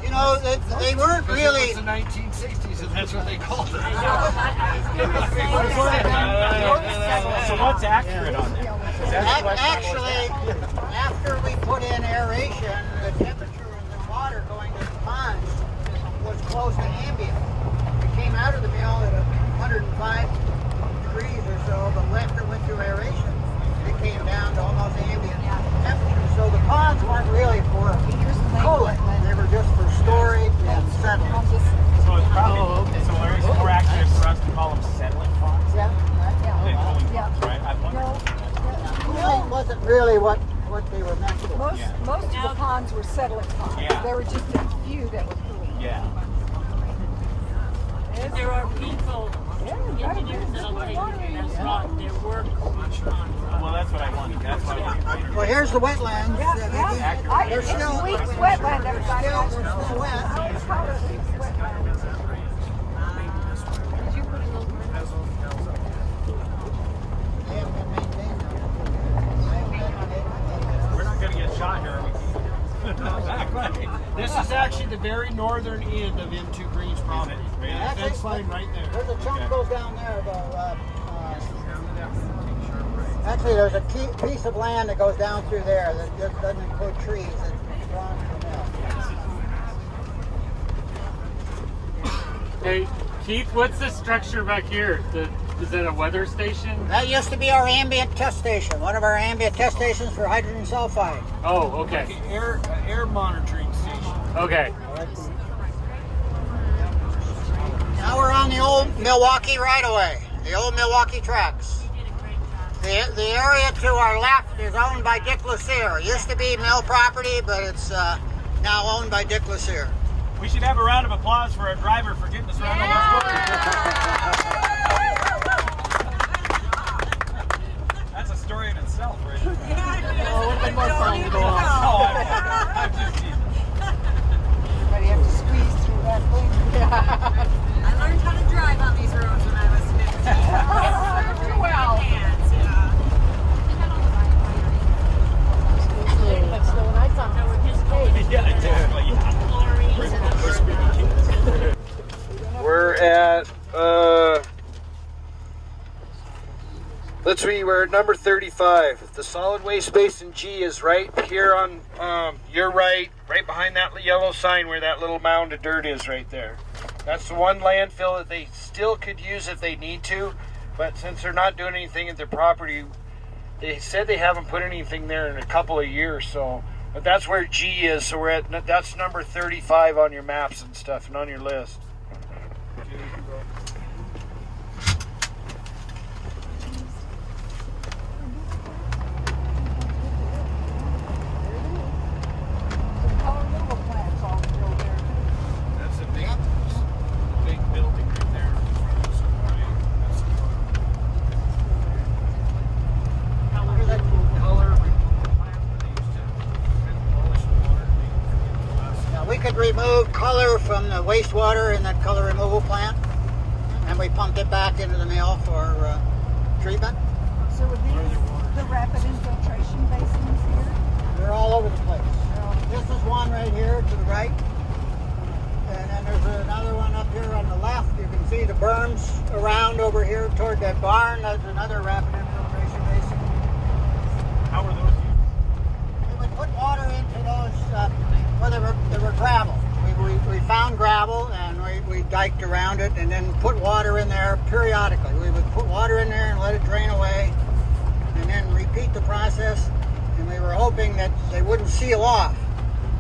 you know, they weren't really. It was the 1960s, and that's what they called it. So what's accurate on that? Actually, after we put in aeration, the temperature of the water going to the ponds was close to ambient. It came out of the mill at 105 degrees or so, but after it went through aeration, it came down to almost ambient temperature. So the ponds weren't really for cooling; they were just for storage and settling. So it's probably so it's more accurate for us to call them settling ponds than cooling ponds, right? I've wondered. Cooling wasn't really what they were meant for. Most of the ponds were settling ponds. Yeah. There were just a few that were cooling. Yeah. There are people, engineers that'll take their work on. Well, that's what I wanted. That's what I wanted. Well, here's the wetlands. They're still wetland, everybody. They're still wet. We're not going to get shot here, are we? This is actually the very northern end of M2 Green's property. That fence line right there. There's a chunk goes down there, though. Actually, there's a piece of land that goes down through there that just doesn't include trees. It's drawn to the mill. Hey, Keith, what's this structure back here? Is that a weather station? That used to be our ambient test station, one of our ambient test stations for hydrogen sulfide. Oh, okay. Like an air monitoring station. Okay. Now we're on the old Milwaukee right-of-way, the old Milwaukee tracks. The area to our left is owned by Dick Lucier. It used to be mill property, but it's now owned by Dick Lucier. We should have a round of applause for our driver for getting us around That's a story in itself, right? Oh, would have been more fun to go on. I'm just teasing. Everybody have to squeeze through that thing. Yeah. I learned how to drive on these roads when I was 15. Well. We're at let's see, we're at number 35. The solid waste basin G is right here on your right behind that yellow sign where that little mound of dirt is right there. That's the one landfill that they still could use if they need to, but since they're not doing anything at their property, they said they haven't put anything there in a couple of years, so but that's where G is, so that's number 35 on your maps and stuff and on your list. That's a big building right there in front of us on the right. That's the color removal plant where they used to polish the water. Now we could remove color from the wastewater in that color removal plant, and we pumped it back into the mill for treatment. So would these the rapid infiltration basins here? They're all over the place. This is one right here to the right. And then there's another one up here on the left. You can see the berms around over here toward that barn. That's another rapid infiltration basin. How were those used? We would put water into those, well, they were gravel. We found gravel and we diked around it and then put water in there periodically. We would put water in there and let it drain away and then repeat the process. And we were hoping that they wouldn't seal off.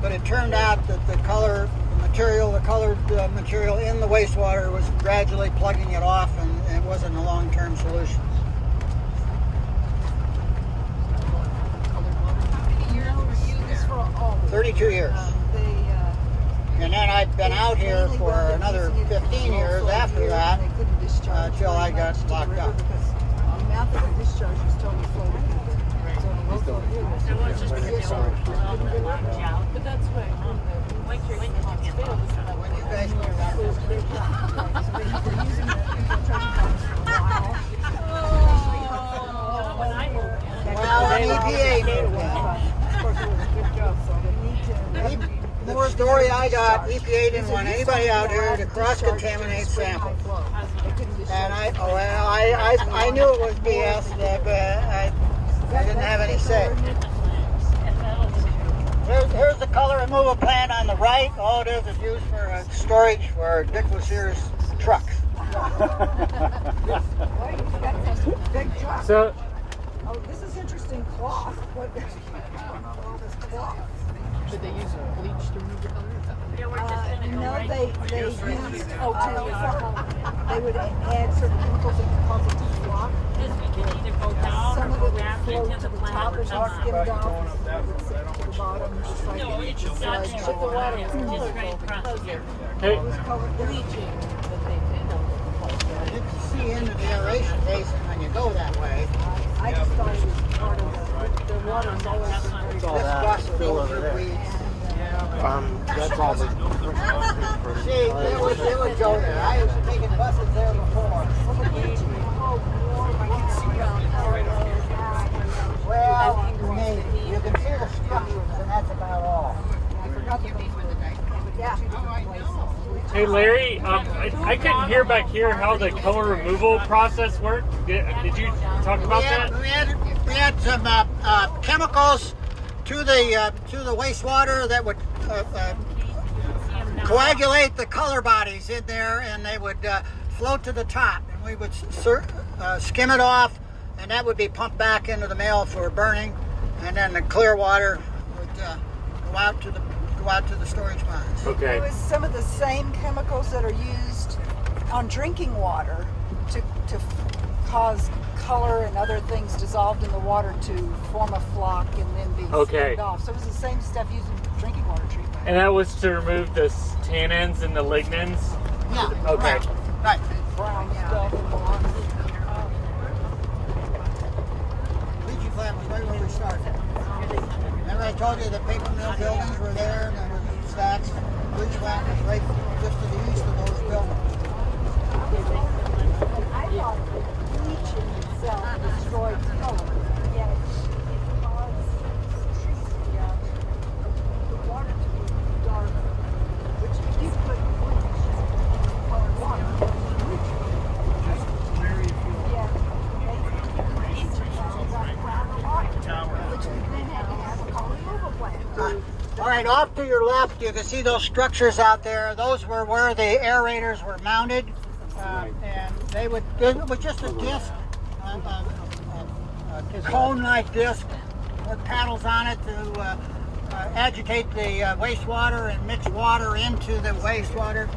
But it turned out that the colored material in the wastewater was gradually plugging it off, and it wasn't a long-term solution. How many years were you there? For all 32 years. And then I've been out here for another 15 years after that, until I got locked up. The amount that were discharged was totally floating. So but that's right. When you guys were well, an EPA the story I got, EPA didn't want anybody out here to cross-contaminate samples. And I knew it was BS, but I didn't have any say. Here's the color removal plant on the right. All it is used for storage for Dick Lucier's trucks. So, oh, this is interesting cloth. What is this cloth? Should they use bleach to remove the color? No, they used they would add certain chemicals that could cause it to flop. Some of it would float to the top or skimmed off. It would sink to the bottom, just like No, it's not sludge. just But the water was just colored. right across here. It was colored bleaching that they did. You can see into the aeration basin when you go that way. I just thought it was part of the water is always very all that fill over there. That's all the. See, it would go there. I was taking buses there before. Well, maybe. You can see the structures, and that's about all. I forgot that these were the dikes. Yeah. Hey Larry, I couldn't hear back here how the color removal process worked. Did you talk about that? We had some chemicals to the wastewater that would coagulate the color bodies in there, and they would float to the top, and we would skim it off, and that would be pumped back into the mill for burning, and then the clear water would go out to the storage ponds. Okay. It was some of the same chemicals that are used on drinking water to cause color and other things dissolved in the water to form a flock and then be skimmed off. So it was the same stuff used in drinking water treatment. And that was to remove the tannins and the lignins? Yeah. Okay. Right. Brown stuff and blonde. Bleaching plant was right where we started. Remember I told you the paper mill buildings were there, and there were stacks. Bleach plant was right just to the east of those buildings. I thought bleaching itself destroyed color, yet it caused the water to be darker, which if you put bleach in colored water, All right, off to your left, you can see those structures out there. Those were where the aerators were mounted, and it was just a disc, a cone-like disc with paddles on it to agitate the wastewater and mix water into the wastewater.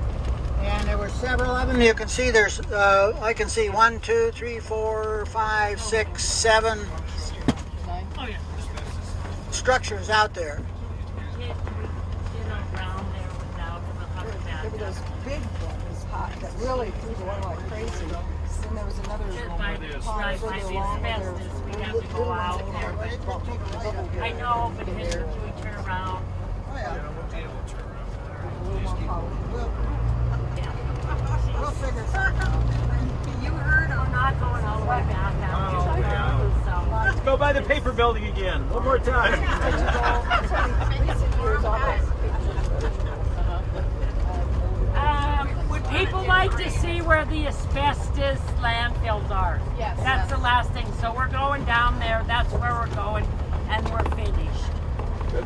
And there were several of them. You can see there's, I can see 1, 2, 3, 4, 5, 6, 7 structures out there. There were those big ones that really threw the water like crazy. Then there was another pond further along where there were little ones in there. I know, but then we turn around. Oh yeah. We'll figure it out. You heard I'm not going all the way back down. Go by the building again. One more time. Would people like to see where the asbestos landfills are? Yes. That's the last thing. So we're going down there. That's where we're going, and we're finished. Good.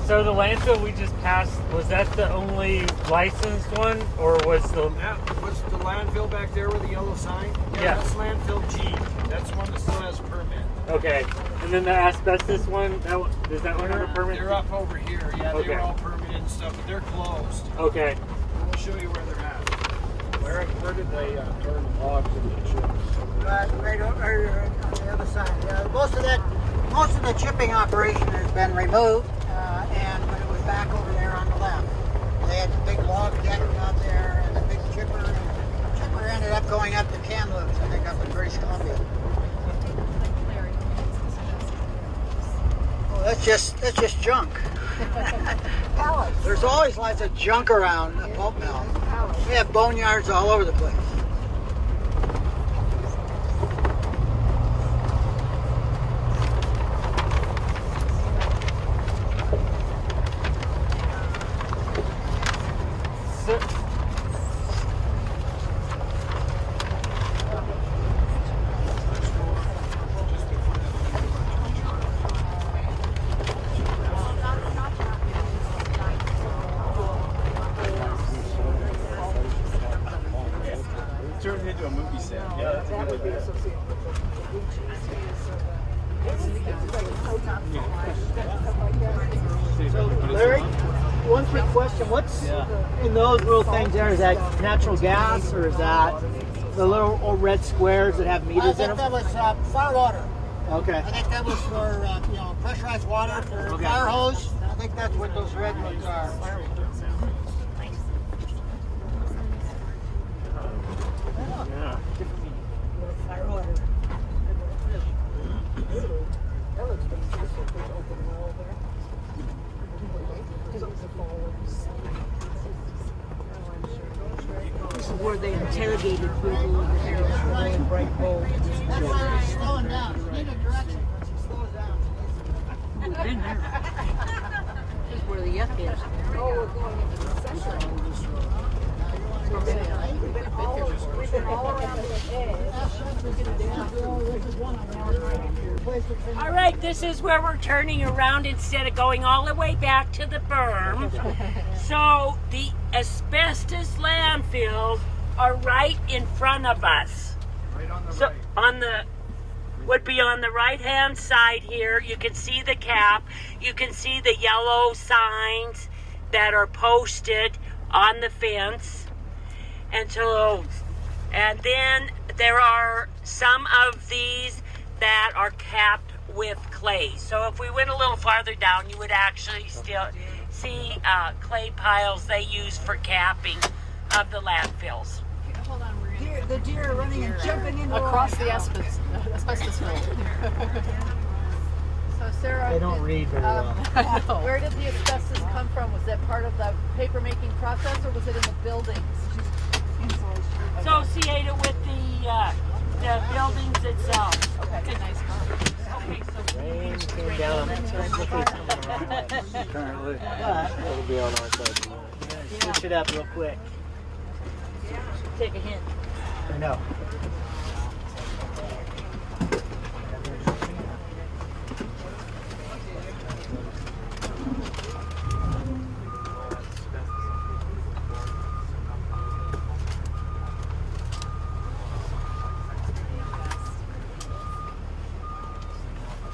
So the landfill we just passed, was that the only licensed one, or was the... What's the landfill back there with the yellow sign? Yeah. That's landfill G. That's one that still has a permit. Okay. And then the asbestos one, does that one have a permit? They're up over here. Yeah, they Okay. were all permitted and stuff, but they're closed. Okay. We'll show you where they're at. Where did they turn the logs into chips? Right over on the other side. Most of the chipping operation has been removed, but it was back over there on the left. They had the big log deck out there and the big chipper. And the chipper ended up going up to Kamloops, I think up in British Columbia. Oh, that's just junk. There's always lots of junk around the pulp mill. We have boneyards all over the place. Turned it into a movie set. Yeah, that's That would be associated with the So, Larry, one quick question. What's in those little things there? Is that natural gas, or is that the little old red squares that have I meters in think them? that was fire water. Okay. I think that was for pressurized water for fire hose. I think that's what those red ones are. Yeah. fire water. That looks fantastic. Open well there. This is where they interrogated people with the really bright bulbs. That's why he's slowing down. You need a direction once he slows down. I've been there. This is where the yuck is. Oh, we're going into the center. We've been all around the edge. All right, this is where we're turning around instead of going all the way back to the berm. So the asbestos landfills are right in front of us. Right on the So right. would be on the right-hand side here. You can see the cap. You can see the yellow signs that are posted on the fence. And then there are some of these that are capped with clay. So if we went a little farther down, you would actually still see clay piles they use for capping of the landfills. Hold on, we're Deer, the deer are running and jumping into across our the house. asbestos field. So Sarah, They don't read very well. where did the asbestos come from? Was that part of the paper making process, or was it in the buildings? Associated with the buildings itself. Okay, nice. Okay, so Rain came down. Apparently. It'll be on our side. Switch it up real quick. Take a hint. I know.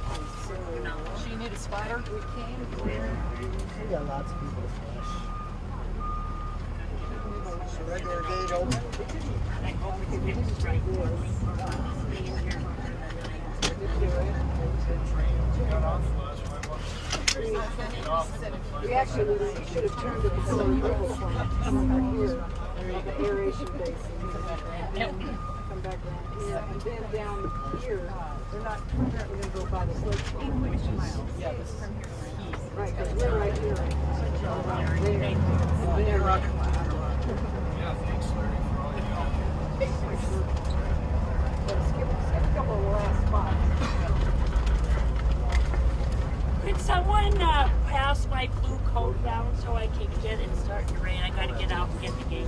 So you need a spotter? We came. We got lots of people to flush. So regular gate open. We actually should have turned it so you here, the aeration basin. Come back around here, and then down here, they're not currently going to go by the sludge stream, which is right, because we're right here. Around there. And then Yeah, thanks, Larry, for all your help. skip a couple of the last spots. my blue coat down so I can get it starting to rain. I gotta get out and get the gate.